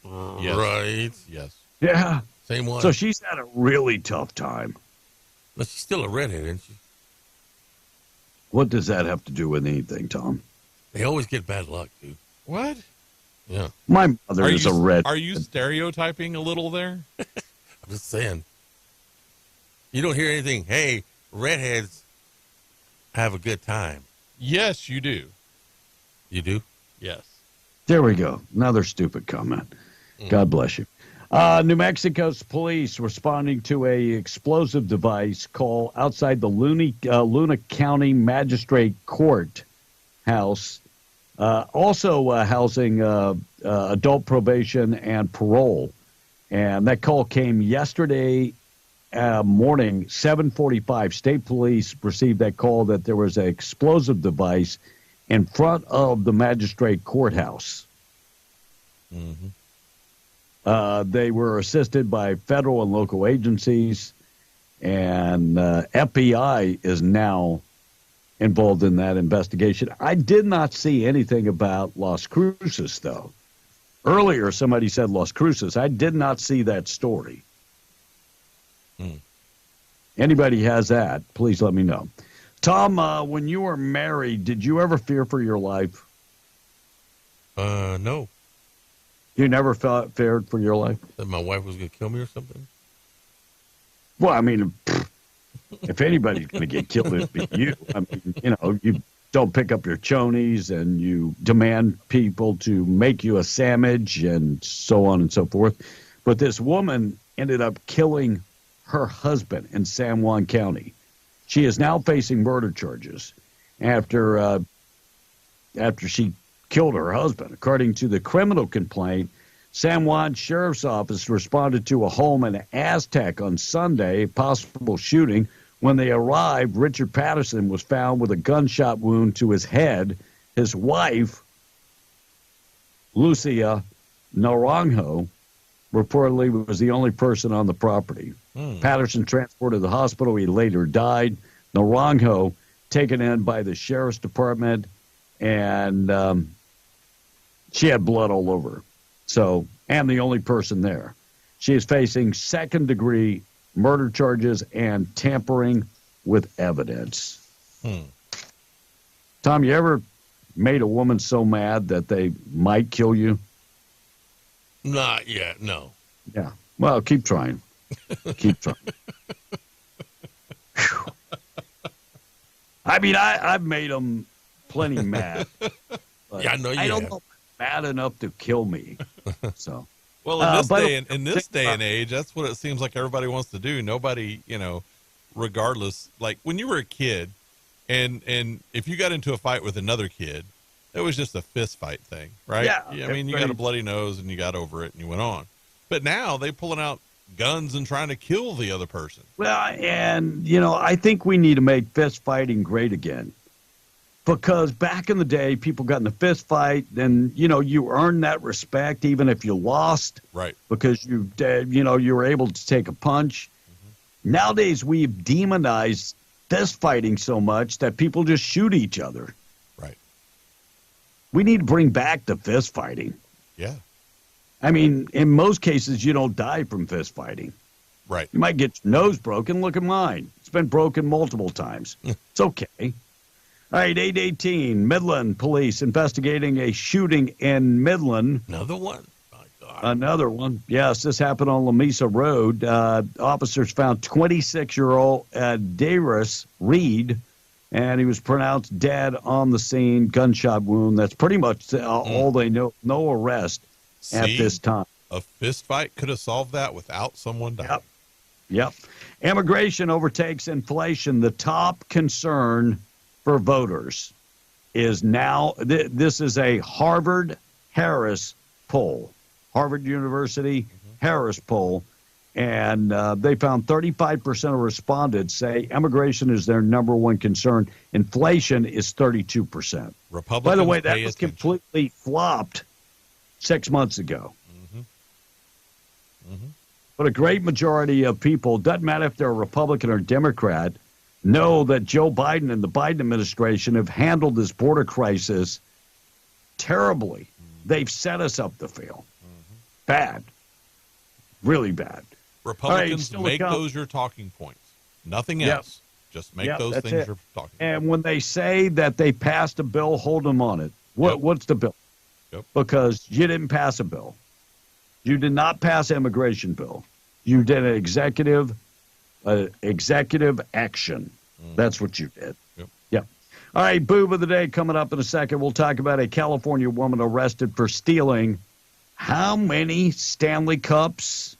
Yes. Right. Yes. Yeah. Same one. So she's had a really tough time. But she's still a redhead, isn't she? What does that have to do with anything, Tom? They always get bad luck, dude. What? Yeah. My mother is a red. Are you stereotyping a little there? I'm just saying. You don't hear anything, hey, redheads have a good time. Yes, you do. You do? Yes. There we go. Another stupid comment. God bless you. New Mexico's police responding to a explosive device call outside the Luna County Magistrate Court house, also housing adult probation and parole. And that call came yesterday morning, 7:45. State police received that call that there was an explosive device in front of the magistrate courthouse. They were assisted by federal and local agencies, and FBI is now involved in that investigation. I did not see anything about Las Cruces, though. Earlier, somebody said Las Cruces. I did not see that story. Anybody has that, please let me know. Tom, when you were married, did you ever fear for your life? No. You never feared for your life? That my wife was going to kill me or something? Well, I mean, if anybody's going to get killed, it'd be you. I mean, you don't pick up your chonies and you demand people to make you a sandwich and so on and so forth. But this woman ended up killing her husband in San Juan County. She is now facing murder charges after she killed her husband. According to the criminal complaint, San Juan Sheriff's Office responded to a home in Aztec on Sunday, possible shooting. When they arrived, Richard Patterson was found with a gunshot wound to his head. His wife, Lucia Naranjo, reportedly was the only person on the property. Patterson transported to the hospital. He later died. Naranjo taken in by the sheriff's department, and she had blood all over her. So, and the only person there. She is facing second-degree murder charges and tampering with evidence. Tom, you ever made a woman so mad that they might kill you? Not yet, no. Yeah. Well, keep trying. Keep trying. I mean, I've made them plenty mad. Yeah, I know you I don't have. know mad enough to kill me. So, Well, in this day and age, that's what it seems like everybody wants to do. Nobody, regardless, like when you were a kid, and if you got into a fight with another kid, it was just a fist fight thing, right? Yeah. I mean, you got a bloody nose and you got over it and you went on. But now they pulling out guns and trying to kill the other person. well, and I think we need to make fist fighting great again. Because back in the day, people got in a fist fight, and you earned that respect even if you lost, right? Because you were able to take a punch. Nowadays, we've demonized fist fighting so much that people just shoot each other. Right. We need to bring back the fist fighting. Yeah. I mean, in most cases, you don't die from fist fighting. Right. You might get your nose broken. Look at mine; it's been broken multiple times. It's okay. All right, 8:18, Midland police investigating a shooting in Midland. Another one? Another one. Yes, this happened on Lamesa Road. Officers found 26-year-old Darius Reed, and he was pronounced dead on the scene, gunshot wound. That's pretty much all they know. No arrest at this time. A fist fight could have solved that without someone dying. Yep. Immigration overtakes inflation. The top concern for voters is now, this is a Harvard-Harris poll. Harvard University Harris poll, and they found 35% of respondents say immigration is their number one concern. Inflation is 32%. Republicans, by the way, that pay was attention. completely flopped 6 months ago. But a great majority of people, doesn't matter if they're a Republican or Democrat, know that Joe Biden and the Biden administration have handled this border crisis terribly. They've set us up to fail. Bad. Really bad. Republicans, All right, make those your talking points. Nothing else. Just make those that's things it. your talking points. And when they say that they passed a bill, hold them on it. What's the bill? Because you didn't pass a bill. You did not pass an immigration bill. You did an executive action. That's what you did. Yep. All right, boob of the day coming up in a second. We'll talk about a California woman arrested for stealing how many Stanley Cups?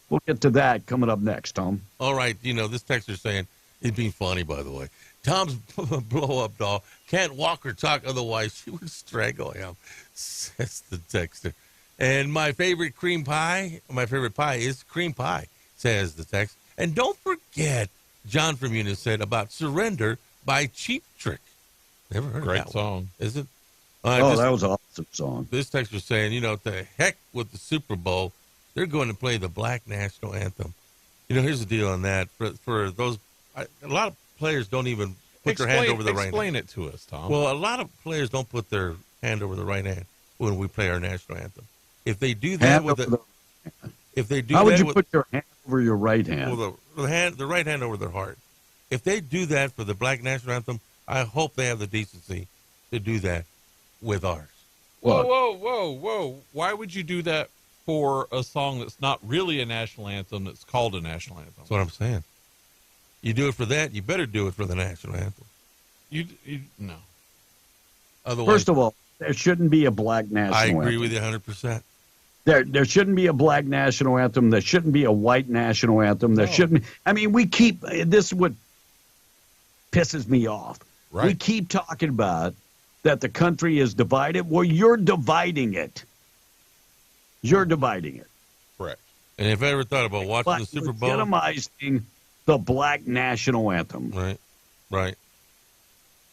We'll get to that coming up next, Tom. All right, this texter's saying, it'd be funny, by the way. Tom's blow-up doll can't walk or talk, otherwise she would strangle him, says the texter. And my favorite pie is cream pie, says the text. And don't forget, John from Eunice said about Surrender by Cheap Trick. Never heard Great of that song. one, is it? That was an awesome song. This texter saying, to heck with the Super Bowl, they're going to play the Black National Anthem. Here's the deal on that. For those, a lot of players don't even put their hand over the right hand. Explain it to us, Tom. Well, a lot of players don't put their hand over the right hand when we play our national anthem. If they do that How would you put your hand over your right hand? Well, the right hand over their heart. If they do that for the Black National Anthem, I hope they have the decency to do that with ours. Whoa. Why would you do that for a song that's not really a national anthem that's called a national anthem? That's what I'm saying. You do it for that, you better do it for the national anthem. No. Otherwise, First of all, there shouldn't be a black national anthem. I agree with you 100%. There shouldn't be a black national anthem. There shouldn't be a white national anthem. There shouldn't. I mean, we keep. This is what pisses me off. Right. We keep talking about that the country is divided. Well, you're dividing it. You're dividing it. Correct. And if I ever thought about watching the Super Bowl, legitimizing the black national anthem. Right.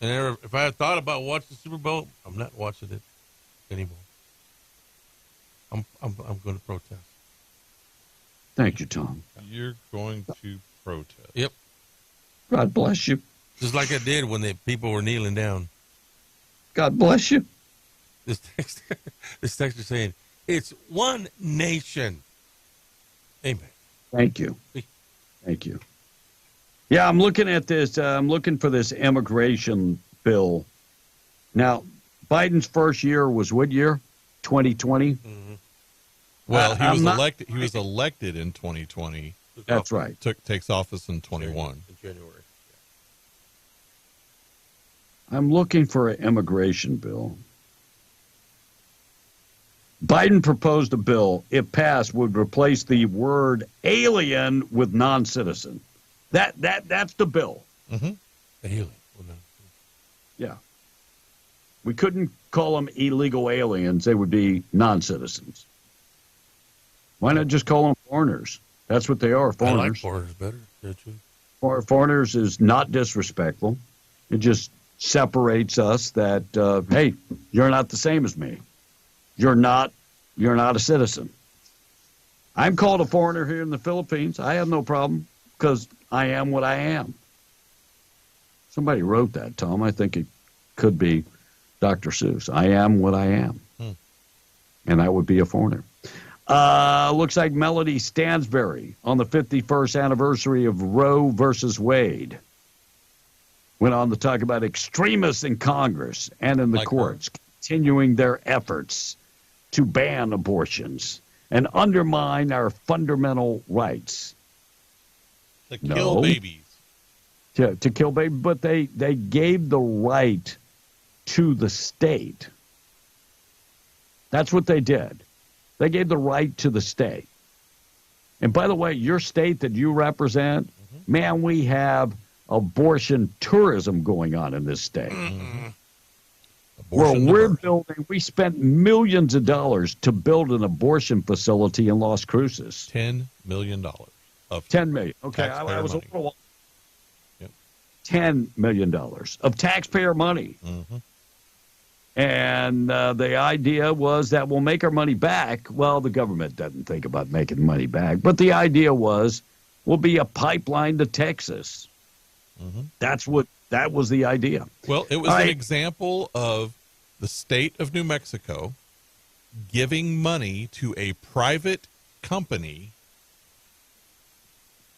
And if I had thought about watching the Super Bowl, I'm not watching it anymore. I'm going to protest. Thank you, Tom. You're going to protest. Yep. God bless you. Just like I did when the people were kneeling down. God bless you. This text is saying, it's one nation. Amen. Thank you. Thank you. Yeah, I'm looking at this. I'm looking for this immigration bill. Now, Biden's first year was what year? 2020? Mm-hmm. Well, he was elected. He was elected in 2020. That's right. Takes office in 21. In January. I'm looking for an immigration bill. Biden proposed a bill, if passed, would replace the word alien with non-citizen. That's the bill. Mm-hmm. Alien. Yeah. We couldn't call them illegal aliens. They would be non-citizens. Why not just call them foreigners? That's what they are, foreigners. I like foreigners better. Foreigners is not disrespectful. It just separates us that, hey, you're not the same as me. You're not a citizen. I'm called a foreigner here in the Philippines. I have no problem because I am what I am. Somebody wrote that, Tom. I think it could be Dr. Seuss. I am what I am. And that would be a foreigner. Looks like Melody Stansbury on the 51st anniversary of Roe versus Wade went on to talk about extremists in Congress and in the courts continuing their efforts to ban abortions and undermine our fundamental rights. To kill babies. To kill babies, but they gave the right to the state. That's what they did. They gave the right to the state. And by the way, your state that you represent, man, we have abortion tourism going on in this state. We spent millions of dollars to build an abortion facility in Las Cruces. $10 million. $10 million. Okay, I was a little. $10 million of taxpayer money. Mm-hmm. And the idea was that we'll make our money back. Well, the government doesn't think about making money back. But the idea was we'll be a pipeline to Texas. Mm-hmm. That was the idea. Well, it was an example of the state of New Mexico giving money to a private company,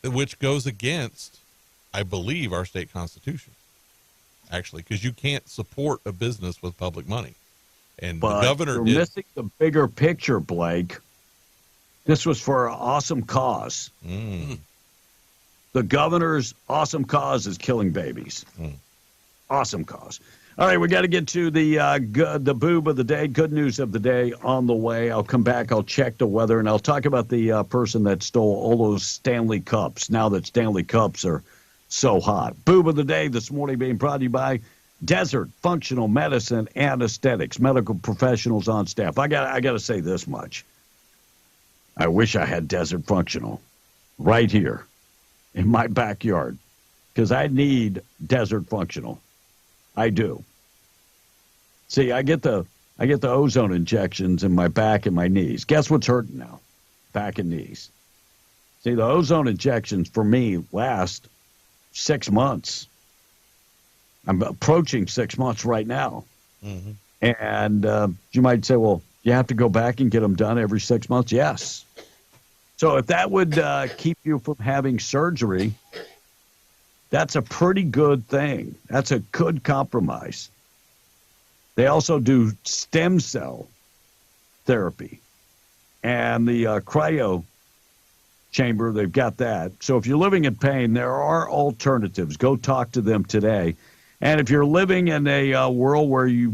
which goes against, I believe, our state constitution. Actually, because you can't support a business with public money. And but the governor you're did. Missing the bigger picture, Blake. This was for an awesome cause. The governor's awesome cause is killing babies. Awesome cause. All right, we got to get to the boob of the day, good news of the day on the way. I'll come back, I'll check the weather, and I'll talk about the person that stole all those Stanley Cups now that Stanley Cups are so hot. Boob of the day this morning being brought to you by Desert Functional Medicine and Aesthetics, medical professionals on staff. I got to say this much. I wish I had Desert Functional right here in my backyard because I need Desert Functional. I do. See, I get the ozone injections in my back and my knees. Guess what's hurting now? Back and knees. See, the ozone injections for me last 6 months. I'm approaching 6 months right now. Mm-hmm. And you might say, well, you have to go back and get them done every 6 months? Yes. So if that would keep you from having surgery, that's a pretty good thing. That's a good compromise. They also do stem cell therapy. And the cryo chamber, they've got that. So if you're living in pain, there are alternatives. Go talk to them today. And if you're living in a world where you're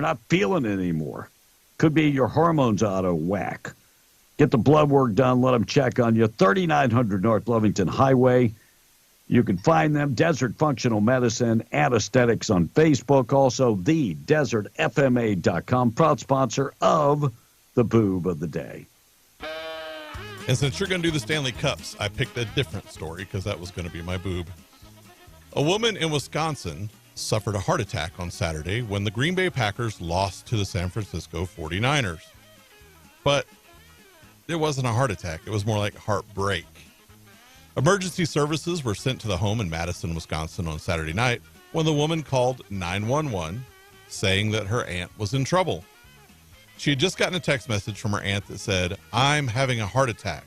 not feeling it anymore, could be your hormones out of whack. Get the blood work done. Let them check on you. 3900 North Lovington Highway. You can find them, Desert Functional Medicine and Aesthetics on Facebook. Also, thedesertfma.com, proud sponsor of the Boob of the Day. And since you're going to do the Stanley Cups, I picked a different story because that was going to be my boob. A woman in Wisconsin suffered a heart attack on Saturday when the Green Bay Packers lost to the San Francisco 49ers. But it wasn't a heart attack. It was more like heartbreak. Emergency services were sent to the home in Madison, Wisconsin on Saturday night when the woman called 911 saying that her aunt was in trouble. She had just gotten a text message from her aunt that said, "I'm having a heart attack."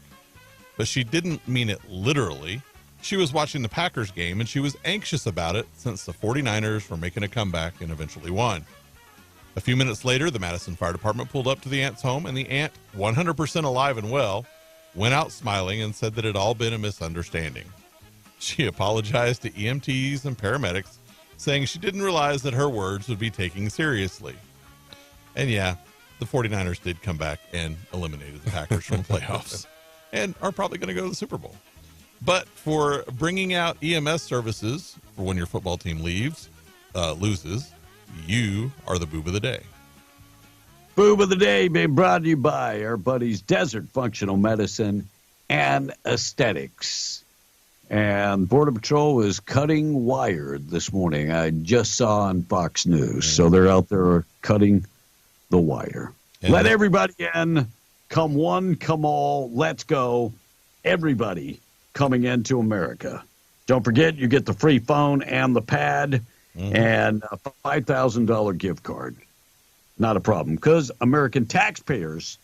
But she didn't mean it literally. She was watching the Packers game and she was anxious about it since the 49ers were making a comeback and eventually won. A few minutes later, the Madison Fire Department pulled up to the aunt's home and the aunt, 100% alive and well, went out smiling and said that it had all been a misunderstanding. She apologized to EMTs and paramedics, saying she didn't realize that her words would be taken seriously. And yeah, the 49ers did come back and eliminated the Packers from playoffs and are probably going to go to the Super Bowl. But for bringing out EMS services for when your football team loses, you are the Boob of the Day. Boob of the Day being brought to you by our buddies Desert Functional Medicine and Aesthetics. And Border Patrol is cutting wire this morning. I just saw on Fox News. So they're out there cutting the wire. And let everybody in. Come one, come all. Let's go. Everybody coming into America. Don't forget, you get the free phone and the pad and a $5,000 gift card. Not a problem, because American taxpayers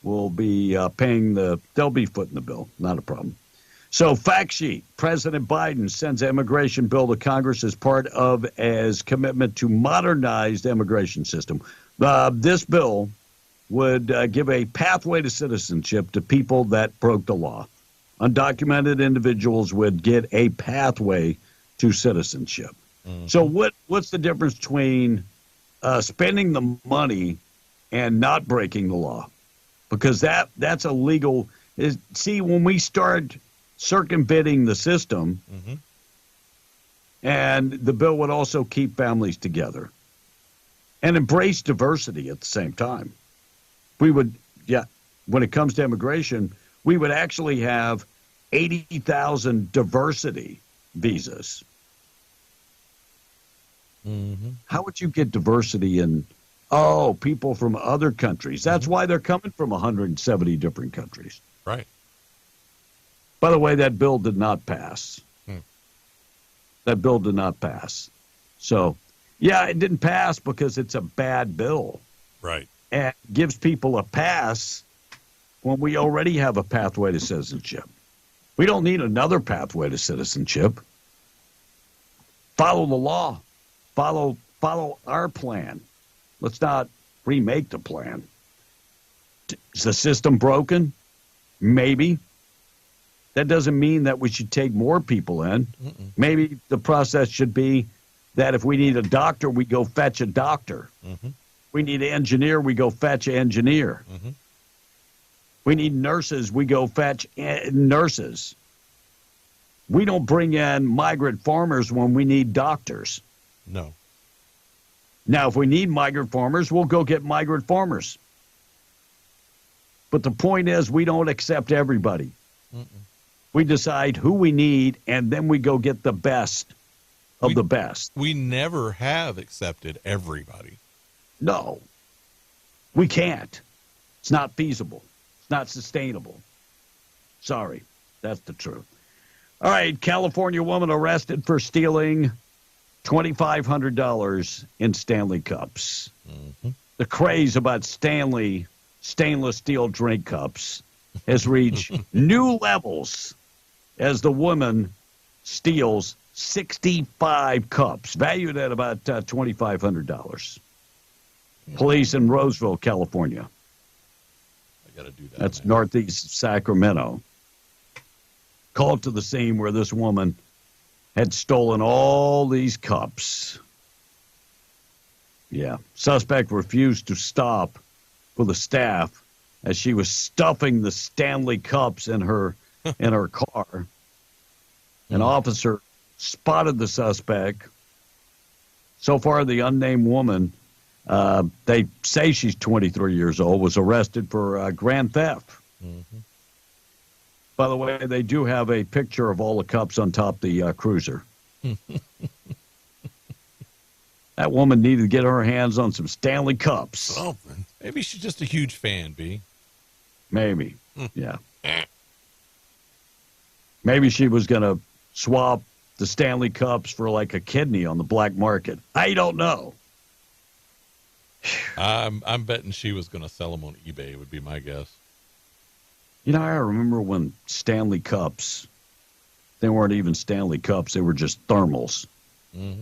will be they'll be footing the bill. Not a problem. So, fact sheet. President Biden sends immigration bill to Congress as part of his commitment to modernize the immigration system. This bill would give a pathway to citizenship to people that broke the law. Undocumented individuals would get a pathway to citizenship. So what's the difference between spending the money and not breaking the law? Because that's illegal. See, when we start circumventing the system, and the bill would also keep families together and embrace diversity at the same time. We would, when it comes to immigration, we would actually have 80,000 diversity visas. How would you get diversity in, people from other countries? That's why they're coming from 170 different countries. Right. By the way, that bill did not pass. That bill did not pass. So, it didn't pass because it's a bad bill. Right. And it gives people a pass when we already have a pathway to citizenship. We don't need another pathway to citizenship. Follow the law. Follow our plan. Let's not remake the plan. Is the system broken? Maybe. That doesn't mean that we should take more people in. Maybe the process should be that if we need a doctor, we go fetch a doctor. We need an engineer, we go fetch an engineer. We need nurses, we go fetch nurses. We don't bring in migrant farmers when we need doctors. No. Now, if we need migrant farmers, we'll go get migrant farmers. But the point is, we don't accept everybody. We decide who we need, and then we go get the best of the best. We never have accepted everybody. No. We can't. It's not feasible. It's not sustainable. Sorry. That's the truth. All right, California woman arrested for stealing $2,500 in Stanley Cups. The craze about Stanley stainless steel drink cups has reached new levels as the woman steals 65 cups, valued at about $2,500. Police in Roseville, California. I got to do that. That's northeast Sacramento. Called to the scene where this woman had stolen all these cups. Yeah. Suspect refused to stop for the staff as she was stuffing the Stanley cups in her car. An officer spotted the suspect. So far, the unnamed woman, they say she's 23 years old, was arrested for grand theft. Mm-hmm. By the way, they do have a picture of all the cups on top the cruiser. That woman needed to get her hands on some Stanley cups. Something. Maybe she's just a huge fan, B. Maybe. Yeah. Maybe she was going to swap the Stanley cups for like a kidney on the black market. I don't know. I'm betting she was going to sell them on eBay, would be my guess. You know, I remember when Stanley cups, they weren't even Stanley cups. They were just thermals. Mm-hmm.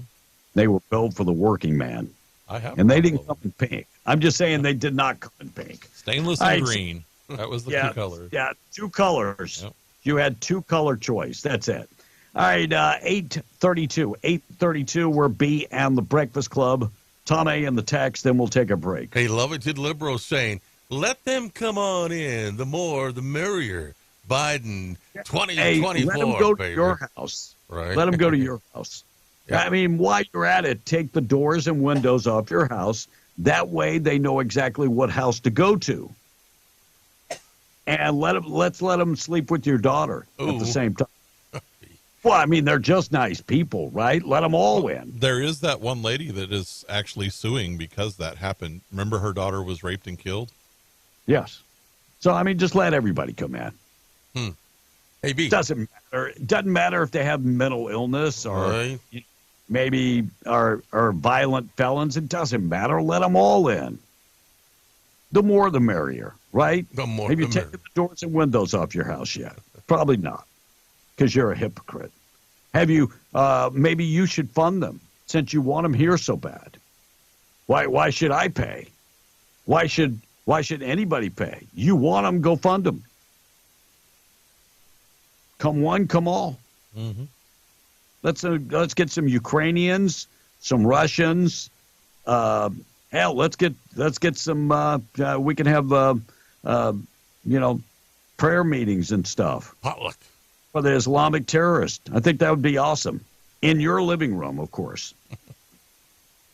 They were built for the working man. And they didn't come in pink. I'm just saying they did not come in pink. Stainless and green. That was the two colors. Yeah, two colors. Yep. You had two color choice. That's it. All right, 8:32. 8:32, we're B and the Breakfast Club. Tom A. and the text, then we'll take a break. Hey, Lovington liberal saying, let them come on in. The more, the merrier. Biden, 2024. Hey, let them go to your house. Right. Let them go to your house. Yeah. I mean, while you're at it, take the doors and windows off your house. That way they know exactly what house to go to. And let's let them sleep with your daughter at the same time. Well, I mean, they're just nice people, right? Let them all in. There is that one lady that is actually suing because that happened. Remember her daughter was raped and killed? Yes. So, I mean, just let everybody come in. Hey, B. Doesn't matter. It doesn't matter if they have mental illness or maybe are violent felons. It doesn't matter. Let them all in. The more, the merrier, right? The more, have you the taken the doors and windows off your house yet? Probably not, because you're a hypocrite. Have you? Maybe you should fund them since you want them here so bad. Why should I pay? Why should anybody pay? You want them, go fund them. Come one, come all. Mm-hmm. Let's get some Ukrainians, some Russians. Hell, let's get some. We can have prayer meetings and stuff. Potluck for the Islamic terrorists. I think that would be awesome. In your living room, of course.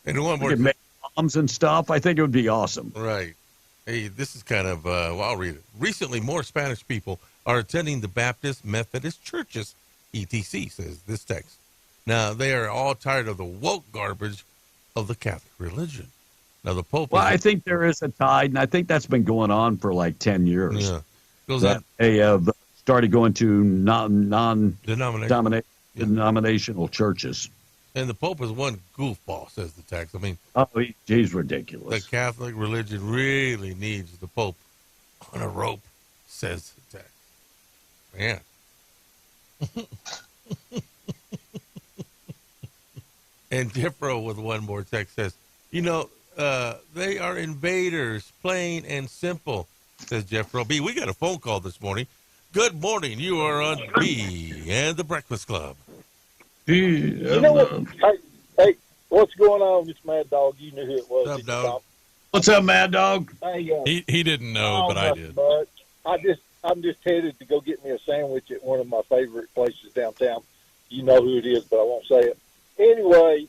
And one more. We could make bombs and stuff. I think it would be awesome. Right. Hey, this is kind of. Well, I'll read it. Recently, more Spanish people are attending the Baptist Methodist churches, etc., says this text. Now, they are all tired of the woke garbage of the Catholic religion. Now, the Pope... Well, I think there is a tide, and I think that's been going on for like 10 years. Yeah. Goes that they have started going to non-denominational churches. And the Pope is one goofball, says the text. I mean... Oh, he's ridiculous. The Catholic religion really needs the Pope on a rope, says the text. Man. And Jeffro with one more text says, they are invaders, plain and simple, says Jeffro. B, we got a phone call this morning. Good morning. You are on B and the Breakfast Club. You know what? Hey, what's going on, Mr. Mad Dog? You knew who it was. What's up, dog? What's up, Mad Dog? Hey, he didn't know, but I did. I'm just headed to go get me a sandwich at one of my favorite places downtown. You know who it is, but I won't say it. Anyway,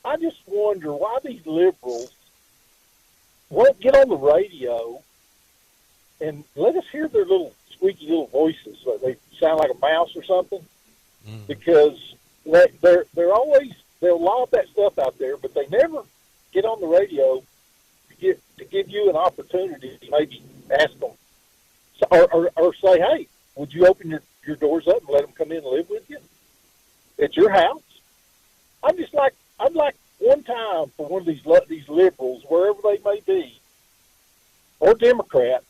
I just wonder why these liberals won't get on the radio and let us hear their little squeaky little voices. Like they sound like a mouse or something. Because they're always, they'll lob that stuff out there, but they never get on the radio to give you an opportunity to maybe ask them or say, hey, would you open your doors up and let them come in and live with you at your house? I'd like one time for one of these liberals, wherever they may be, or Democrats,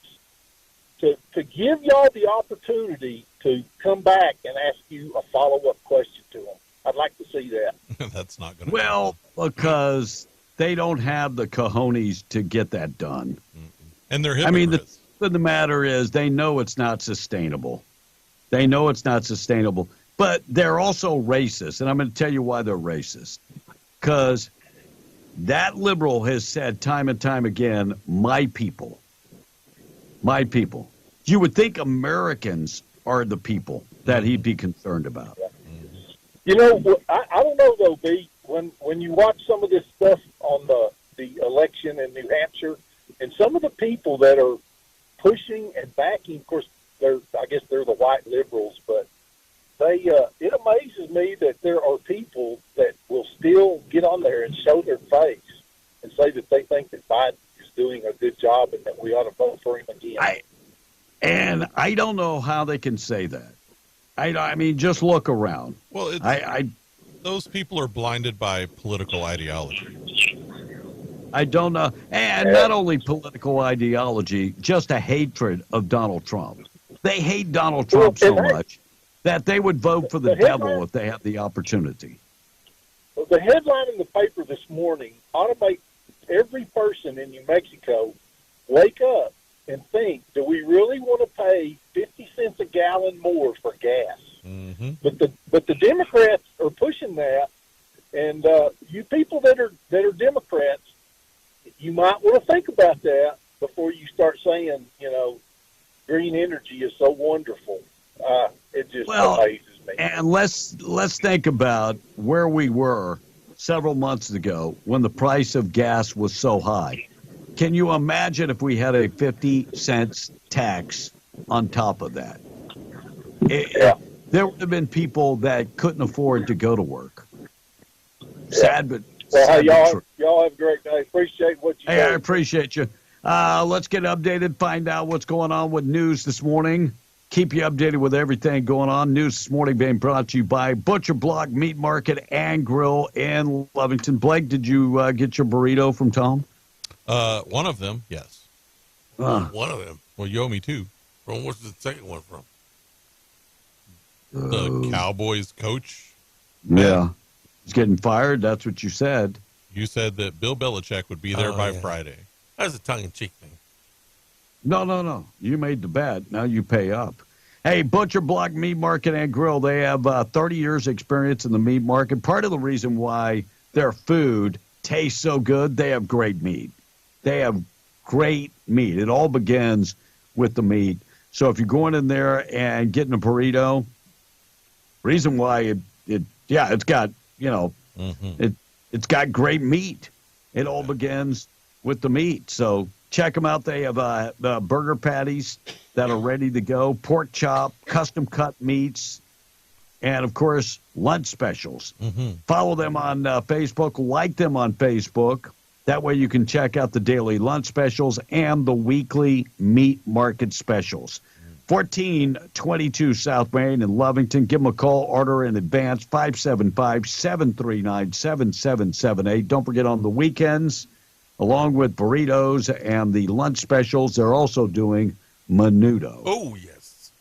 to give y'all the opportunity to come back and ask you a follow-up question to them. I'd like to see that. That's not going to Well, because they don't have the cojones to get that done. And they're I hypocrites. mean, the truth of the matter is they know it's not sustainable. They know it's not sustainable. But they're also racist, and I'm going to tell you why they're racist. Because that liberal has said time and time again, my people. My people. You would think Americans are the people that he'd be concerned about. You know, I don't know, though, B, when you watch some of this stuff on the election in New Hampshire, and some of the people that are pushing and backing, of course, I guess they're the white liberals, but it amazes me that there are people that will still get on there and show their face and say that they think that Biden is doing a good job and that we ought to vote for him again. And I don't know how they can say that. I mean, just look around. Well, those people are blinded by political ideology. I don't know. And not only political ideology, just a hatred of Donald Trump. They hate Donald Trump so much that they would vote for the devil if they had the opportunity. The headline in the paper this morning ought to make every person in New Mexico wake up and think, do we really want to pay 50 cents a gallon more for gas? Mm-hmm. But the Democrats are pushing that, and you people that are Democrats, you might want to think about that before you start saying, you know, green energy is so wonderful. It just amazes me. And let's think about where we were several months ago when the price of gas was so high. Can you imagine if we had a 50 cents tax on top of that? There would have been people that couldn't afford to go to work. Sad, but well, hey, true. y'all have a great day. Appreciate what you do. Hey, I appreciate you. Let's get updated, find out what's going on with news this morning. Keep you updated with everything going on. News this morning being brought to you by Butcher Block Meat Market and Grill in Lovington. Blake, did you get your burrito from Tom? One of them, yes. One of them. Well, you owe me two. From where's the second one from? The Cowboys coach. Yeah. He's getting fired. That's what you said. You said that Bill Belichick would be there by Friday. That's a tongue-in-cheek thing. No. You made the bet. Now you pay up. Hey, Butcher Block Meat Market and Grill, they have 30 years experience in the meat market. Part of the reason why their food tastes so good, they have great meat. They have great meat. It all begins with the meat. So if you're going in there and getting a burrito, reason why it's got, you know, it's got great meat. It all begins with the meat. So check them out. They have the burger patties that are ready to go, pork chop, custom cut meats, and, of course, lunch specials. Follow them on Facebook. Like them on Facebook. That way you can check out the daily lunch specials and the weekly meat market specials. 1422 South Main in Lovington. Give them a call. Order in advance, 575-739-7778. Don't forget on the weekends, along with burritos and the lunch specials, they're also doing menudo. Oh, yes.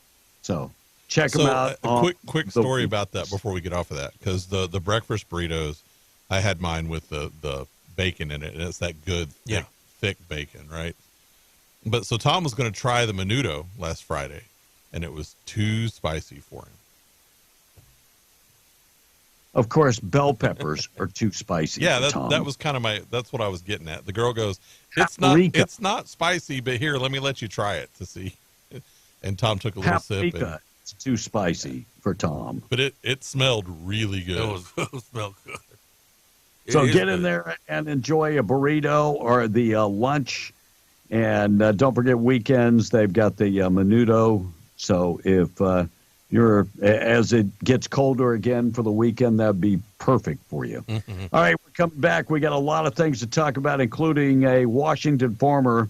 So check them out. A quick story about that before we get off of that, because the breakfast burritos, I had mine with the bacon in it, and it's that good, thick bacon, right? But so Tom was going to try the menudo last Friday, and it was too spicy for him. Of course, bell peppers are too spicy. Yeah, for Tom. that was kind of that's what I was getting at. The girl goes, it's not spicy, but here, let me let you try it to see. And Tom took a little sip. It's too spicy for Tom. But it smelled really good. It smelled good. So get in there and enjoy a burrito or the lunch. And don't forget weekends, they've got the menudo. So if as it gets colder again for the weekend, that'd be perfect for you. All right, we're coming back. We got a lot of things to talk about, including a Washington farmer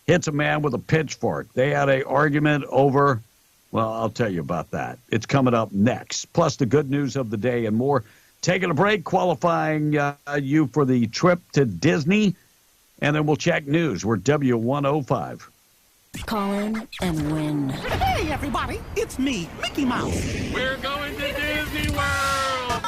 hits a man with a pitchfork. They had an argument over, well, I'll tell you about that. It's coming up next. Plus the good news of the day and more. Taking a break, qualifying you for the trip to Disney. And then we'll check news. We're W105. Call in and win. Hey, everybody, it's me, Mickey Mouse. We're going to Disney World.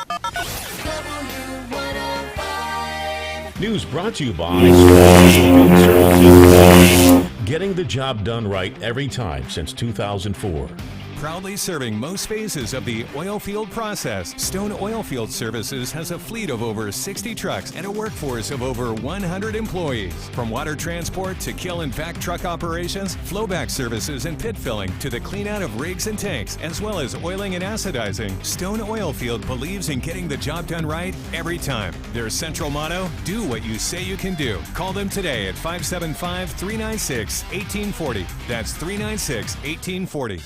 News brought to you by Field Services. Getting the job done right every time since 2004. Proudly serving most phases of the oil field process, Stone Oilfield Services has a fleet of over 60 trucks and a workforce of over 100 employees. From water transport to kill and vac truck operations, flowback services and pit filling to the clean out of rigs and tanks, as well as oiling and acidizing, Stone Oilfield believes in getting the job done right every time. Their central motto, do what you say you can do. Call them today at 575-396-1840. That's 396-1840.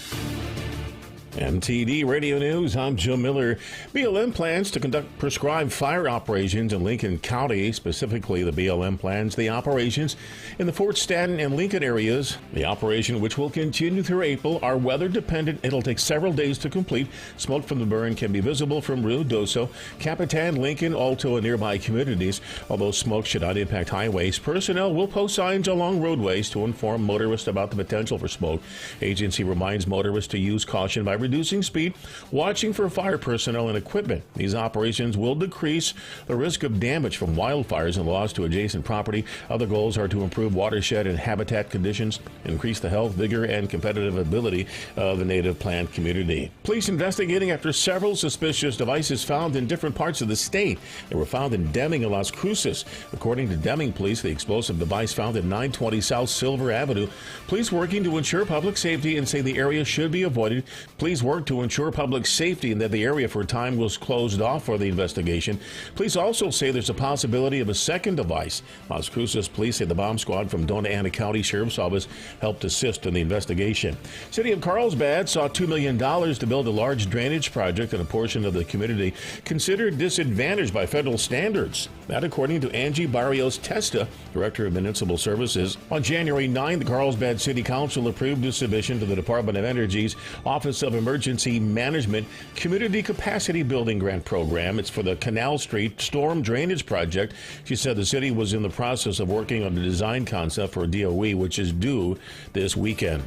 MTD Radio News, I'm Joe Miller. BLM plans to conduct prescribed fire operations in Lincoln County, specifically the BLM plans the operations in the Fort Stanton and Lincoln areas. The operation, which will continue through April, are weather dependent. It'll take several days to complete. Smoke from the burn can be visible from Ruidoso, Capitan, Lincoln, Alto, and nearby communities. Although smoke should not impact highways, personnel will post signs along roadways to inform motorists about the potential for smoke. Agency reminds motorists to use caution by reducing speed, watching for fire personnel and equipment. These operations will decrease the risk of damage from wildfires and loss to adjacent property. Other goals are to improve watershed and habitat conditions, increase the health, vigor, and competitive ability of the native plant community. Police investigating after several suspicious devices found in different parts of the state. They were found in Deming and Las Cruces. According to Deming police, the explosive device found at 920 South Silver Avenue. Police working to ensure public safety and say the area should be avoided. Police worked to ensure public safety and that the area for a time was closed off for the investigation. Police also say there's a possibility of a second device. Las Cruces police say the bomb squad from Dona Ana County Sheriff's Office helped assist in the investigation. City of Carlsbad saw $2 million to build a large drainage project in a portion of the community considered disadvantaged by federal standards. That according to Angie Barrios Testa, Director of Municipal Services. On January 9, the Carlsbad City Council approved a submission to the Department of Energy's Office of Emergency Management Community Capacity Building Grant Program. It's for the Canal Street Storm Drainage Project. She said the city was in the process of working on the design concept for DOE, which is due this weekend.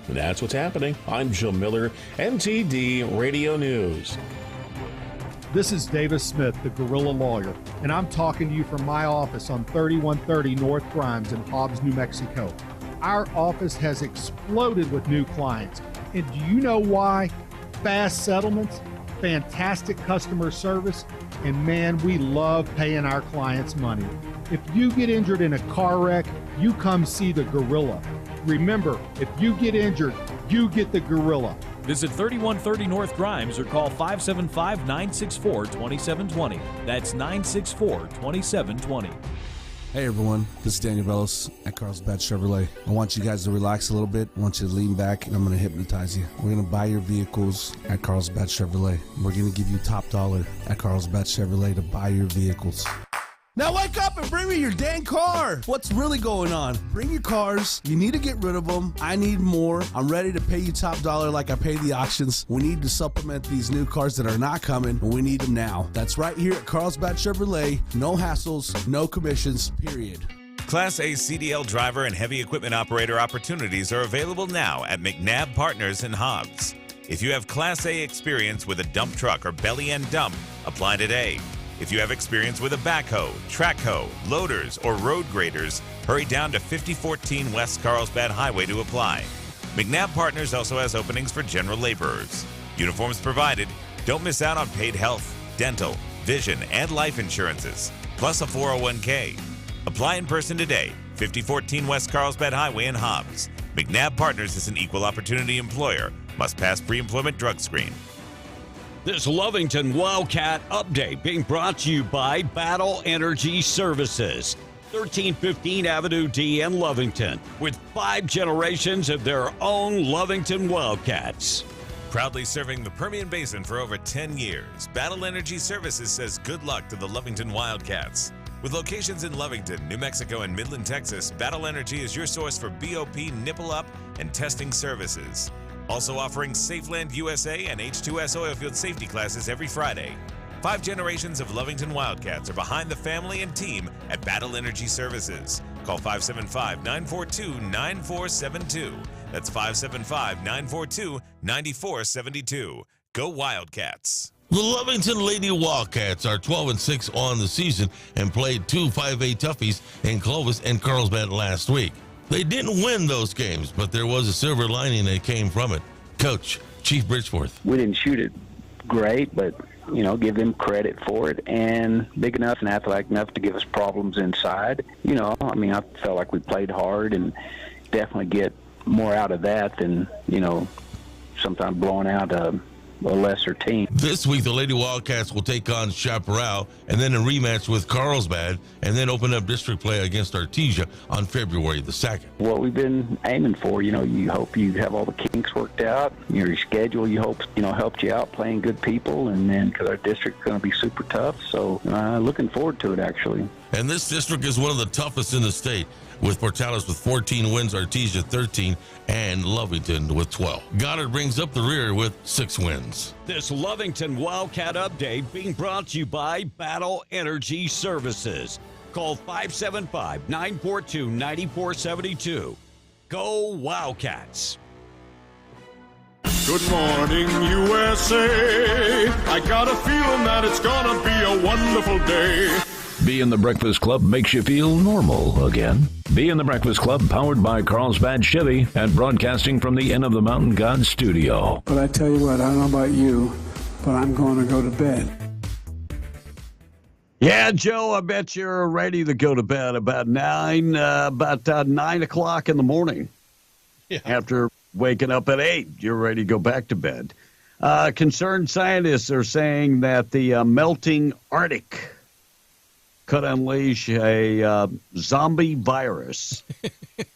And that's what's happening. I'm Joe Miller, MTD Radio News. This is Davis Smith, the Guerrilla Lawyer, and I'm talking to you from my office on 3130 North Grimes in Hobbs, New Mexico. Our office has exploded with new clients. And do you know why? Fast settlements, fantastic customer service, and man, we love paying our clients money. If you get injured in a car wreck, you come see the Gorilla. Remember, if you get injured, you get the Gorilla. Visit 3130 North Grimes or call 575-964-2720. That's 964-2720. Hey everyone, this is Daniel Bellis at Carlsbad Chevrolet. I want you guys to relax a little bit. I want you to lean back and I'm going to hypnotize you. We're going to buy your vehicles at Carlsbad Chevrolet. We're going to give you top dollar at Carlsbad Chevrolet to buy your vehicles. Now wake up and bring me your dang car. What's really going on? Bring your cars. You need to get rid of them. I need more. I'm ready to pay you top dollar like I pay the auctions. We need to supplement these new cars that are not coming, and we need them now. That's right here at Carlsbad Chevrolet. No hassles, no commissions, period. Class A CDL driver and heavy equipment operator opportunities are available now at McNabb Partners in Hobbs. If you have Class A experience with a dump truck or belly end dump, apply today. If you have experience with a backhoe, track hoe, loaders, or road graders, hurry down to 5014 West Carlsbad Highway to apply. McNabb Partners also has openings for general laborers. Uniforms provided. Don't miss out on paid health, dental, vision, and life insurances, plus a 401k. Apply in person today, 5014 West Carlsbad Highway in Hobbs. McNabb Partners is an equal opportunity employer. Must pass pre-employment drug screen. This Lovington Wildcat update being brought to you by Battle Energy Services, 1315 Avenue D in Lovington, with 5 generations of their own Lovington Wildcats. Proudly serving the Permian Basin for over 10 years, Battle Energy Services says good luck to the Lovington Wildcats. With locations in Lovington, New Mexico, and Midland, Texas, Battle Energy is your source for BOP, nipple up, and testing services. Also offering Safeland USA and H2S oilfield safety classes every Friday. 5 generations of Lovington Wildcats are behind the family and team at Battle Energy Services. Call 575-942-9472. That's 575-942-9472. Go Wildcats. The Lovington Lady Wildcats are 12-6 on the season and played 2 5A toughies in Clovis and Carlsbad last week. They didn't win those games, but there was a silver lining that came from it. Coach, Chief Bridgeforth. We didn't shoot it great, but, give them credit for it, and big enough and athletic enough to give us problems inside. I felt like we played hard and definitely get more out of that than, sometimes blowing out a lesser team. This week, the Lady Wildcats will take on Chaparral and then a rematch with Carlsbad and then open up district play against Artesia on February the 2nd. What we've been aiming for, you hope you have all the kinks worked out. Your schedule, you hope, helped you out playing good people, and then because our district's going to be super tough. So looking forward to it, actually. And this district is one of the toughest in the state, with Portales with 14 wins, Artesia 13, and Lovington with 12. Goddard brings up the rear with 6 wins. This Lovington Wildcat update being brought to you by Battle Energy Services. Call 575-942-9472. Go Wildcats. Good morning, USA. I got a feeling that it's gonna be a wonderful day. Being the Breakfast Club makes you feel normal again. Being the Breakfast Club, powered by Carlsbad Chevy and broadcasting from the Inn of the Mountain God studio. But I tell you what, I don't know about you, but I'm going to go to bed. Yeah, Joe, I bet you're ready to go to bed about 9 o'clock in the morning. Yeah. After waking up at 8, you're ready to go back to bed. Concerned scientists are saying that the melting Arctic could unleash a zombie virus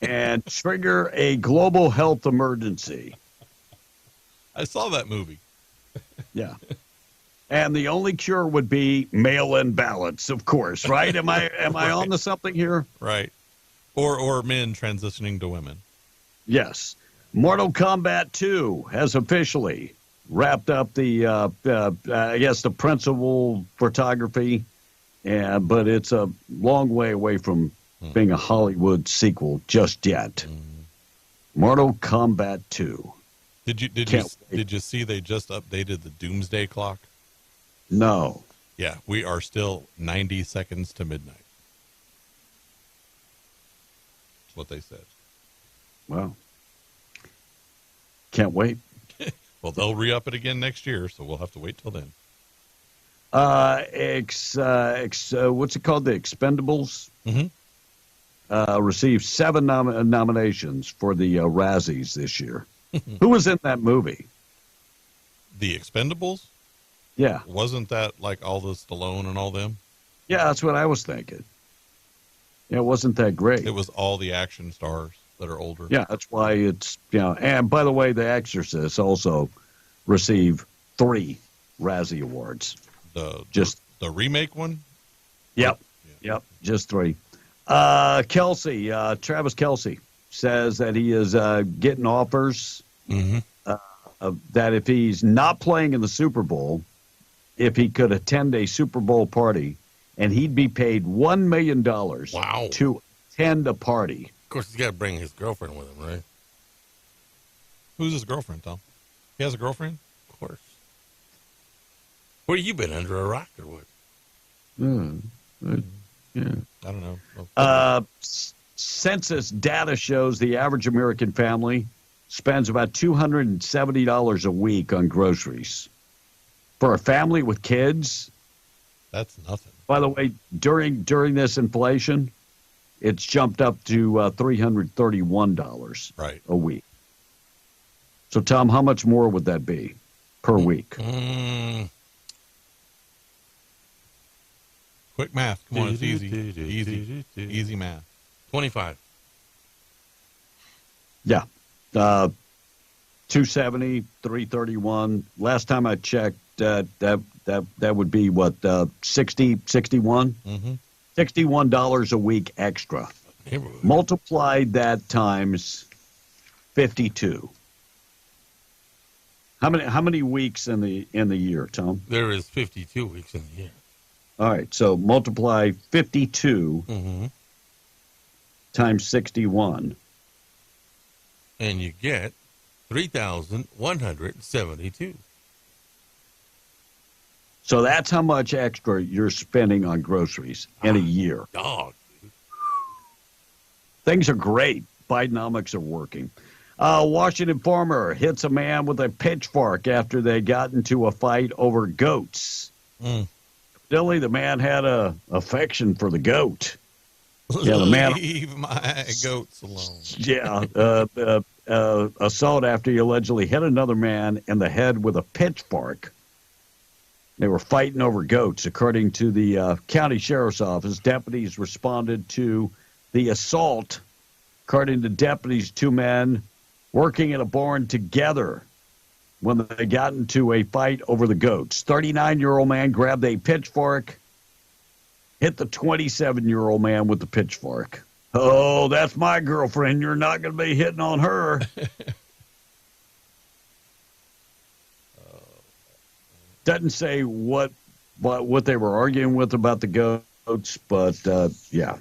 and trigger a global health emergency. I saw that movie. Yeah. And the only cure would be mail-in ballots, of course, right? Am I Right. on to something here? Right. Or men transitioning to women. Yes. Mortal Kombat 2 has officially wrapped up the principal photography. Yeah, but it's a long way away from being a Hollywood sequel just yet. Mortal Kombat 2. Did you see they just updated the doomsday clock? No. Yeah, we are still 90 seconds to midnight. That's what they said. Well, can't wait. Well, they'll re-up it again next year, so we'll have to wait till then. What's it called? The Expendables received 7 nominations for the Razzies this year. Who was in that movie? The Expendables? Yeah. Wasn't that like all the Stallone and all them? Yeah, that's what I was thinking. Yeah, it wasn't that great. It was all the action stars that are older. Yeah, that's why it's, and by the way, The Exorcist also received 3 Razzie Awards. The remake one? Yep. Just 3. Travis Kelce says that he is getting offers that if he's not playing in the Super Bowl, if he could attend a Super Bowl party, and he'd be paid $1 million to attend a party. Of course, he's got to bring his girlfriend with him, right? Who's his girlfriend, Tom? He has a girlfriend? Of course. Where you been, under a rock or what? Yeah. I don't know. Census data shows the average American family spends about $270 a week on groceries. For a family with kids, that's nothing. By the way, during this inflation, it's jumped up to $331 a week. So, Tom, how much more would that be per week? Quick math. Come on, it's easy. Easy math. 25. Yeah. 270, 331. Last time I checked, that would be what, 61? $61 a week extra. Multiplied that times 52. How many weeks in the year, Tom? There is 52 weeks in the year. All right, so multiply 52 times 61. And you get 3,172. So that's how much extra you're spending on groceries in a year. Dog. Things are great. Bidenomics are working. Washington farmer hits a man with a pitchfork after they got into a fight over goats. Evidently, the man had a affection for the goat. Yeah, the man. Leave my goats alone. Yeah, assault after he allegedly hit another man in the head with a pitchfork. They were fighting over goats. According to the county sheriff's office, deputies responded to the assault. According to deputies, two men working in a barn together when they got into a fight over the goats. 39-year-old man grabbed a pitchfork, hit the 27-year-old man with the pitchfork. Oh, that's my girlfriend. You're not going to be hitting on her. Doesn't say what they were arguing with about the goats, but yeah.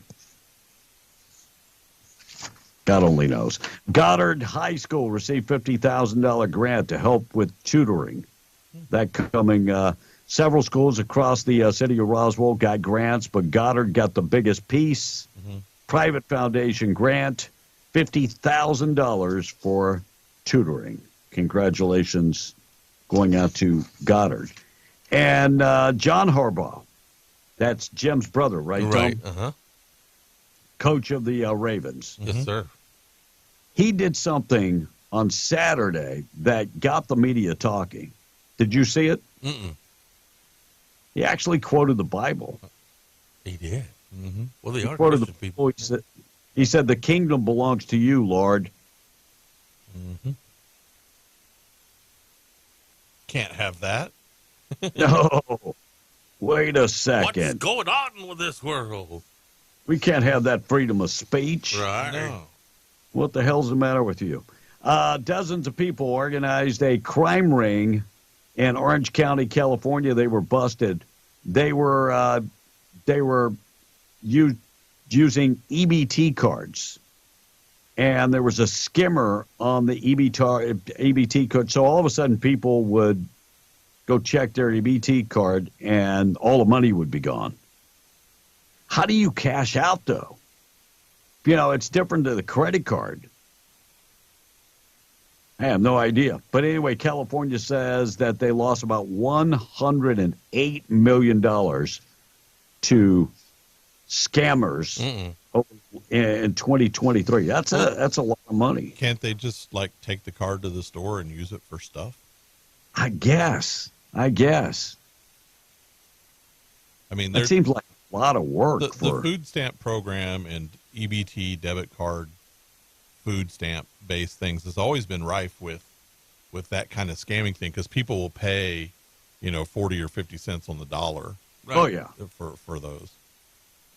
God only knows. Goddard High School received $50,000 grant to help with tutoring. That coming, several schools across the city of Roswell got grants, but Goddard got the biggest piece. Private foundation grant, $50,000 for tutoring. Congratulations going out to Goddard. And John Harbaugh, that's Jim's brother, right, Tom? Right, Coach of the Ravens. Yes, sir. He did something on Saturday that got the media talking. Did you see it? He actually quoted the Bible. He did. Well, they are Quoted Christian the people. He said, "The kingdom belongs to you, Lord." Can't have that. No. Wait a second. What's going on with this world? We can't have that freedom of speech. Right. No. What the hell's the matter with you? Dozens of people organized a crime ring in Orange County, California. They were busted. They were using EBT cards, and there was a skimmer on the EBT card. So all of a sudden, people would go check their EBT card, and all the money would be gone. How do you cash out, though? You know, it's different to the credit card. I have no idea. But anyway, California says that they lost about $108 million to scammers in 2023. That's a lot of money. Can't they just take the card to the store and use it for stuff? I guess. I mean, it seems like a lot of work. The food stamp program and EBT debit card food stamp based things has always been rife with that kind of scamming thing, because people will pay 40 or 50 cents on the dollar. Right? Oh yeah, for those.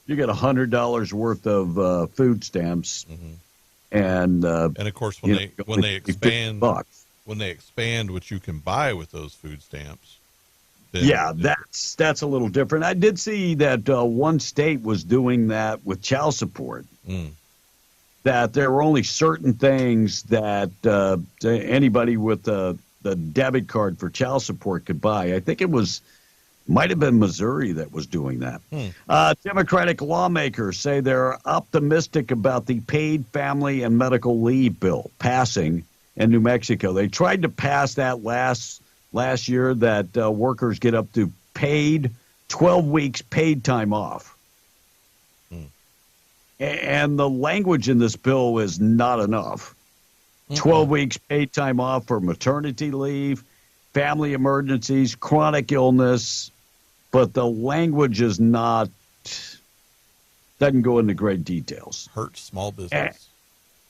You get $100 worth of food stamps, and of course when they expand what you can buy with those food stamps. Yeah, that's a little different. I did see that one state was doing that with child support. That there were only certain things that anybody with the debit card for child support could buy. I think might have been Missouri that was doing that. Democratic lawmakers say they're optimistic about the paid family and medical leave bill passing in New Mexico. They tried to pass that last year that workers get up to 12 weeks paid time off. And the language in this bill is not enough. 12 weeks paid time off for maternity leave, family emergencies, chronic illness, but the language is doesn't go into great details. Hurts small business.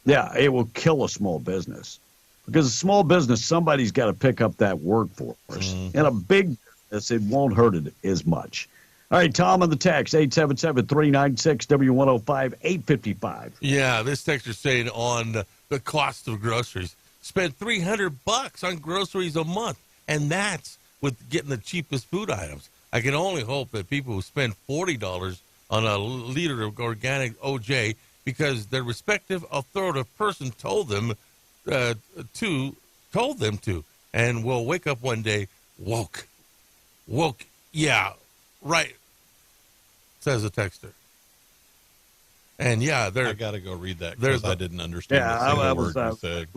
Yeah, it will kill a small business. Because a small business, somebody's got to pick up that workforce. In a big business, it won't hurt it as much. All right, Tom on the text, 877-396-W105-855. Yeah, this texter saying on the cost of groceries, spend $300 on groceries a month, and that's with getting the cheapest food items. I can only hope that people who spend $40 on a liter of organic OJ because their respective authoritative person told them to, and will wake up one day woke, yeah, right, says the texter. And yeah, I got to go read that because I didn't understand a single word you said.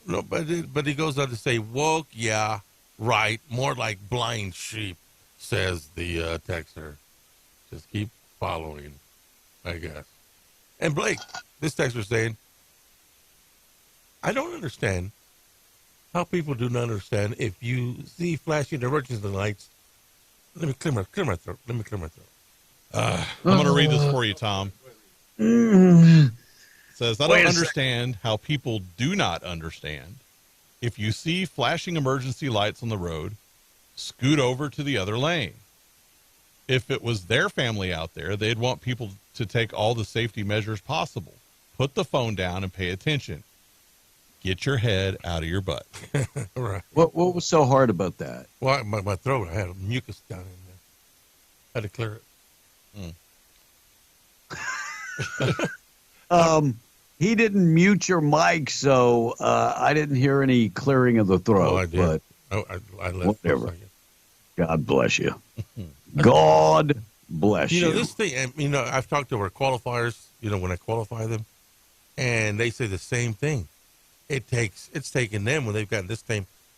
No, but he goes on to say, woke, yeah, right, more like blind sheep, says the texter. Just keep following, I guess. And Blake, this texter saying, I don't understand how people do not understand if you see flashing emergency lights. Let me clear my throat. I'm going to read this for you, Tom. It says, I don't understand how people do not understand. If you see flashing emergency lights on the road, scoot over to the other lane. If it was their family out there, they'd want people to take all the safety measures possible. Put the phone down and pay attention. Get your head out of your butt. Right. What was so hard about that? Well, my throat, I had a mucus down in there. I had to clear it. He didn't mute your mic, so I didn't hear any clearing of the throat. Oh, I did. But I left whatever. for a second. God bless you. God bless you. This thing, I've talked to our qualifiers, when I qualify them, and they say the same thing. It's taken them when they've got this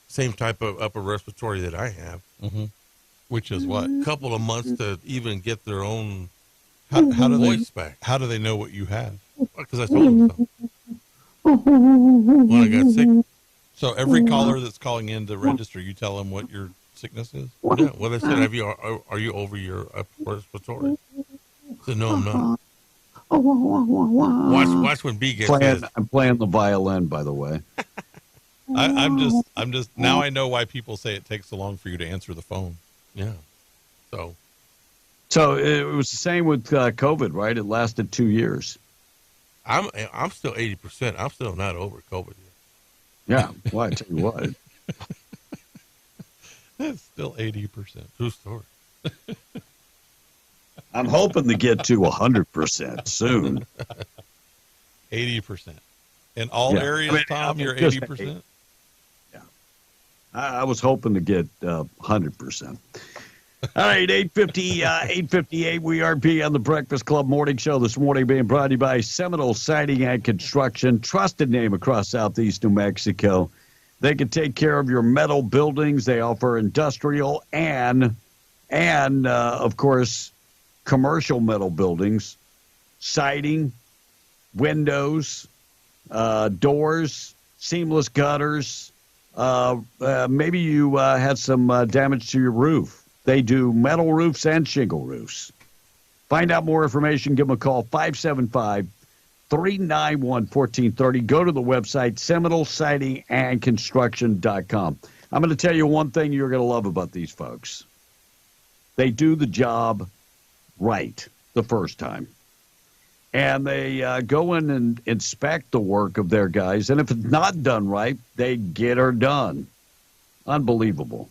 same type of upper respiratory that I have. Mm-hmm. Which is what? A couple of months to even get their own how do voice back. How do they know what you have? Because I told them so. When I got sick. So every caller that's calling in to register, you tell them what your sickness is? Yeah, well, I said, are you over your upper respiratory? I said, no, I'm not. Watch when B gets his. I'm playing the violin, by the way. I'm just now I know why people say it takes so long for you to answer the phone. Yeah. So it was the same with COVID, right? It lasted 2 years. I'm still 80%. I'm still not over COVID yet. Yeah. Well, I tell you what. It's still 80%. True story. I'm hoping to get to 100% soon. 80%. In all areas, Tom, you're 80%? Yeah. I was hoping to get 100%. All right, 8:58. We are on the Breakfast Club Morning Show this morning, being brought to you by Seminole Siding and Construction, trusted name across Southeast New Mexico. They can take care of your metal buildings. They offer industrial and of course, commercial metal buildings, siding, windows, doors, seamless gutters. Maybe you had some damage to your roof. They do metal roofs and shingle roofs. Find out more information. Give them a call, 575-391-1430. Go to the website, SeminoleSidingAndConstruction.com. I'm going to tell you one thing you're going to love about these folks. They do the job right the first time. And they go in and inspect the work of their guys. And if it's not done right, they get her done. Unbelievable.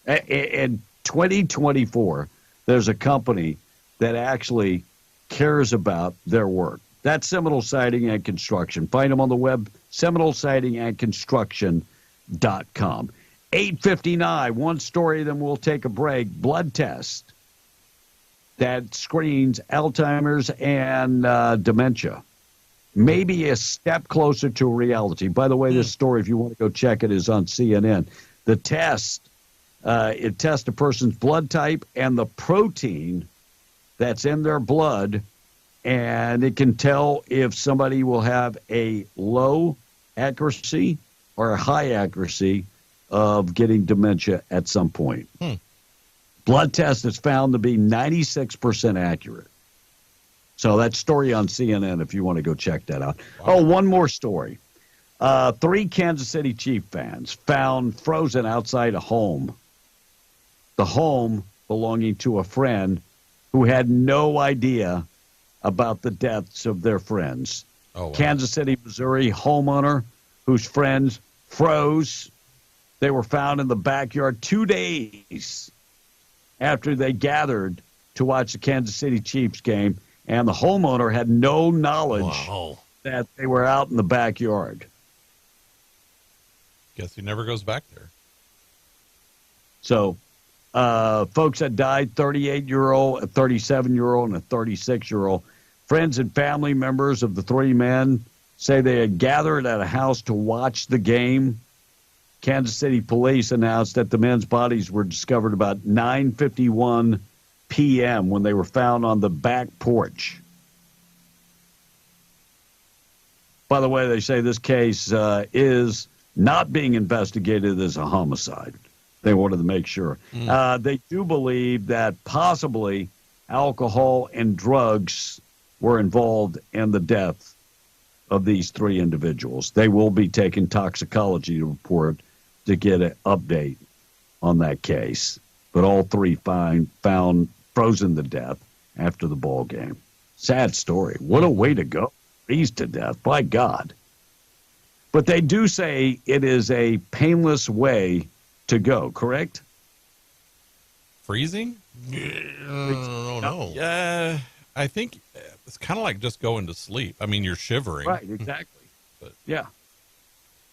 In 2024, there's a company that actually cares about their work. That's Seminole Siding and Construction. Find them on the web, SeminoleSidingAndConstruction.com. 8:59, one story, then we'll take a break. Blood test that screens Alzheimer's and dementia. Maybe a step closer to reality. By the way, this story, if you want to go check it, is on CNN. The test, it tests a person's blood type and the protein that's in their blood, and it can tell if somebody will have a low accuracy or a high accuracy of getting dementia at some point. Blood test is found to be 96% accurate. So that story on CNN, if you want to go check that out. Wow. Oh, one more story. 3 Kansas City Chief fans found frozen outside a home. The home belonging to a friend who had no idea about the deaths of their friends. Oh, wow. Kansas City, Missouri homeowner whose friends froze. They were found in the backyard 2 days after they gathered to watch the Kansas City Chiefs game and the homeowner had no knowledge that they were out in the backyard. Guess he never goes back there. So, folks that died, 38-year-old, a 37-year-old, and a 36-year-old. Friends and family members of the three men say they had gathered at a house to watch the game. Kansas City police announced that the men's bodies were discovered about 9:51 p.m. when they were found on the back porch. By the way, they say this case is not being investigated as a homicide. They wanted to make sure. They do believe that possibly alcohol and drugs were involved in the death of these three individuals. They will be taking toxicology report to get an update on that case. But all three found frozen to death after the ball game. Sad story. What a way to go. Freeze to death. By God. But they do say it is a painless way to go, correct? Freezing? No. Yeah, I think it's kind of like just going to sleep. I mean, you're shivering. Right, exactly. But yeah.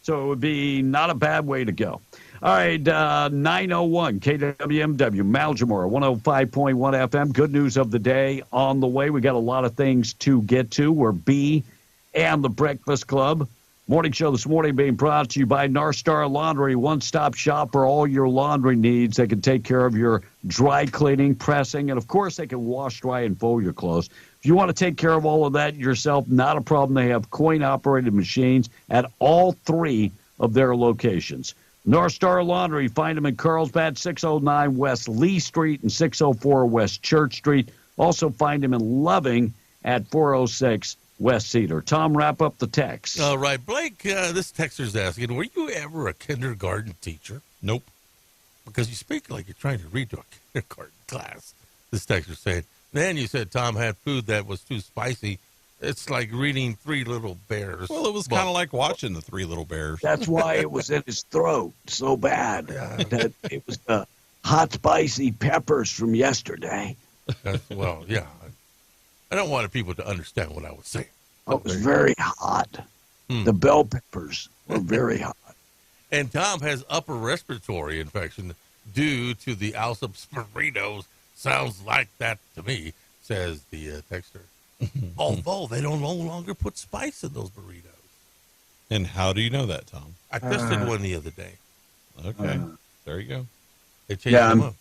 So it would be not a bad way to go. All right, 901 KWMW, Malgemore, 105.1 FM. Good news of the day on the way. We got a lot of things to get to. We're B and the Breakfast Club. Morning show this morning being brought to you by North Star Laundry, one-stop shop for all your laundry needs. They can take care of your dry cleaning, pressing, and, of course, they can wash, dry, and fold your clothes. If you want to take care of all of that yourself, not a problem. They have coin-operated machines at all three of their locations. North Star Laundry, find them in Carlsbad, 609 West Lee Street and 604 West Church Street. Also find them in Loving at 406 West Cedar. Tom, wrap up the text. All right, Blake, this texter's asking, were you ever a kindergarten teacher? Nope. Because you speak like you're trying to read to a kindergarten class. This texter's saying, then you said Tom had food that was too spicy. It's like reading Three Little Bears. Well, it was kind of like watching the Three Little Bears. That's why it was in his throat so bad. That it was the hot, spicy peppers from yesterday. Well, yeah. I don't want people to understand what I was saying. It was very hot. The bell peppers were very hot. And Tom has upper respiratory infection due to the Alsop's burritos. Sounds like that to me, says the texter. Although they don't no longer put spice in those burritos. And how do you know that, Tom? I tested one the other day. Okay. There you go. They changed them up.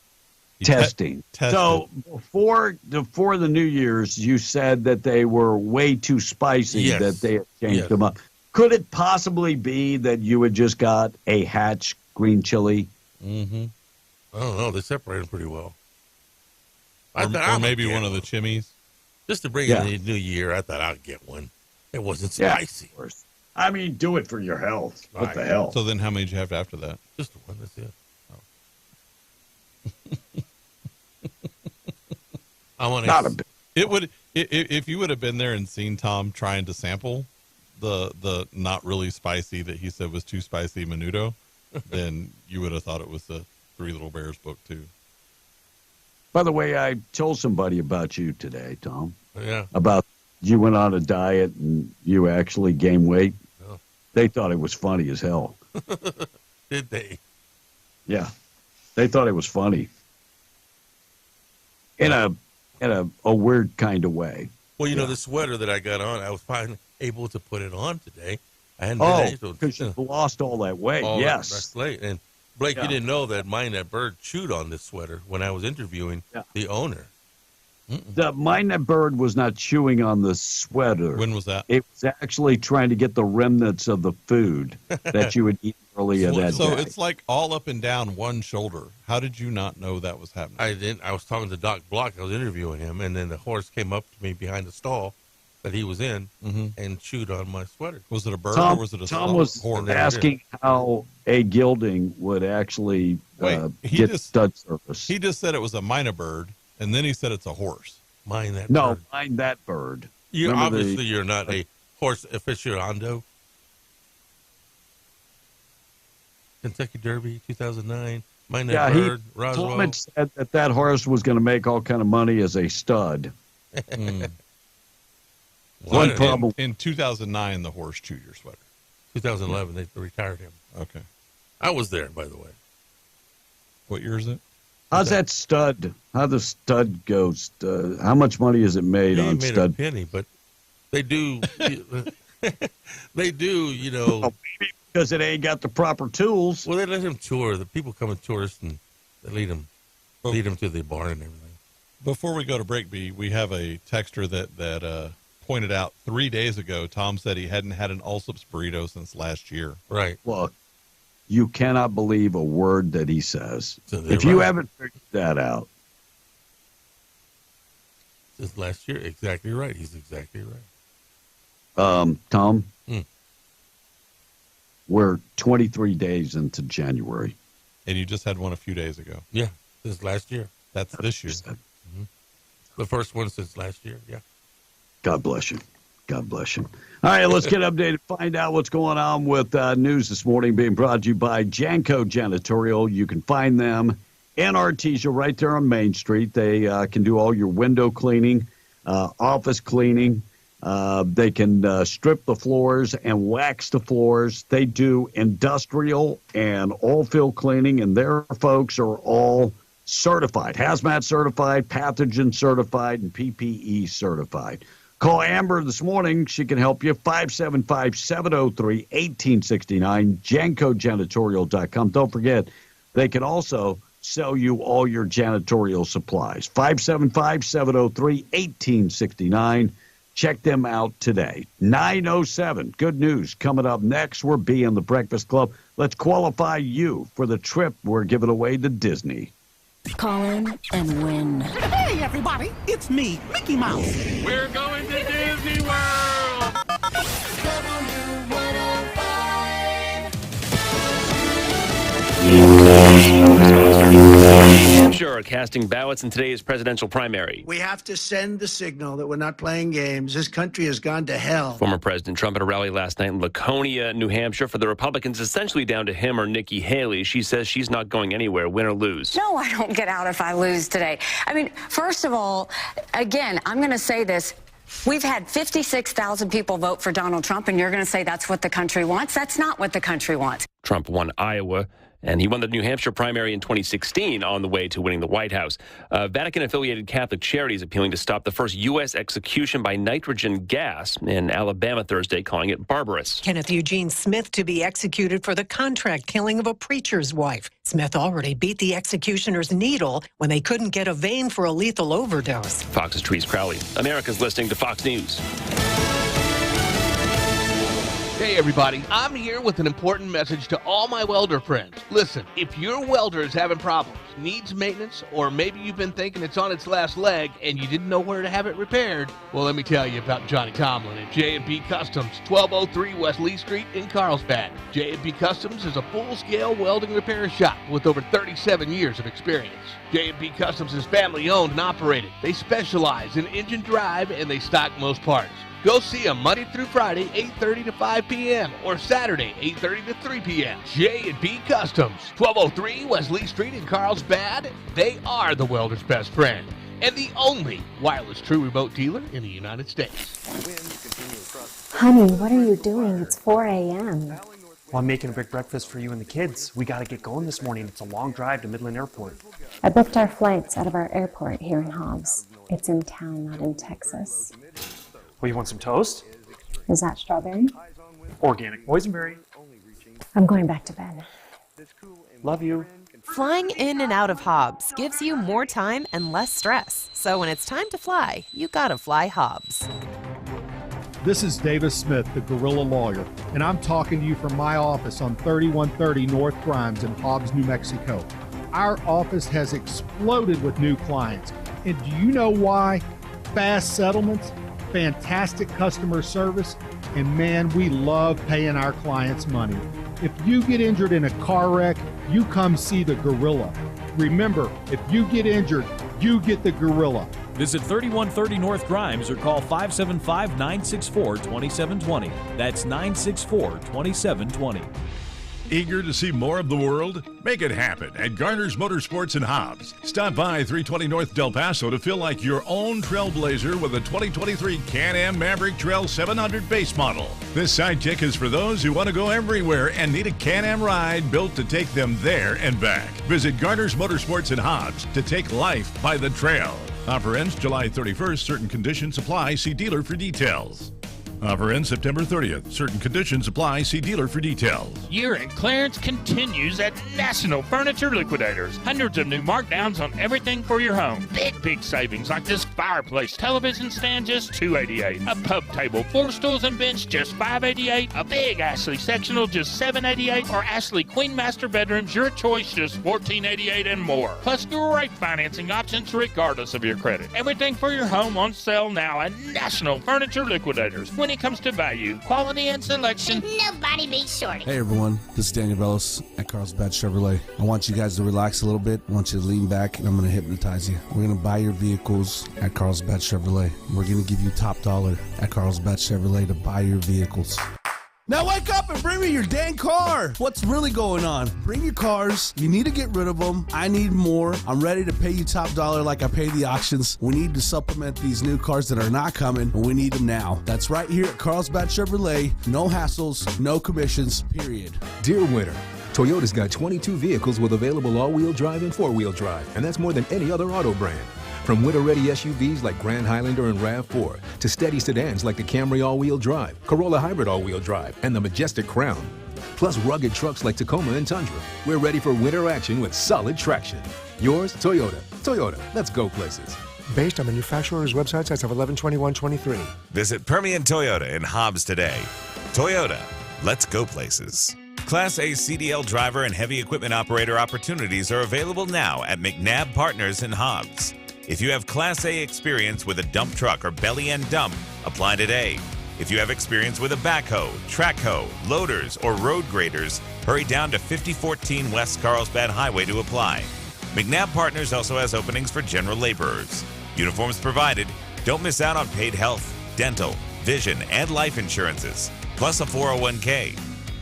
Testing. So before the New Year's, you said that they were way too spicy, that they had changed them up. Could it possibly be that you had just got a Hatch green chili? Mm-hmm. I don't know. They separate them pretty well. Or maybe one of the chimneys. Just to bring in the new year, I thought I'd get one. It wasn't spicy. Yeah, I mean, do it for your health. What the hell? So then how many did you have after that? Just one. That's it. I want to. It would if you would have been there and seen Tom trying to sample the not really spicy that he said was too spicy menudo, then you would have thought it was the Three Little Bears book too. By the way, I told somebody about you today, Tom. Yeah. About you went on a diet and you actually gained weight. Oh. They thought it was funny as hell. Did they? Yeah. They thought it was funny. In a weird kind of way. Well, you know, the sweater that I got on, I was finally able to put it on today. I hadn't been able to. Because you lost all that weight. Yes. That's late. And Blake, you didn't know that That Bird chewed on this sweater when I was interviewing the owner. The That Bird was not chewing on the sweater. When was that? It was actually trying to get the remnants of the food that you would eat earlier that day. So it's like all up and down one shoulder. How did you not know that was happening? I didn't. I was talking to Doc Block. I was interviewing him, and then the horse came up to me behind the stall that he was in and chewed on my sweater. Was it a bird or was it a Tom was horse? asking how a gelding would actually get stud service. He just said it was a minor bird, and then he said it's a horse. Mind that No, bird. Mind that bird. You Remember obviously you're not a horse aficionado. Kentucky Derby 2009. Mind that bird. Roswell. Tom had said that horse was going to make all kind of money as a stud. One problem. In 2009, the horse chewed your sweater. 2011, they retired him. Okay. I was there, by the way. What year is it? How's that stud? How the stud goes? How much money is it made He on ain't made stud? a penny, but they do. They do, you know. Oh, because it ain't got the proper tools. Well, they let him tour. The people come and tourist, and they lead him to the barn and everything. Before we go to break, B, we have a texter that pointed out 3 days ago, Tom said he hadn't had an Allsup's burrito since last year. Right. Look, you cannot believe a word that he says. So if you haven't figured that out. Since last year, exactly right. He's exactly right. Tom, we're 23 days into January. And you just had one a few days ago. Yeah, since last year. That's this year. Mm-hmm. The first one since last year, yeah. God bless you. God bless you. All right, let's get updated. Find out what's going on with news this morning being brought to you by Janko Janitorial. You can find them in Artesia right there on Main Street. They can do all your window cleaning, office cleaning. They can strip the floors and wax the floors. They do industrial and oil field cleaning, and their folks are all certified, hazmat certified, pathogen certified, and PPE certified. Call Amber this morning. She can help you. 575-703-1869, JankoJanitorial.com. Don't forget, they can also sell you all your janitorial supplies. 575-703-1869. Check them out today. 9:07. Good news coming up next. We're being the Breakfast Club. Let's qualify you for the trip we're giving away to Disney. Call in and win. Hey, everybody, it's me, Mickey Mouse. We're going to Disney World. New Hampshire are casting ballots in today's presidential primary. We have to send the signal that we're not playing games. This country has gone to hell. Former President Trump at a rally last night in Laconia, New Hampshire, for the Republicans, essentially down to him or Nikki Haley. She says she's not going anywhere, win or lose. No, I don't get out if I lose today. I mean, first of all, again, I'm going to say this. We've had 56,000 people vote for Donald Trump, and you're going to say that's what the country wants? That's not what the country wants. Trump won Iowa, and he won the New Hampshire primary in 2016 on the way to winning the White House. Vatican-affiliated Catholic Charities appealing to stop the first U.S. execution by nitrogen gas in Alabama Thursday, calling it barbarous. Kenneth Eugene Smith to be executed for the contract killing of a preacher's wife. Smith already beat the executioner's needle when they couldn't get a vein for a lethal overdose. Fox's Trees Crowley. America's listening to Fox News. Hey everybody, I'm here with an important message to all my welder friends. Listen, if your welder is having problems, needs maintenance, or maybe you've been thinking it's on its last leg and you didn't know where to have it repaired, well, let me tell you about Johnny Tomlin at J&B Customs, 1203 West Lee Street in Carlsbad. J&B Customs is a full-scale welding repair shop with over 37 years of experience. J&B Customs is family-owned and operated. They specialize in engine drive and they stock most parts. Go see them Monday through Friday, 8:30 to 5 p.m. or Saturday, 8:30 to 3 p.m. J&B Customs, 1203 West Lee Street in Carlsbad. They are the welder's best friend and the only wireless true remote dealer in the United States. Honey, what are you doing? It's 4 a.m. Well, I'm making a big breakfast for you and the kids. We got to get going this morning. It's a long drive to Midland Airport. I booked our flights out of our airport here in Hobbs. It's in town, not in Texas. Well, you want some toast? Is that strawberry? Organic boysenberry. I'm going back to bed. Love you. Flying in and out of Hobbs gives you more time and less stress. So when it's time to fly, you gotta fly Hobbs. This is Davis Smith, the Guerrilla Lawyer, and I'm talking to you from my office on 3130 North Grimes in Hobbs, New Mexico. Our office has exploded with new clients. And do you know why? Fast settlements, fantastic customer service, and man, we love paying our clients money. If you get injured in a car wreck, you come see the Gorilla. Remember, if you get injured, you get the Gorilla. Visit 3130 North Grimes or call 575-964-2720. That's 964-2720. Eager to see more of the world? Make it happen at Garner's Motorsports in Hobbs. Stop by 320 North Del Paso to feel like your own trailblazer with a 2023 Can-Am Maverick Trail 700 base model. This sidekick is for those who want to go everywhere and need a Can-Am ride built to take them there and back. Visit Garner's Motorsports in Hobbs to take life by the trail. Offer ends July 31st. Certain conditions apply. See dealer for details. Offer ends September 30th. Certain conditions apply. See dealer for details. Year-end clearance continues at National Furniture Liquidators. Hundreds of new markdowns on everything for your home. Big savings like this fireplace television stand, just $288. A pub table, 4 stools and bench, just $588. A big Ashley sectional, just $788. Or Ashley Queen Master bedrooms, your choice, just $1488 and more. Plus great financing options regardless of your credit. Everything for your home on sale now at National Furniture Liquidators. When it comes to value, quality, and selection, nobody beats Shorty. Hey everyone, this is Daniel Bellos at Carlsbad Chevrolet. I want you guys to relax a little bit. I want you to lean back and I'm going to hypnotize you. We're going to buy your vehicles at Carlsbad Chevrolet. We're going to give you top dollar at Carlsbad Chevrolet to buy your vehicles. Now wake up and bring me your dang car. What's really going on? Bring your cars. You need to get rid of them. I need more. I'm ready to pay you top dollar like I pay the auctions. We need to supplement these new cars that are not coming, and we need them now. That's right here at Carlsbad Chevrolet. No hassles, no commissions, period. Dear winner, Toyota's got 22 vehicles with available all-wheel drive and four-wheel drive, and that's more than any other auto brand. From winter-ready SUVs like Grand Highlander and RAV4 to steady sedans like the Camry all-wheel drive, Corolla Hybrid all-wheel drive, and the Majestic Crown. Plus rugged trucks like Tacoma and Tundra. We're ready for winter action with solid traction. Yours, Toyota. Toyota, let's go places. Based on manufacturer's websites as of 11/21/23. Visit Permian Toyota in Hobbs today. Toyota, let's go places. Class A CDL driver and heavy equipment operator opportunities are available now at McNabb Partners in Hobbs. If you have Class A experience with a dump truck or belly end dump, apply today. If you have experience with a backhoe, track hoe, loaders, or road graders, hurry down to 5014 West Carlsbad Highway to apply. McNabb Partners also has openings for general laborers. Uniforms provided. Don't miss out on paid health, dental, vision, and life insurances, plus a 401k.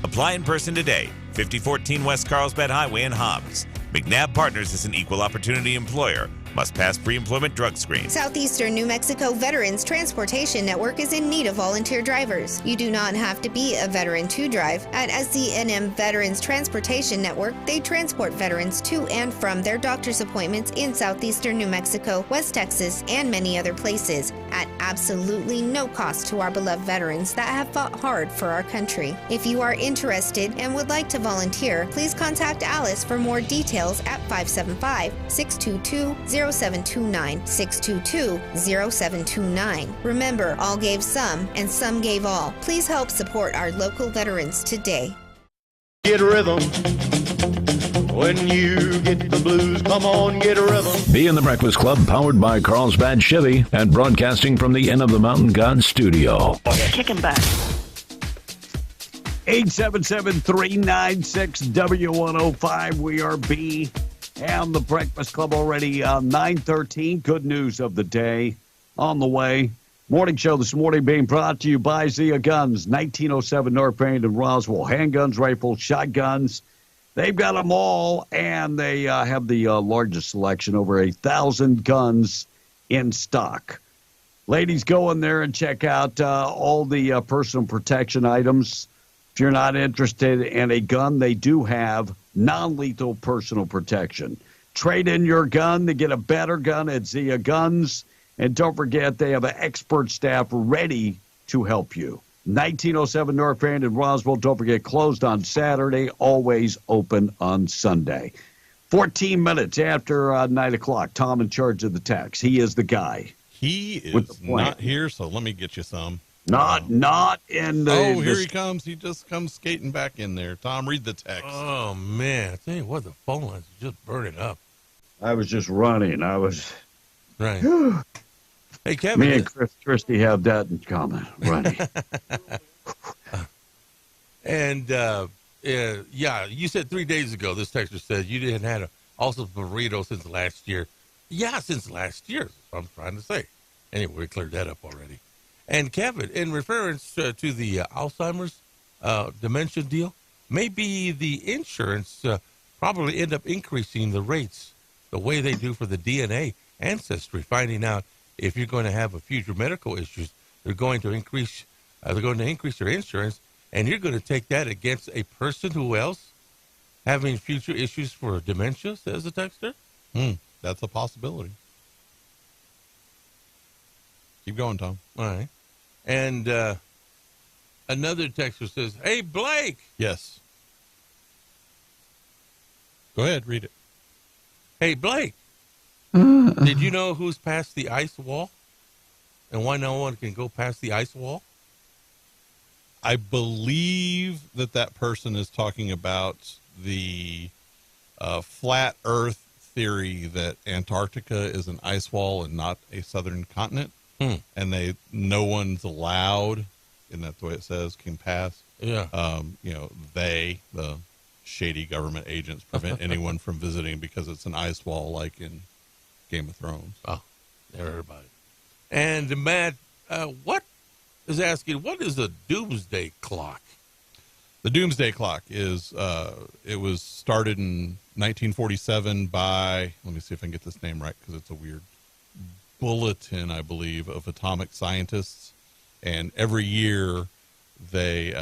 Apply in person today, 5014 West Carlsbad Highway in Hobbs. McNabb Partners is an equal opportunity employer. Must pass pre-employment drug screen. Southeastern New Mexico Veterans Transportation Network is in need of volunteer drivers. You do not have to be a veteran to drive. At SCNM Veterans Transportation Network, they transport veterans to and from their doctor's appointments in Southeastern New Mexico, West Texas, and many other places at absolutely no cost to our beloved veterans that have fought hard for our country. If you are interested and would like to volunteer, please contact Alice for more details at 575-622-0729, 622-0729. Remember, all gave some, and some gave all. Please help support our local veterans today. Get a rhythm. When you get the blues, come on, get a rhythm. Be in the Breakfast Club, powered by Carlsbad Chevy and broadcasting from the Inn of the Mountain God studio. Kicking back. 877-396-W105. We are B and the Breakfast Club already 9:13. Good news of the day on the way. Morning show this morning being brought to you by Zia Guns, 1907 North Barrington, Roswell. Handguns, rifles, shotguns. They've got them all, and they have the largest selection, over 1,000 guns in stock. Ladies, go in there and check out all the personal protection items. If you're not interested in a gun, they do have non-lethal personal protection. Trade in your gun to get a better gun at Zia Guns. And don't forget, they have an expert staff ready to help you. 1907 North Barrington, Roswell. Don't forget, closed on Saturday, always open on Sunday. 14 minutes after 9 o'clock, Tom in charge of the text. He is the guy. He is not here, so let me get you some. Not in the... Oh, here he comes. He just comes skating back in there. Tom, read the text. Oh, man. I tell you what, the phone lines are just burning up. I was just running. I was... Right. Hey, Kevin. Me and Christy have that in common, running. And, yeah, you said 3 days ago, this texter said you didn't have also burrito since last year. Yeah, since last year, I'm trying to say. Anyway, we cleared that up already. And Kevin, in reference to the Alzheimer's dementia deal, maybe the insurance probably end up increasing the rates the way they do for the DNA ancestry, finding out if you're going to have a future medical issues, they're going to increase their insurance, and you're going to take that against a person who else having future issues for dementia, says the texter. That's a possibility. Keep going, Tom. All right. And another texter says, hey, Blake. Yes. Go ahead, read it. Hey, Blake. Did you know who's past the ice wall? And why no one can go past the ice wall? I believe that person is talking about the flat Earth theory that Antarctica is an ice wall and not a southern continent. And no one's allowed, and that's the way it says, can pass. Yeah. The shady government agents prevent anyone from visiting because it's an ice wall like in Game of Thrones. Oh, never heard about it. And Matt, what is asking, what is the doomsday clock? The doomsday clock is, it was started in 1947 by, let me see if I can get this name right because it's a weird bulletin, I believe, of atomic scientists. And every year they,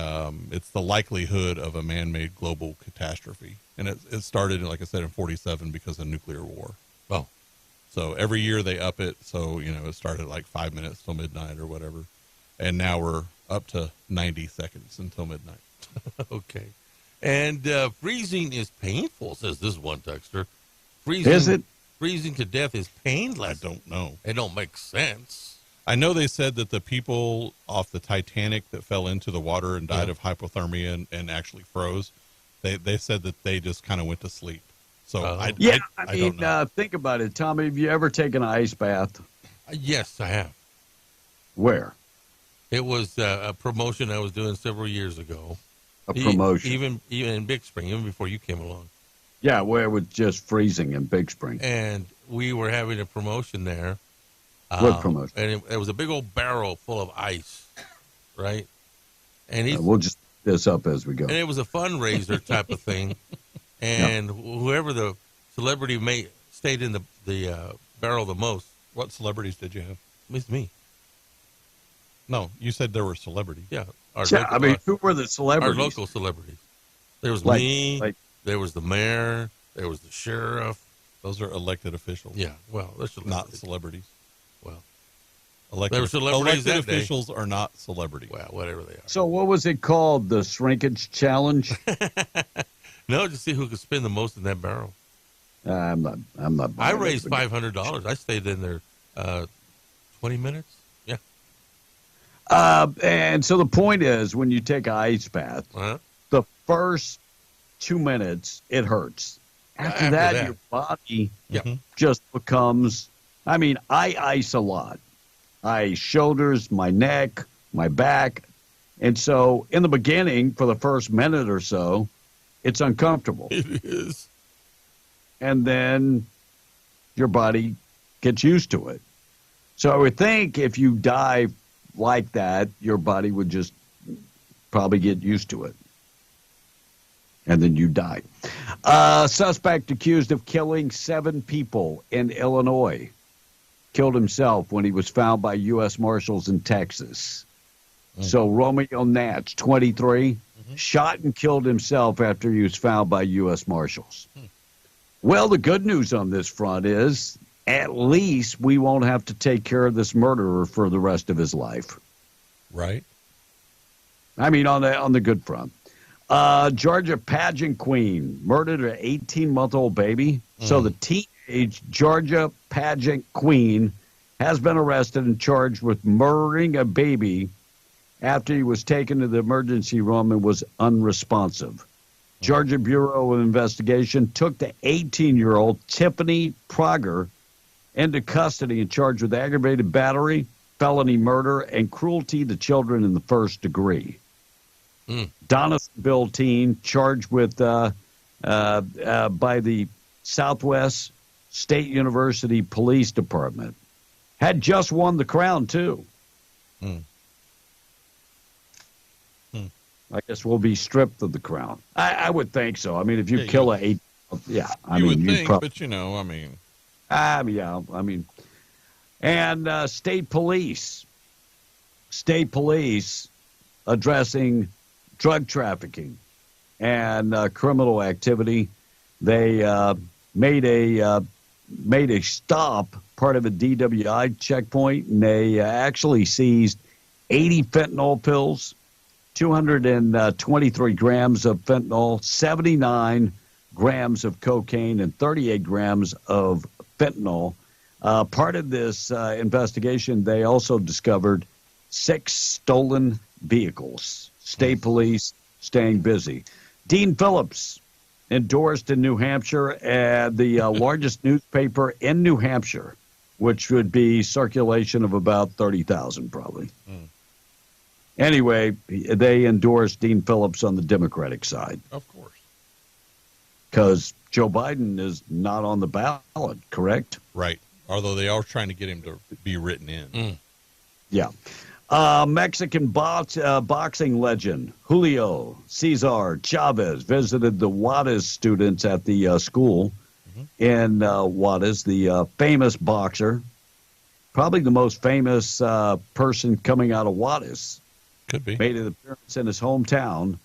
it's the likelihood of a man-made global catastrophe. And it started, like I said, in 47 because of nuclear war. Oh. So every year they up it. So, it started like 5 minutes till midnight or whatever. And now we're up to 90 seconds until midnight. Okay. And freezing is painful, says this one texter. Freezing, is it? Freezing to death is painless. I don't know. It don't make sense. I know they said that the people off the Titanic that fell into the water and died of hypothermia and actually froze, they said that they just kind of went to sleep. So I don't know. Think about it, Tommy. Have you ever taken an ice bath? Yes, I have. Where? It was a promotion I was doing several years ago. A promotion? Even in Big Spring, even before you came along. Yeah, where it was just freezing in Big Spring. And we were having a promotion there. What promotion? And it was a big old barrel full of ice, right? And we'll just pick this up as we go. And it was a fundraiser type of thing. And whoever the celebrity stayed in the barrel the most. What celebrities did you have? It's me. No, you said there were celebrities. Yeah. Who were the celebrities? Our local celebrities. There was me. There was the mayor. There was the sheriff. Those are elected officials. Yeah. Well, they're not celebrities. Well, elected officials are not celebrities. Well, whatever they are. So what was it called? The shrinkage challenge? No, to see who could spend the most in that barrel. I'm not. I raised $500. I stayed in there 20 minutes. Yeah. And so the point is, when you take an ice bath, the first 2 minutes it hurts. After that, your body just becomes. I mean, I ice a lot. I ice shoulders, my neck, my back, and so in the beginning, for the first minute or so, it's uncomfortable. It is. And then your body gets used to it. So I would think if you dive like that, your body would just probably get used to it. And then you die. Suspect accused of killing 7 people in Illinois killed himself when he was found by U.S. Marshals in Texas. So Romeo Natch, 23, shot and killed himself after he was found by U.S. Marshals. Well, the good news on this front is at least we won't have to take care of this murderer for the rest of his life. Right. I mean, on the good front. Georgia pageant queen murdered an 18-month-old baby. So the teenage Georgia pageant queen has been arrested and charged with murdering a baby after he was taken to the emergency room and was unresponsive. Georgia Bureau of Investigation took the 18-year-old Tiffany Prager into custody and charged with aggravated battery, felony murder, and cruelty to children in the first degree. Donaldsonville teen charged with by the Southwest State University Police Department had just won the crown too. I guess we'll be stripped of the crown. I would think so. I mean, if you Yeah, kill you- a 8, yeah. I you mean, would you'd think, probably. but I mean. Yeah, I mean, and state police addressing drug trafficking and criminal activity. They made a stop, part of a DWI checkpoint, and they actually seized 80 fentanyl pills, 223 grams of fentanyl, 79 grams of cocaine, and 38 grams of fentanyl. Part of this investigation, they also discovered 6 stolen vehicles. State police staying busy. Dean Phillips endorsed in New Hampshire the largest newspaper in New Hampshire, which would be circulation of about 30,000 probably. Anyway, they endorsed Dean Phillips on the Democratic side. Of course. Because Joe Biden is not on the ballot, correct? Right. Although they are trying to get him to be written in. Yeah. Mexican boxing legend Julio Cesar Chavez visited the Juarez students at the school in Juarez, the famous boxer, probably the most famous person coming out of Juarez. Could be. Made an appearance in his hometown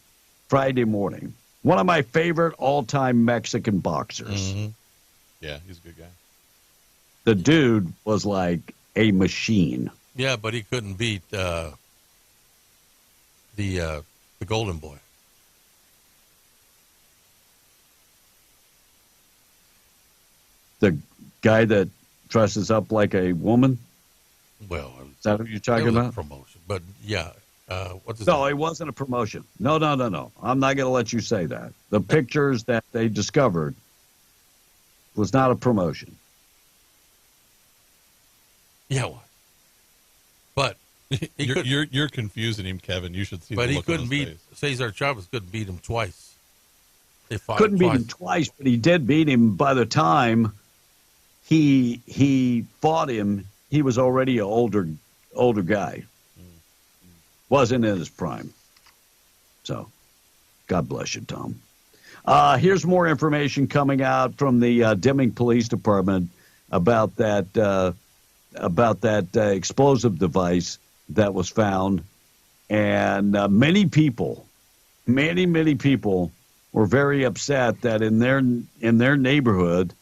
Friday morning. One of my favorite all-time Mexican boxers. Yeah, he's a good guy. The dude was like a machine. Yeah, but he couldn't beat the Golden Boy. The guy that dresses up like a woman? Well, is that what you're talking it was a about? promotion, but yeah. What's his No, name? it wasn't a promotion. No. I'm not going to let you say that. The pictures that they discovered was not a promotion. Yeah, what? But You're confusing him, Kevin. You should see. But the he look on couldn't his beat face. Cesar Chavez. Couldn't beat him twice. They fought Couldn't beat twice. him twice, but he did beat him. By the time he fought him, he was already an older guy. Wasn't in his prime. So, God bless you, Tom. Here's more information coming out from the Deming Police Department about that explosive device that was found, and many people were very upset that in their neighborhood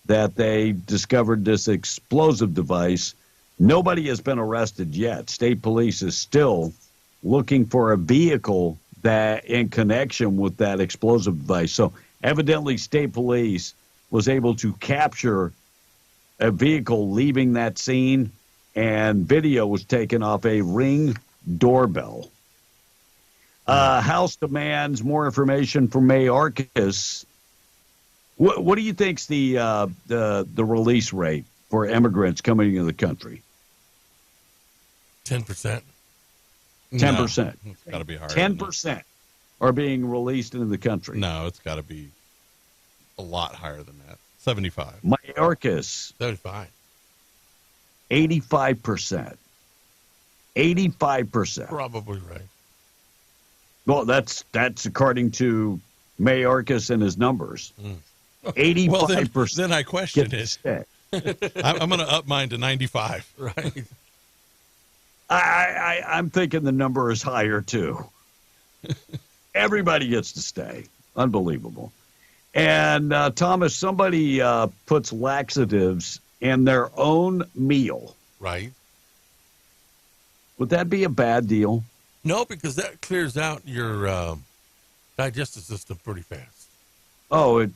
that they discovered this explosive device. Nobody has been arrested yet. State police is still looking for a vehicle that in connection with that explosive device. So evidently state police was able to capture a vehicle leaving that scene, and video was taken off a Ring doorbell. House demands more information from Mayorkas. What do you think's the release rate for immigrants coming into the country? 10%. 10%. It's got to be higher. than that. 10% are being released into the country. No, it's got to be a lot higher than that. 75. Mayorkas, 75. 85%. 85%. Probably right. Well, that's according to Mayorkas and his numbers. 85%. Well, then I question get to it. stay. I'm going to up mine to 95. Right. I'm thinking the number is higher too. Everybody gets to stay. Unbelievable. And Thomas, somebody puts laxatives in their own meal. Right. Would that be a bad deal? No, because that clears out your digestive system pretty fast. Oh,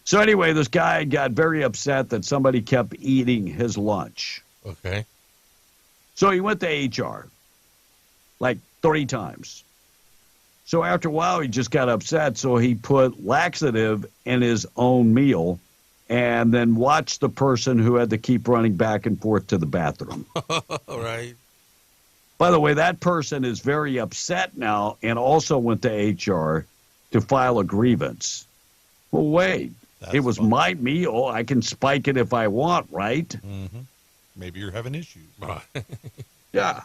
so anyway, this guy got very upset that somebody kept eating his lunch. Okay. So he went to HR like 3 times. So after a while, he just got upset. So he put laxative in his own meal and then watched the person who had to keep running back and forth to the bathroom. All right. By the way, that person is very upset now and also went to HR to file a grievance. Well, wait. It was my meal. I can spike it if I want, right? Mm-hmm. Maybe you're having issues. Yeah.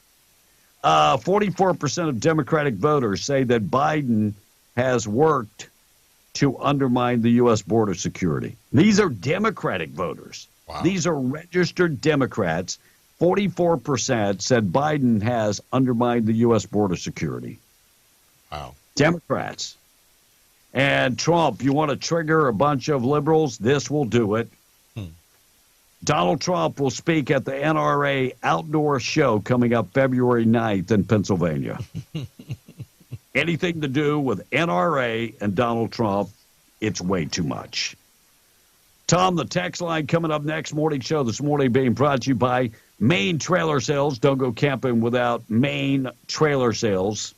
44% of Democratic voters say that Biden has worked to undermine the U.S. border security. These are Democratic voters. Wow. These are registered Democrats. 44% said Biden has undermined the U.S. border security. Wow. Democrats. And Trump, you want to trigger a bunch of liberals? This will do it. Donald Trump will speak at the NRA outdoor show coming up February 9th in Pennsylvania. Anything to do with NRA and Donald Trump, it's way too much. Tom, the text line coming up next morning show this morning being brought to you by Maine Trailer Sales. Don't go camping without Maine Trailer Sales.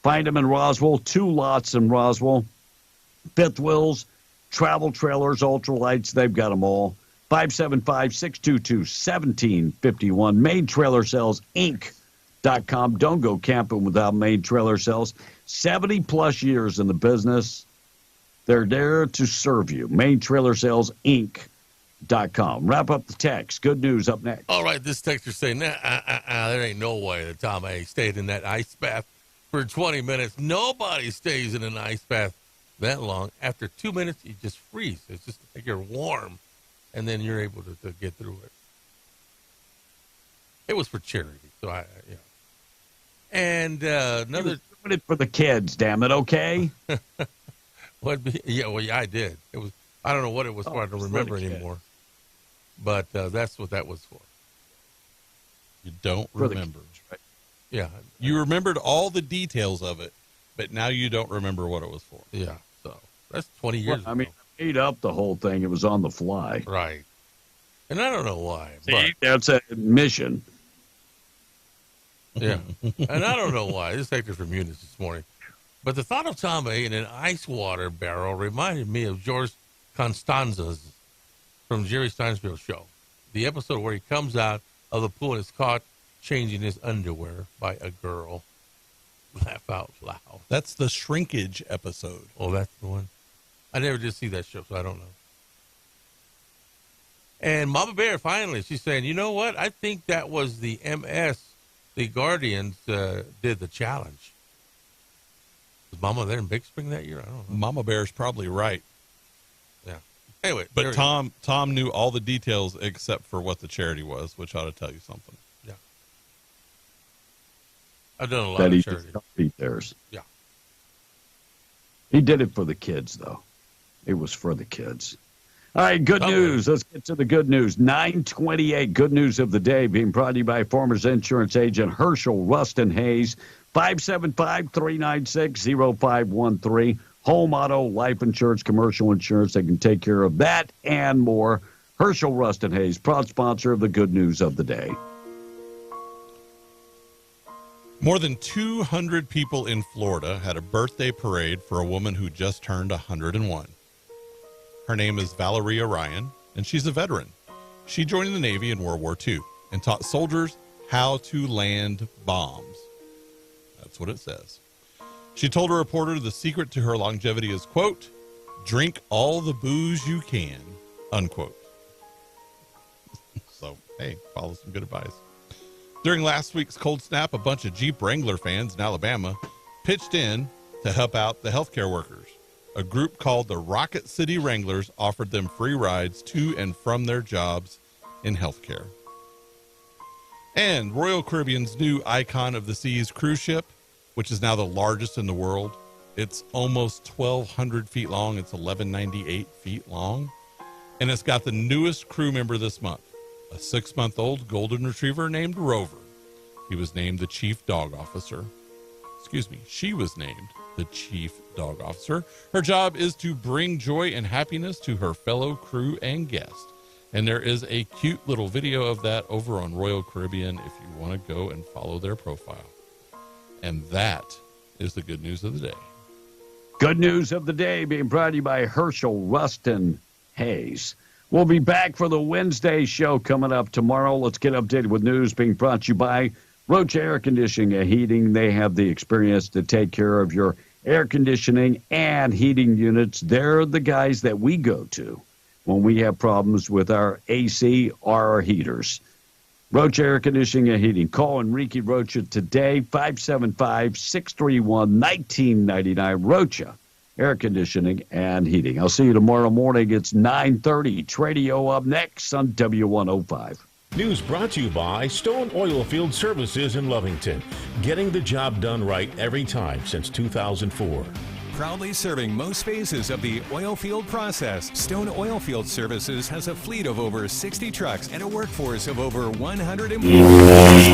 Find them in Roswell, 2 lots in Roswell. Fifth wheels, travel trailers, ultralights, they've got them all. 575-622-1751. Maine Trailer Sales, Inc.com. Don't go camping without Maine Trailer Sales. 70-plus years in the business. They're there to serve you. Maine Trailer Sales, Inc.com. Wrap up the text. Good news up next. All right, this texter saying, there ain't no way that Tom A. stayed in that ice bath for 20 minutes. Nobody stays in an ice bath that long. After 2 minutes, you just freeze. It's just like you're warm, and then you're able to get through it. It was for charity, so And another... doing it for the kids, damn it, okay? Yeah, I did. It was. I don't know what it was for. I don't remember anymore. But that's what that was for. You don't remember. Right? Yeah. You remembered all the details of it, but now you don't remember what it was for. Yeah. So that's 20 years ago. I mean, I made up the whole thing. It was on the fly. Right. And I don't know why. See, that's a mission. Yeah. And I don't know why. This texter from Eunice this morning. But the thought of Tom A. in an ice water barrel reminded me of George Constanza's from Jerry Steinfeld show. The episode where he comes out of the pool and is caught changing his underwear by a girl. Laugh out loud. That's the Shrinkage episode. Oh, that's the one. I never did see that show, so I don't know. And Mama Bear, finally, she's saying, you know what? I think that was the MS, the Guardians did the challenge. Was Mama there in Big Spring that year? I don't know. Mama Bear's probably right. Yeah. Anyway. But Tom knew all the details except for what the charity was, which ought to tell you something. Yeah. I've done a lot of charity. Beat theirs. Yeah. He did it for the kids, though. It was for the kids. All right, good news. Let's get to the good news. 928, good news of the day, being brought to you by Farmers Insurance agent Herschel Rustin Hayes. 575-396-0513. Home, auto, life insurance, commercial insurance. They can take care of that and more. Herschel Rustin Hayes, proud sponsor of the good news of the day. More than 200 people in Florida had a birthday parade for a woman who just turned 101. Her name is Valeria Ryan, and she's a veteran. She joined the Navy in World War II and taught soldiers how to land bombs. That's what it says. She told a reporter the secret to her longevity is, quote, drink all the booze you can, unquote. So, hey, follow some good advice. During last week's cold snap, a bunch of Jeep Wrangler fans in Alabama pitched in to help out the healthcare workers. A group called the Rocket City Wranglers offered them free rides to and from their jobs in healthcare. And Royal Caribbean's new Icon of the Seas cruise ship, which is now the largest in the world. It's almost 1,200 feet long. It's 1,198 feet long. And it's got the newest crew member this month, a 6-month-old golden retriever named Rover. He was named the chief dog officer. She was named the chief dog officer. Her job is to bring joy and happiness to her fellow crew and guests. And there is a cute little video of that over on Royal Caribbean if you want to go and follow their profile. And that is the good news of the day. Good news of the day being brought to you by Herschel Rustin Hayes. We'll be back for the Wednesday show coming up tomorrow. Let's get updated with news being brought to you by Roach Air Conditioning and Heating. They have the experience to take care of your air conditioning and heating units. They're the guys that we go to when we have problems with our AC or our heaters. Rocha Air Conditioning and Heating. Call Enrique Rocha today, 575-631-1999. Rocha Air Conditioning and Heating. I'll see you tomorrow morning. It's 9:30. Tradio up next on W105. News brought to you by Stone Oilfield Services in Lovington. Getting the job done right every time since 2004. Proudly serving most phases of the oil field process, Stone Oilfield Services has a fleet of over 60 trucks and a workforce of over 100 employees.